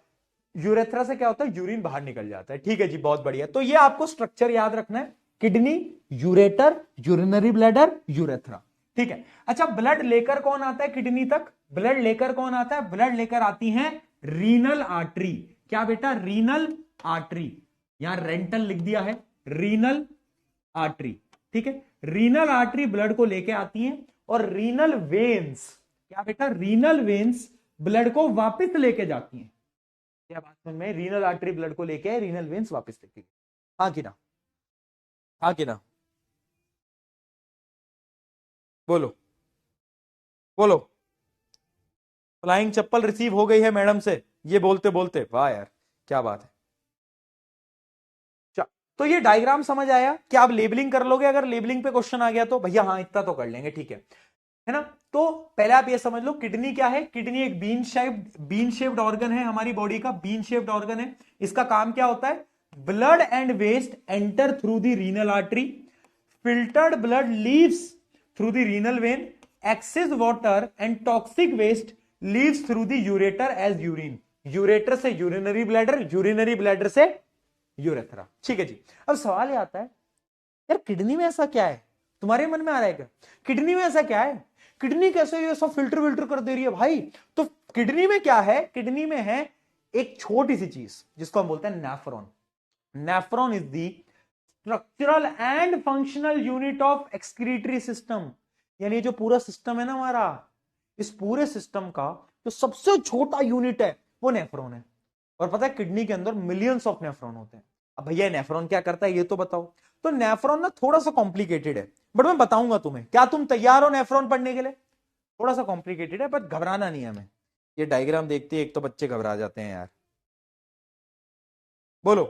Speaker 1: यूरेथ्रा से क्या होता है? यूरिन बाहर निकल जाता है। ठीक है जी, बहुत बढ़िया। तो ये आपको स्ट्रक्चर याद रखना है, kidney, ureter, urinary bladder, urethra. ठीक है। अच्छा, ब्लड लेकर कौन आता है किडनी तक? ब्लड लेकर कौन आता है? ब्लड लेकर आती है रीनल आर्टरी। क्या बेटा? Renal artery. यहां रेंटल लिख दिया है, रीनल आर्टरी। ठीक है, रीनल आर्टरी ब्लड को लेके आती है, और रीनल वेन्स, क्या बेटा? रीनल वेन्स ब्लड को वापस लेके जाती हैं। क्या बात समझ में? रीनल आर्टरी ब्लड को लेके, रीनल वेन्स वापस लेके गए। हाँ कि ना? हाँ कि ना? बोलो बोलो। फ्लाइंग चप्पल रिसीव हो गई है मैडम से, ये बोलते बोलते। वाह यार, क्या बात है। तो ये डायग्राम समझ आया? क्या आप लेबलिंग कर लोगे? अगर लेबलिंग पे क्वेश्चन आ गया तो भैया हाँ इतना तो कर लेंगे, ठीक है ना? तो पहले आप ये समझ लो, किडनी क्या है? किडनी एक बीन शेप्ड ऑर्गन है, हमारी बॉडी का बीन शेप्ड ऑर्गन है। इसका काम क्या होता है? Blood and waste enter through the renal artery, filtered blood leaves through the renal vein, excess water and toxic waste leaves through the ureter as urine. Ureter से urinary bladder, urinary bladder से urethra. ठीक है जी। अब सवाल ये आता है, यार किडनी में ऐसा क्या है? तुम्हारे मन में आ रहा है क्या किडनी में ऐसा क्या है? किडनी कैसे ये सब फिल्टर विल्टर कर दे रही है भाई? तो किडनी में क्या है? किडनी में है एक छोटी सी चीज जिसको हम बोलते हैं nephron. Nephron is the structural and functional unit of excretory system. यानी जो पूरा सिस्टम है ना हमारा, इस पूरे सिस्टम का जो सबसे छोटा यूनिट है वो नेफ्रॉन है। और पता है किडनी के अंदर मिलियंस ऑफ नेफ्रॉन होते हैं। अब भैया नेफ्रॉन क्या करता है ये तो बताओ। तो नेफ्रॉन ना थोड़ा सा कॉम्प्लिकेटेड है, बट मैं बताऊंगा तुम्हें। क्या तुम तैयार हो नेफ्रॉन पढ़ने के लिए? थोड़ा सा कॉम्प्लिकेटेड है, बट घबराना नहीं है हमें। ये डायग्राम देखते ही एक तो बच्चे घबरा जाते हैं यार। बोलो।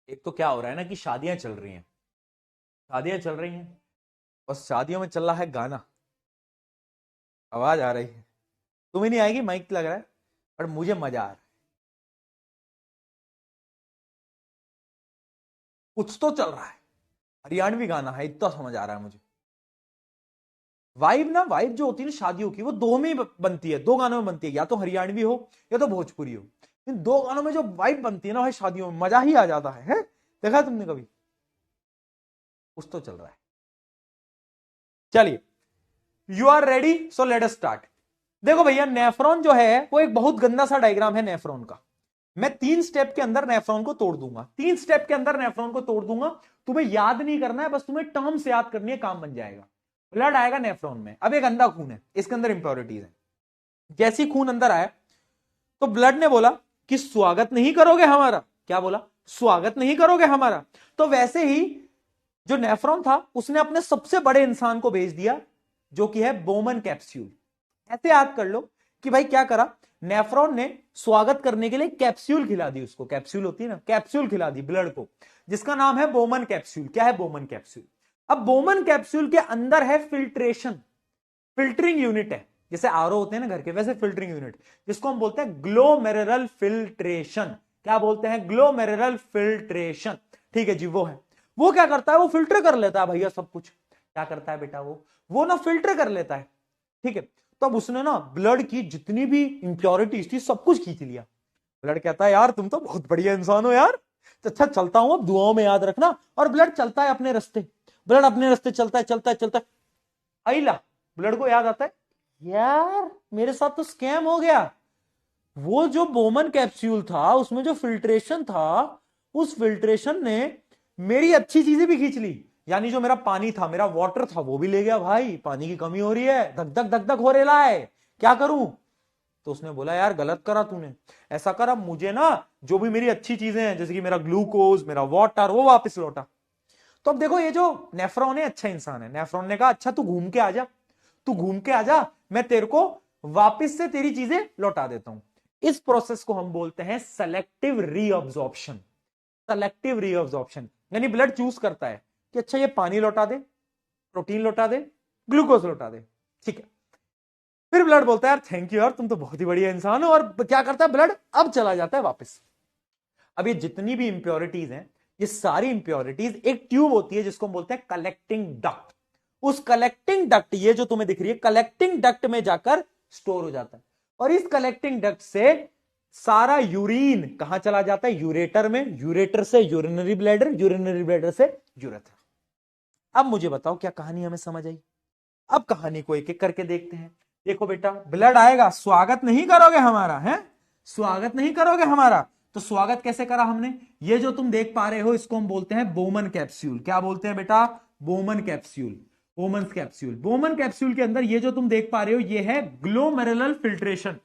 Speaker 1: एक तो क्या हो रहा है ना कि शादियां चल रही हैं, शादियां चल रही हैं, और शादियों में चल रहा है गाना। आवाज आ रही है, तुम्हें नहीं आएगी, माइक लग रहा है, पर मुझे मजा आ रहा है। कुछ तो चल रहा है, हरियाणवी गाना है, इतना समझ आ रहा है मुझे। वाइब ना, वाइब जो होती है ना शादियों की, वो दो में ही बनती है, दो गानों में बनती है, या तो हरियाणवी हो या तो भोजपुरी हो। इन दो गानों में जो वाइब बनती है ना भाई, शादियों में मजा ही आ जाता है? देखा तुमने कभी? कुछ तो चल रहा है। चलिए, you are ready, so let us start. देखो भैया, नेफ्रॉन जो है वो एक बहुत गंदा सा डायग्राम है नेफ्रॉन का। मैं 3 स्टेप के अंदर नेफ्रॉन को तोड़ दूंगा, 3 स्टेप के अंदर नेफ्रॉन को तोड़ दूंगा। तुम्हें याद नहीं करना है, बस तुम्हें टर्म्स याद करनी है, काम बन जाएगा। ब्लड आएगा नेफ्रॉन में, अब एक अंधा खून है, इसके अंदर इंप्योरिटीज है। जैसे ही खून अंदर आया तो ब्लड ने बोला कि स्वागत नहीं करोगे हमारा। क्या बोला? स्वागत नहीं करोगे हमारा। तो वैसे ही जो नेफ्रॉन था उसने अपने सबसे बड़े इंसान को भेज दिया, जो कि है बोमन कैप्सूल। ऐसे याद कर लो कि भाई क्या करा, नेफ्रॉन ने स्वागत करने के लिए कैप्सूल खिला दी उसको। कैप्सूल होती है ना, कैप्सूल खिला दी ब्लड को, जिसका नाम है बोमन कैप्सूल। क्या है बोमन कैप्सूल? अब बोमन कैप्सूल के अंदर है फिल्ट्रेशन, फिल्टरिंग यूनिट है। जैसे आरओ होते हैं ना घर के, वैसे फिल्टरिंग यूनिट, जिसको हम बोलते हैं ग्लोमेरुलर फिल्ट्रेशन। क्या बोलते हैं? Glomerular filtration. ठीक है जी, वो है। वो क्या करता है? वो फिल्टर कर लेता है भैया सब कुछ। क्या करता है बेटा? वो ना फिल्टर कर लेता है। ठीक है, तो अब उसने ना ब्लड की जितनी भी इंप्योरिटीज थी सब कुछ खींच लिया। ब्लड कहता है यार तुम तो बहुत बढ़िया इंसान हो यार, तो अच्छा चलता हूं, अब दुआओं में याद रखना। और ब्लड चलता है अपने रास्ते, ब्लड अपने रास्ते चलता है चलता है चलता है। आइला ब्लड को याद आता है, यार मेरे साथ तो स्कैम हो गया। वो जो बोमन कैप्सूल था उसमें जो फिल्ट्रेशन था, उस फिल्ट्रेशन ने मेरी अच्छी चीजें भी खींच ली। यानी जो मेरा पानी था, मेरा वाटर था, वो भी ले गया। भाई पानी की कमी हो रही है, धक धक धक धक हो रहा है, क्या करूं? तो उसने बोला यार गलत करा तूने, ऐसा कर अब मुझे ना जो भी मेरी अच्छी चीजें हैं, जैसे कि मेरा ग्लूकोज, मेरा वाटर, वो वापस लौटा। तो अब देखो, ये जो नेफ्रॉन है अच्छा इंसान है। नेफ्रॉन ने कहा अच्छा तू घूम के आ जा, तू घूम के आ जा, मैं तेरे को वापस से तेरी चीजें लौटा देता हूं। इस प्रोसेस को हम बोलते हैं सेलेक्टिव रीअब्जॉर्प्शन। सेलेक्टिव रीअब्जॉर्प्शन यानी ब्लड चूज करता है कि अच्छा ये पानी लौटा दे, प्रोटीन लौटा दे, ग्लूकोज लौटा दे। ठीक है, फिर ब्लड बोलता है यार थैंक यू यार, तुम तो बहुत ही बढ़िया इंसान हो। और क्या करता है ब्लड? अब चला जाता है वापस। अब ये जितनी भी इंप्योरिटीज हैं, ये सारी इंप्योरिटीज, एक ट्यूब होती है जिसको हम बोलते हैं कलेक्टिंग डक्ट। उस कलेक्टिंग डक्ट, ये जो तुम्हें दिख रही है, कलेक्टिंग डक्ट में जाकर स्टोर हो जाता है। और इस कलेक्टिंग डक्ट से सारा यूरिन कहां चला जाता है? यूरेटर में, यूरेटर से यूरिनरी ब्लैडर, यूरिनरी ब्लैडर से यूरेथ्रा। अब मुझे बताओ क्या कहानी हमें समझ आई? अब कहानी को एक एक करके देखते हैं। देखो बेटा, ब्लड आएगा, स्वागत नहीं करोगे हमारा, है स्वागत नहीं करोगे हमारा, तो स्वागत कैसे करा हमने? ये जो तुम देख पा रहे हो इसको हम बोलते हैं बोमन कैप्सूल। क्या बोलते हैं बेटा? Bowman capsule. Bowman capsule, Bowman capsule के अंदर ये जो तुम देख पा रहे हो ये है ग्लोमेरुलर फिल्ट्रेशन,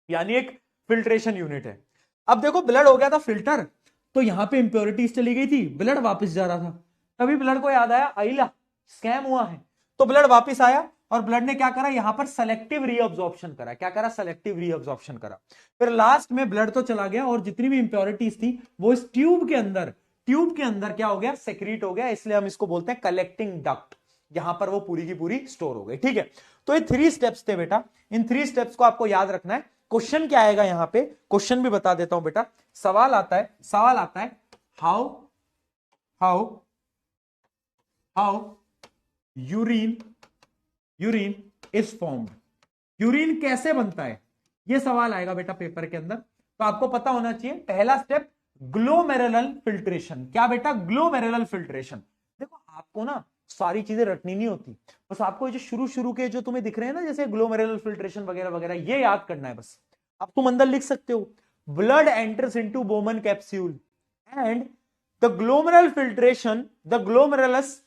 Speaker 1: यानी एक फिल्ट्रेशन यूनिट है। अब देखो ब्लड हो गया था फिल्टर, तो यहां पे इंप्योरिटीज चली गई थी, ब्लड वापस जा रहा था, तभी ब्लड को याद आया आइला स्कैम हुआ है, तो ब्लड वापस आया और ब्लड ने क्या करा? यहां पर सेलेक्टिव रीअब्जॉर्प्शन करा। क्या करा? सेलेक्टिव रीअब्जॉर्प्शन करा। फिर लास्ट में ब्लड तो चला गया और जितनी भी इंप्योरिटीज थी वो इस ट्यूब के अंदर क्या हो गया? सेक्रीट हो गया, इसलिए हम इसको बोलते हैं कलेक्टिंग डक्ट। यहां पर वो पूरी की पूरी स्टोर हो गई। ठीक है, तो ये 3 स्टेप्स थे बेटा, इन 3 स्टेप्स को आपको याद रखना है। क्वेश्चन क्या आएगा यहां पे? क्वेश्चन भी बता देता हूं बेटा। सवाल आता है how urine is formed. Urine कैसे बनता है, ये सवाल आएगा बेटा पेपर के अंदर। तो आपको पता होना चाहिए पहला स्टेप ग्लोमेरुलर फिल्ट्रेशन। क्या बेटा? Glomerular filtration. देखो आपको ना सारी चीजें रटनी नहीं होती, बस आपको जो शुरू के जो तुम्हें दिख रहे हैं ना, जैसे ग्लोमेरुलर फिल्ट्रेशन वगैरह वगैरह, ये याद करना है बस। अब तुम अंदर लिख सकते हो blood enters into Bowman capsule and the glomerulus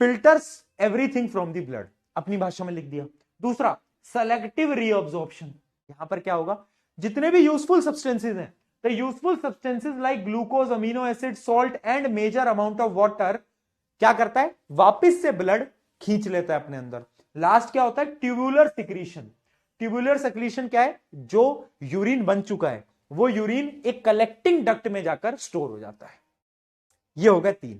Speaker 1: filters everything from the blood. अपनी भाषा में लिख दिया। दूसरा, सेलेक्टिव रीअब्जॉर्प्शन। यहां पर क्या होगा? जितने भी यूजफुल सब्सटेंसेज हैं, the useful substances like glucose, amino acid, salt and major amount of water क्या करता है? वापिस से ब्लड खींच लेता है अपने अंदर। लास्ट क्या होता है? Tubular secretion. ट्यूबुलर सिक्रीशन क्या है? जो यूरिन बन चुका है वो यूरिन एक कलेक्टिंग डक्ट में जाकर स्टोर हो जाता है। ये होगा 3।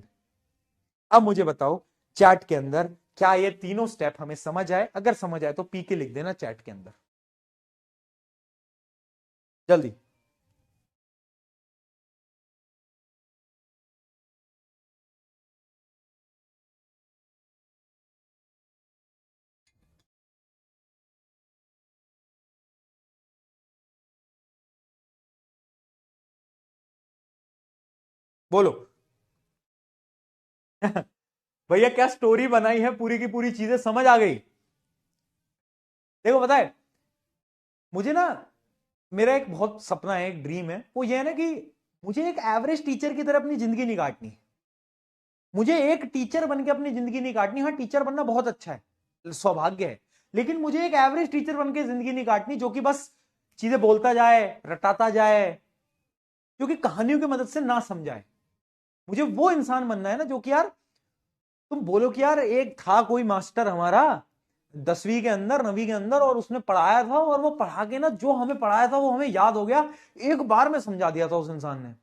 Speaker 1: अब मुझे बताओ चैट के अंदर क्या ये तीनों स्टेप हमें समझ आए? अगर समझ आए तो पी के लिख देना चैट के अंदर जल्दी। बोलो भैया क्या स्टोरी बनाई है, पूरी की पूरी चीजें समझ आ गई? देखो पता है मुझे ना, मेरा एक बहुत सपना है, एक ड्रीम है, वो ये है ना कि मुझे एक एवरेज टीचर की तरह अपनी जिंदगी नहीं काटनी। मुझे एक टीचर बन के अपनी जिंदगी नहीं काटनी। हाँ, टीचर बनना बहुत अच्छा है, सौभाग्य है, लेकिन मुझे एक एवरेज टीचर बन के जिंदगी नहीं काटनी जो कि बस चीजें बोलता जाए, रटाता जाए, जो कि कहानियों की मदद से ना समझाए। मुझे वो इंसान बनना है ना जो कि यार तुम बोलो कि यार एक था कोई मास्टर हमारा 10वीं के अंदर, 9वीं के अंदर, और उसने पढ़ाया था और वो पढ़ा के ना जो हमें पढ़ाया था वो हमें याद हो गया, एक बार में समझा दिया था उस इंसान ने।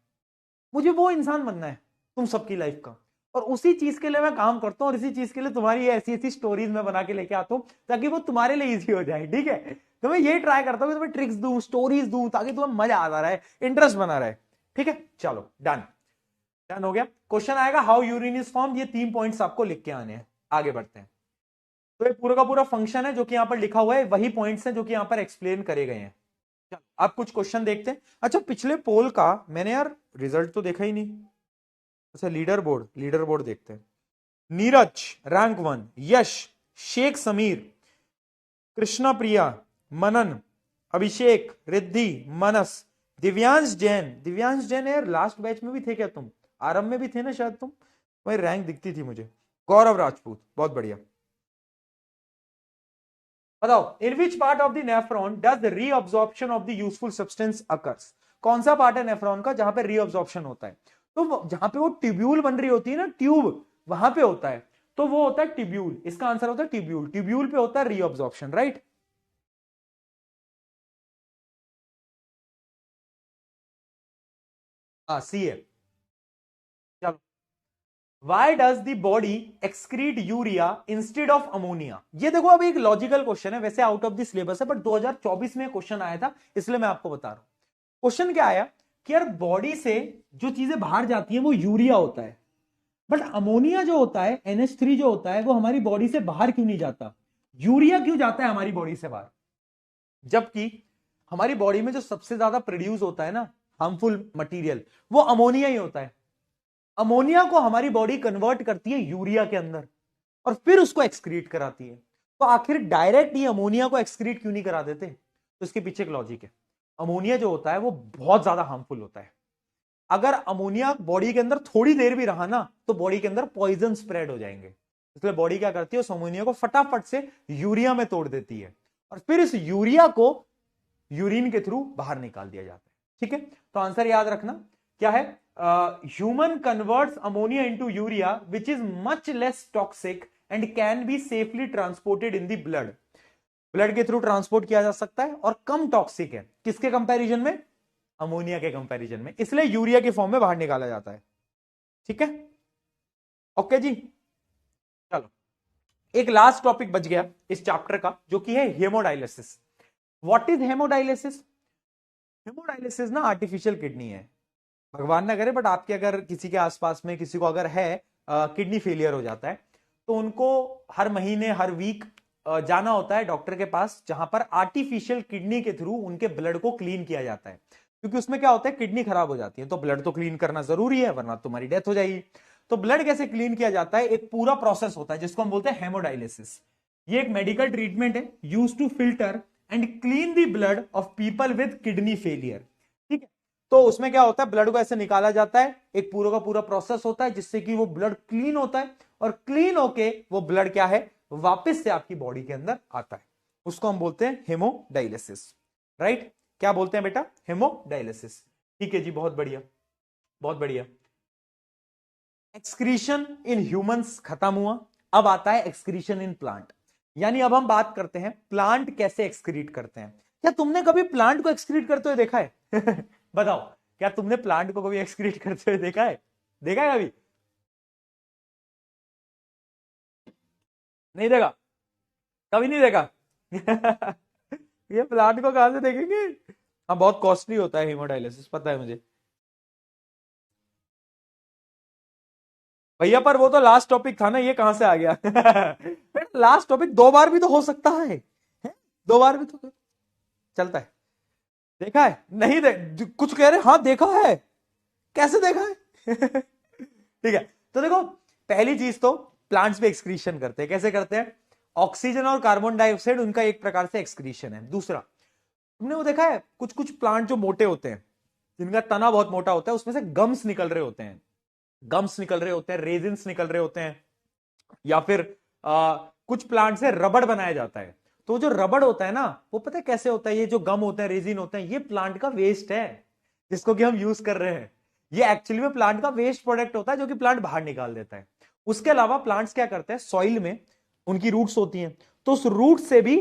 Speaker 1: मुझे वो इंसान बनना है तुम सबकी लाइफ का, और उसी चीज के लिए मैं काम करता हूँ, और इसी चीज के लिए तुम्हारी ऐसी ऐसी स्टोरीज मैं बना के लेके आता हूँ ताकि वो तुम्हारे लिए इजी हो जाए। ठीक है, तो मैं ये ट्राई करता हूँ कि तुम्हें ट्रिक्स दूं, स्टोरीज दूं, ताकि तुम्हें मजा आता रहे, इंटरेस्ट बना रहे। ठीक है, चलो डन। डन हो गया। क्वेश्चन आएगा हाउ यूरिन इज फॉर्म। ये 3 पॉइंट्स आपको लिख के आने हैं। आगे बढ़ते हैं। तो ये पूरा का पूरा फंक्शन है जो कि यहां पर लिखा हुआ है, वही पॉइंट्स हैं जो कि यहां पर एक्सप्लेन करे गए हैं। चलो अब कुछ क्वेश्चन देखते हैं। अच्छा, पिछले पोल का मैंने यार रिजल्ट तो देखा ही नहीं। अच्छा, लीडर बोर्ड देखते हैं। नीरज रैंक 1, यश, शेख समीर, कृष्णा प्रिया, मनन, अभिषेक, रिद्धि, मनस, दिव्यांश जैन यार लास्ट बैच में भी थे क्या तुम? आरंभ में भी थे ना शायद तुम, वही रैंक दिखती थी मुझे। गौरव राजपूत, बहुत बढ़िया। बताओ in which part of the nephron does reabsorption of the useful substance occurs. कौन सा पार्ट है नेफ्रॉन का जहां पे रीअब्जॉर्प्शन होता है? तो जहां पे वो ट्यूब्यूल बन रही होती है ना, ट्यूब, वहां पे होता है, तो वो होता है ट्यूब्यूल। इसका आंसर होता है ट्यूब्यूल। ट्यूब्यूल पे होता है रीअब्जॉर्प्शन, राइट। हाँ, सी है। चलो, Why does the body excrete urea instead of ammonia? ये देखो अब एक लॉजिकल क्वेश्चन है, वैसे आउट ऑफ द सिलेबस है, बट 2024 में क्वेश्चन आया था, इसलिए मैं आपको बता रहा हूं। क्वेश्चन क्या आया कि यार बॉडी से जो चीजें बाहर जाती हैं वो यूरिया होता है, बट अमोनिया जो होता है, NH3 जो होता है, वो हमारी बॉडी से बाहर क्यों नहीं जाता? यूरिया क्यों जाता है हमारी बॉडी से बाहर? जबकि हमारी बॉडी में जो सबसे ज्यादा प्रोड्यूस होता है ना हार्मफुल मटीरियल, वो अमोनिया ही होता है। अमोनिया को हमारी बॉडी कन्वर्ट करती है यूरिया के अंदर और फिर उसको एक्सक्रीट कराती है। तो आखिर डायरेक्ट ही अमोनिया को एक्सक्रीट क्यों नहीं करा देते? तो इसके पीछे एक लॉजिक है। अमोनिया जो होता है वो बहुत ज्यादा हार्मफुल होता है। अगर अमोनिया बॉडी के अंदर थोड़ी देर भी रहा ना तो बॉडी के अंदर पॉइजन स्प्रेड हो जाएंगे। इसलिए बॉडी क्या करती है, उस अमोनिया को फटाफट से यूरिया में तोड़ देती है और फिर इस यूरिया को यूरिन के थ्रू बाहर निकाल दिया जाता है। ठीक है, तो आंसर याद रखना क्या है, human converts ammonia into urea which is much less toxic and can be safely transported in the blood. Blood के थ्रू ट्रांसपोर्ट किया जा सकता है और कम टॉक्सिक है। किसके कंपैरिजन में? अमोनिया के कंपैरिजन में, इसलिए यूरिया के फॉर्म में बाहर निकाला जाता है। ठीक है, ओके जी। चलो, एक लास्ट टॉपिक बच गया इस चैप्टर का जो कि है hemodialysis. What is hemodialysis? Hemodialysis ना आर्टिफिशियल किडनी है, भगवान ना करे, बट आपके अगर किसी के आसपास में किसी को अगर है किडनी फेलियर हो जाता है तो उनको हर महीने हर वीक जाना होता है डॉक्टर के पास, जहां पर आर्टिफिशियल किडनी के थ्रू उनके ब्लड को क्लीन किया जाता है। क्योंकि उसमें क्या होता है, किडनी खराब हो जाती है तो ब्लड तो क्लीन करना जरूरी है, वरना तुम्हारी डेथ हो जाएगी। तो ब्लड कैसे क्लीन किया जाता है, एक पूरा प्रोसेस होता है जिसको हम बोलते हैं हेमोडायलिसिस। ये एक मेडिकल ट्रीटमेंट है use to filter and clean the blood of people with kidney failure. ठीक है, तो उसमें क्या होता है, ब्लड को ऐसे निकाला जाता है, एक पूरा का पूरा प्रोसेस होता है जिससे कि वो ब्लड क्लीन होता है और क्लीन होके वो ब्लड क्या है, वापस से आपकी बॉडी के अंदर आता है। उसको हम बोलते हैं हेमोडायलिसिस। राइट, क्या बोलते हैं बेटा? हेमोडायलिसिस। ठीक है जी, बहुत बढ़िया, बहुत बढ़िया। एक्सक्रीशन इन ह्यूमंस खत्म हुआ, अब आता है एक्सक्रीशन इन प्लांट। यानी अब हम बात करते हैं प्लांट कैसे एक्सक्रीट करते हैं। क्या तुमने कभी प्लांट को एक्सक्रीट करते हुए देखा है? बताओ, क्या तुमने प्लांट को कभी एक्सक्रीट करते हुए देखा है? देखा है कभी? नहीं देखा? कभी नहीं देखा? ये प्लांट को कहां से देखेंगे? हाँ, बहुत कॉस्टली होता है हेमोडायलिसिस, पता है मुझे भैया, पर वो तो लास्ट टॉपिक था ना, ये कहां से आ गया? लास्ट टॉपिक दो बार भी तो हो सकता है, हैं? दो बार भी तो चलता है। देखा है? नहीं कुछ कह रहे, हाँ देखा है। कैसे देखा है? ठीक है, तो देखो, पहली चीज तो प्लांट्स में एक्सक्रीशन करते हैं। कैसे करते हैं? ऑक्सीजन और कार्बन डाइऑक्साइड उनका एक प्रकार से एक्सक्रीशन है। दूसरा, तुमने वो देखा है, कुछ कुछ प्लांट जो मोटे होते हैं, जिनका तना बहुत मोटा होता है, उसमें से गम्स निकल रहे होते हैं, गम्स निकल रहे होते हैं, रेजिन्स निकल रहे होते हैं, या फिर कुछ प्लांट से रबड़ बनाया जाता है। तो जो रबड़ होता है ना, वो पता है कैसे होता है? ये जो गम होते हैं, रेजिन होते हैं, ये प्लांट का वेस्ट है जिसको कि हम यूज कर रहे हैं। ये एक्चुअली में प्लांट का वेस्ट प्रोडक्ट होता है जो कि प्लांट बाहर निकाल देता है। उसके अलावा प्लांट्स क्या करते हैं, सॉइल में उनकी रूट्स होती हैं, तो उस रूट से भी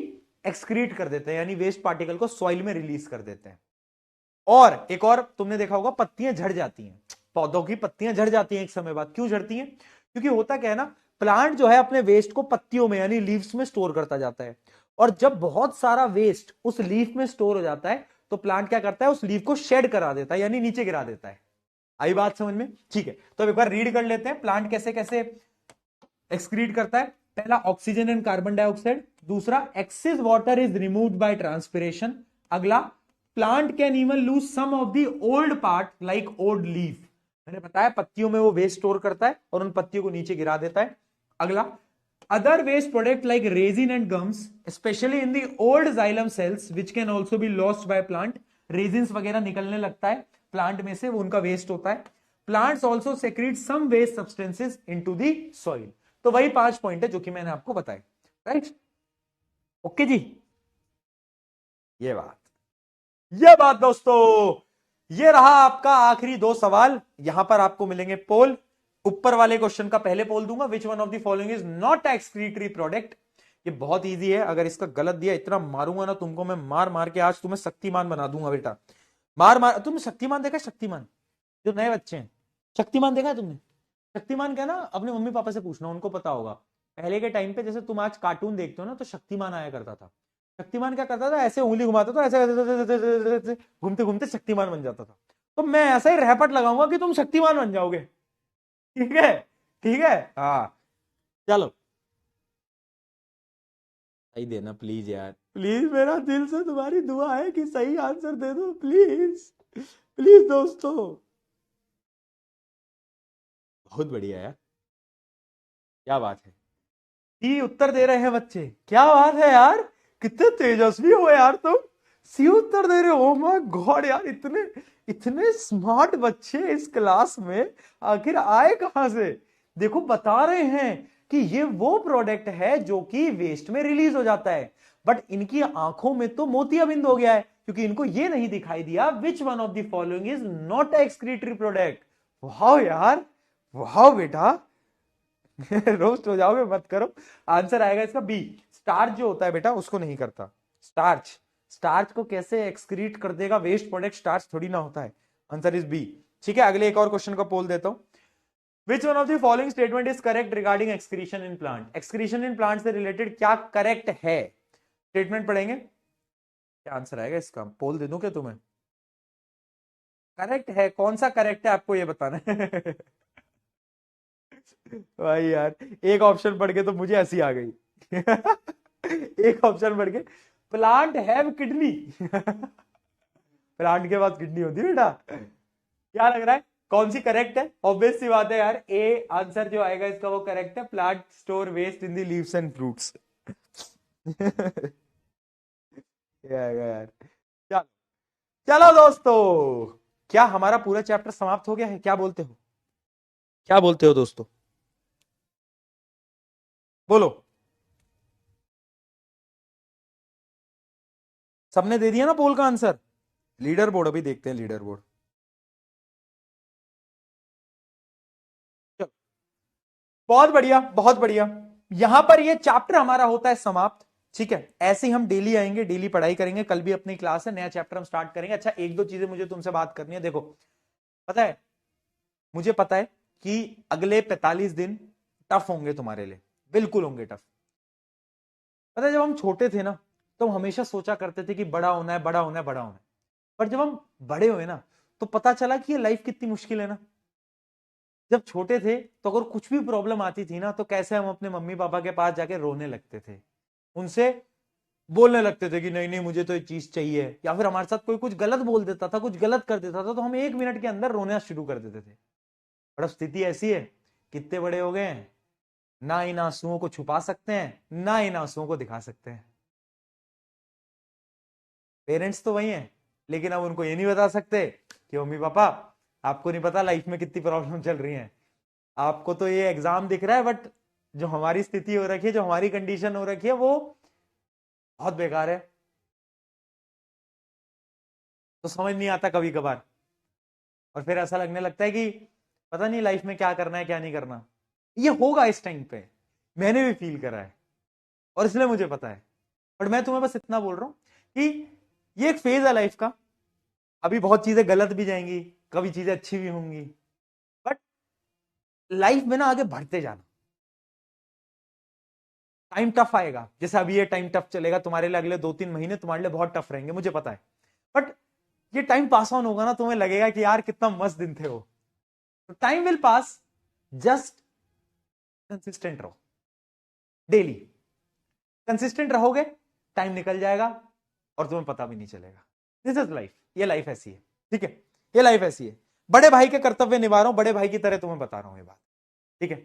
Speaker 1: एक्सक्रीट कर देते हैं, यानी वेस्ट पार्टिकल को सॉइल में रिलीज कर देते हैं। और एक और तुमने देखा होगा, पत्तियां झड़ जाती हैं, पौधों की पत्तियां झड़ जाती हैं एक समय बाद। क्यों झड़ती हैं? क्योंकि होता क्या है ना, प्लांट जो है अपने वेस्ट को पत्तियों में यानी लीव्स में स्टोर करता जाता है, और जब बहुत सारा वेस्ट उस लीफ में स्टोर हो जाता है तो प्लांट क्या करता है, उस लीफ को शेड करा देता है, यानी नीचे गिरा देता है। आई बात समझ में? ठीक है, तो अब एक बार रीड कर लेते हैं प्लांट कैसे कैसे एक्सक्रीट करता है। पहला, ऑक्सीजन एंड कार्बन डाइऑक्साइड। दूसरा, excess water is removed by transpiration. अगला, plant can even lose some of the old part like old leaf. मैंने बताया पत्तियों में वो वेस्ट स्टोर करता है और उन पत्तियों को नीचे गिरा देता है। अगला, other waste product like resin and gums especially in the old xylem cells which can also be lost by plant। Resins वगैरह निकलने लगता है प्लांट में से, वो उनका वेस्ट होता है। Plants also secrete some waste substances into the soil. तो वही 5 पॉइंट है जो कि मैंने आपको बताए। राइट, ओके जी। ये बात, ये बात दोस्तों, ये रहा आपका आखिरी 2 सवाल। यहां पर आपको मिलेंगे पोल। ऊपर वाले क्वेश्चन का पहले पोल दूंगा, which one of the following is not excretory product. ये बहुत इजी है, अगर इसका गलत दिया इतना मारूंगा ना तुमको, मैं मार मार के आज तुम्हें शक्तिमान बना दूंगा बेटा। मार मार, तुमने शक्तिमान देखा है? शक्तिमान, जो नए बच्चे हैं, शक्तिमान देखा है तुमने? शक्तिमान क्या ना, अपने मम्मी पापा से पूछना, उनको पता होगा। पहले के टाइम पे जैसे तुम आज कार्टून देखते हो ना, तो शक्तिमान आया करता था। शक्तिमान क्या करता था, ऐसे उंगली घुमाता था, ऐसे घूमते घूमते शक्तिमान बन जाता था। तो मैं ऐसा ही रहपट लगाऊंगा कि तुम शक्तिमान बन जाओगे। ठीक है? ठीक है, हाँ। चलो, सही देना प्लीज यार, प्लीज, मेरा दिल से तुम्हारी दुआ है कि सही आंसर दे दो, प्लीज प्लीज दोस्तों। बहुत बढ़िया यार, क्या बात है। सी उत्तर दे रहे हैं बच्चे, क्या बात है यार, कितने तेजस्वी हो यार तुम। सी उत्तर दे रहे हो, माय गॉड यार, इतने इतने स्मार्ट बच्चे इस क्लास में आखिर आए कहां से। देखो बता रहे हैं कि ये वो प्रोडक्ट है जो कि वेस्ट में रिलीज हो जाता है, बट इनकी आंखों में तो मोतियाबिंद हो गया है, क्योंकि इनको ये नहीं दिखाई दिया which one of the following is not excretory product. वाह यार, वाह बेटा। रोस्ट हो जाओगे, मत करो। आंसर आएगा इसका बी। स्टार्च जो होता है बेटा उसको नहीं करता। स्टार्च, स्टार्च को कैसे एक्सक्रीट कर देगा, वेस्ट प्रोडक्ट स्टार्च थोड़ी ना होता है। Answer is B. ठीक है, अगले एक और क्वेश्चन का पोल देता हूं। Which one of the following statement is correct regarding excretion in plant. Excretion in plant से रिलेटेड क्या करेक्ट है, स्टेटमेंट पढ़ेंगे, क्या आंसर आएगा इसका, पोल दे दूं क्या तुम्हें। करेक्ट है, कौन सा करेक्ट है आपको ये बताना है। भाई यार, एक ऑप्शन पढ़ के तो मुझे हंसी आ गई। एक ऑप्शन पढ़ के, प्लांट हैव किडनी। प्लांट के पास किडनी होती है बेटा। क्या लग रहा है कौन सी करेक्ट है, ऑब्वियस सी बात है यार, ए आंसर जो आएगा इसका वो करेक्ट है। Plant store waste in the leaves and fruits. यार, चलो चलो दोस्तों, क्या हमारा पूरा चैप्टर समाप्त हो गया है, क्या बोलते हो, क्या बोलते हो दोस्तों, बोलो। सबने दे दिया ना पोल का आंसर। लीडर बोर्ड अभी देखते हैं, लीडर बोर्ड। चलो, बहुत बढ़िया बहुत बढ़िया। यहां पर ये चैप्टर हमारा होता है समाप्त। ठीक है, ऐसे ही हम डेली आएंगे, डेली पढ़ाई करेंगे। कल भी अपनी क्लास है, नया चैप्टर हम स्टार्ट करेंगे। अच्छा, एक दो चीजें मुझे तुमसे बात करनी है। देखो, पता है, मुझे पता है कि अगले 45 दिन टफ होंगे तुम्हारे लिए, बिल्कुल होंगे टफ। पता है, जब हम छोटे थे ना, तो हम हमेशा सोचा करते थे कि बड़ा होना है, बड़ा होना है, बड़ा होना है। पर जब हम बड़े हुए ना, तो पता चला कि ये लाइफ कितनी मुश्किल है ना। जब छोटे थे तो अगर कुछ भी प्रॉब्लम आती थी ना, तो कैसे हम अपने मम्मी पापा के पास जाके रोने लगते थे, उनसे बोलने लगते थे कि नहीं नहीं मुझे तो ये चीज चाहिए, या फिर हमारे साथ कोई कुछ गलत बोल देता था, कुछ गलत कर देता था, तो हम 1 मिनट के अंदर रोना शुरू कर देते थे। पर अब स्थिति ऐसी है, कितने बड़े हो गए हैं, ना इन आंसुओं को छुपा सकते हैं, ना इन आंसुओं को दिखा सकते हैं। पेरेंट्स तो वही हैं, लेकिन अब उनको ये नहीं बता सकते कि मम्मी पापा, आपको नहीं पता लाइफ में कितनी प्रॉब्लम चल रही है। आपको तो ये एग्जाम दिख रहा है, बट जो हमारी स्थिति हो रखी है, जो हमारी कंडीशन हो रखी है, वो बहुत बेकार है। तो समझ नहीं आता कभी कभार, और फिर ऐसा लगने लगता है कि पता नहीं लाइफ में क्या करना है क्या नहीं करना। ये होगा इस टाइम पे, मैंने भी फील करा है, और इसलिए मुझे पता है। बट मैं तुम्हें बस इतना बोल रहा हूं कि ये एक फेज है लाइफ का। अभी बहुत चीजें गलत भी जाएंगी, कभी चीजें अच्छी भी होंगी, बट लाइफ में ना आगे बढ़ते जाना। टाइम टफ आएगा, जैसे अभी ये टाइम टफ चलेगा तुम्हारे लिए, अगले 2-3 महीने तुम्हारे लिए बहुत टफ रहेंगे, मुझे पता है। बट ये टाइम पास ऑन होगा ना, तुम्हें लगेगा कि यार कितना मस्त दिन थे वो। Time will pass, just consistent रहो, डेली कंसिस्टेंट रहोगे, टाइम निकल जाएगा और तुम्हें पता भी नहीं चलेगा। दिस इज लाइफ, ये लाइफ ऐसी है। ठीक है, ये लाइफ ऐसी है। बड़े भाई के कर्तव्य निभा रहा हूं, बड़े भाई की तरह तुम्हें बता रहा हूं ये बात। ठीक है,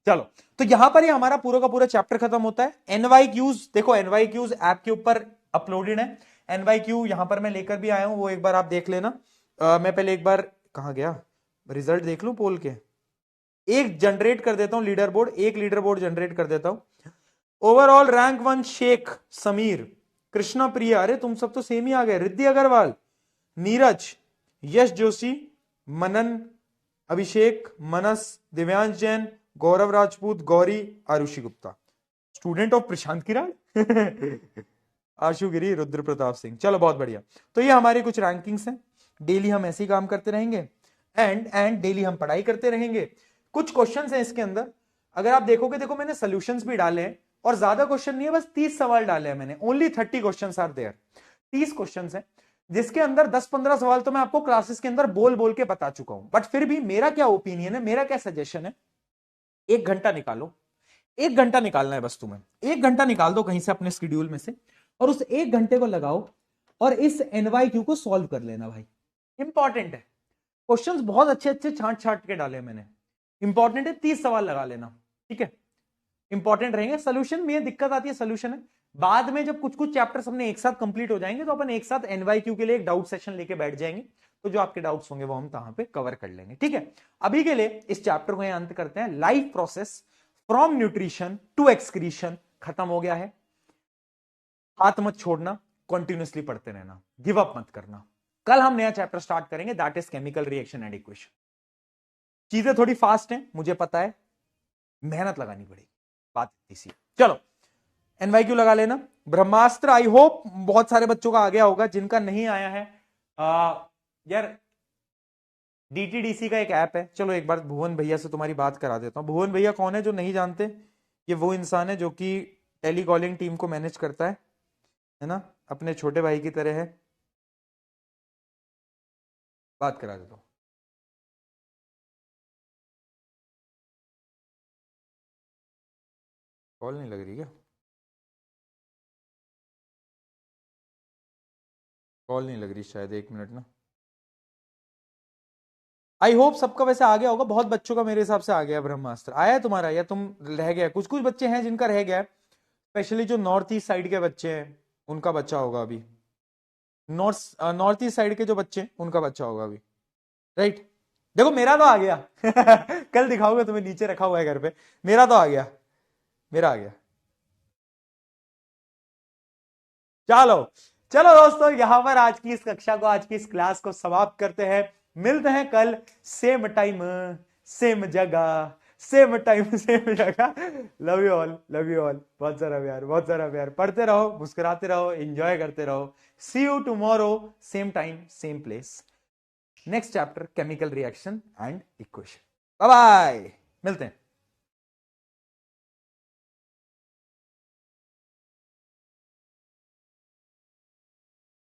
Speaker 1: चलो, तो यहां पर ही हमारा पूरा का पूरा चैप्टर खत्म होता है। एनवाईक्यूज, देखो एनवाईक्यूज ऐप के ऊपर अपलोडेड है। एनवाईक्यू यहां पर मैं लेकर भी आया हूं, वो एक बार आप देख लेना। मैं पहले एक बार, कहां गया, रिजल्ट देख लूं पोल के। एक जनरेट कर देता हूं लीडर बोर्ड, एक लीडर बोर्ड जनरेट कर देता हूं। ओवरऑल रैंक 1 शेख समीर, कृष्णा प्रिया, अरे तुम सब तो सेम ही आ गए, रिद्धि अग्रवाल, नीरज, यश जोशी, मनन, अभिषेक, मनस, दिव्यांश जैन, गौरव राजपूत, गौरी, आरुषि गुप्ता। स्टूडेंट ऑफ प्रशांत किराड़। आशु गिरी, रुद्र प्रताप सिंह। चलो बहुत बढ़िया। तो ये हमारी कुछ रैंकिंग्स हैं। डेली हम ऐसे ही काम करते रहेंगे, एंड डेली हम पढ़ाई करते रहेंगे। कुछ क्वेश्चंस हैं इसके अंदर, अगर आप देखोगे, देखो मैंने सॉल्यूशंस भी डाले हैं, और ज्यादा क्वेश्चन नहीं है, बस 30 सवाल डाले हैं मैंने। Only 30 questions are there. 30 questions हैं, जिसके अंदर 10-15 सवाल तो मैं आपको क्लासेस के अंदर बोल बोल के बता चुका हूं। बट फिर भी मेरा क्या ओपिनियन है, मेरा क्या सजेशन है, 1 घंटा निकालो, 1 घंटा निकालना है बस तुम्हें। 1 घंटा निकाल दो कहीं से अपने शेड्यूल में से, और उस 1 घंटे को लगाओ और इस एनवाईक्यू को सॉल्व कर लेना भाई। इंपॉर्टेंट है, क्वेश्चंस बहुत अच्छे अच्छे छांट छांट के डाले मैंने। इंपॉर्टेंट है, 30 सवाल लगा लेना, ठीक है, इंपॉर्टेंट रहेंगे। सोल्यूशन में दिक्कत आती है, सोल्यूशन है बाद में जब कुछ कुछ चैप्टर्स अपने एक साथ कंप्लीट हो जाएंगे तो अपन एक साथ एनवाईक्यू के लिए एक डाउट सेशन लेके बैठ जाएंगे, तो जो आपके डाउट्स होंगे वो हम वहां पे कवर कर लेंगे, ठीक है। अभी के लिए इस चैप्टर को यहां अंत करते हैं। Life process from nutrition to excretion खत्म हो गया है। हाथ मत छोड़ना, कंटिन्यूसली पढ़ते रहना, गिव अप मत करना। कल हम नया चैप्टर स्टार्ट करेंगे, that is chemical reaction and equation. चीजें थोड़ी फास्ट हैं मुझे पता है, मेहनत लगानी पड़ेगी, बात इतनी सी। चलो एनवाईक्यू लगा लेना। ब्रह्मास्त्र आई होप बहुत सारे बच्चों का आ गया होगा, जिनका नहीं आया है यार डीटीडीसी का एक ऐप है, चलो एक बार भुवन भैया से तुम्हारी बात करा देता हूं। भुवन भैया कौन है जो नहीं जानते, ये वो इंसान है जो कि टेलीकॉलिंग टीम को मैनेज करता है ना, अपने छोटे भाई की तरह है। बात करा देता हूं। कॉल नहीं लग रही क्या? कॉल नहीं लग रही शायद, 1 मिनट ना। आई होप सबका वैसे आ गया होगा, बहुत बच्चों का मेरे हिसाब से आ गया ब्रह्मास्त्र। आया है तुम्हारा या तुम रह गया? कुछ कुछ बच्चे हैं जिनका रह गया, स्पेशली जो नॉर्थ ईस्ट साइड के बच्चे हैं उनका बच्चा होगा अभी। नॉर्थ ईस्ट साइड के जो बच्चे हैं उनका बच्चा होगा अभी, राइट। देखो मेरा तो आ गया कल दिखाऊंगा तुम्हें, नीचे रखा हुआ है घर पे, मेरा तो आ गया, मेरा आ गया। चलो चलो दोस्तों, यहां पर आज की इस कक्षा को, आज की इस क्लास को समाप्त करते हैं। मिलते हैं कल सेम टाइम सेम जगह, सेम टाइम सेम जगह। Love you all, love you all, बहुत सारा प्यार, बहुत सारा प्यार। पढ़ते रहो, मुस्कुराते रहो, एंजॉय करते रहो। See you tomorrow, same time same place, next chapter chemical reaction and equation. Bye bye, मिलते हैं।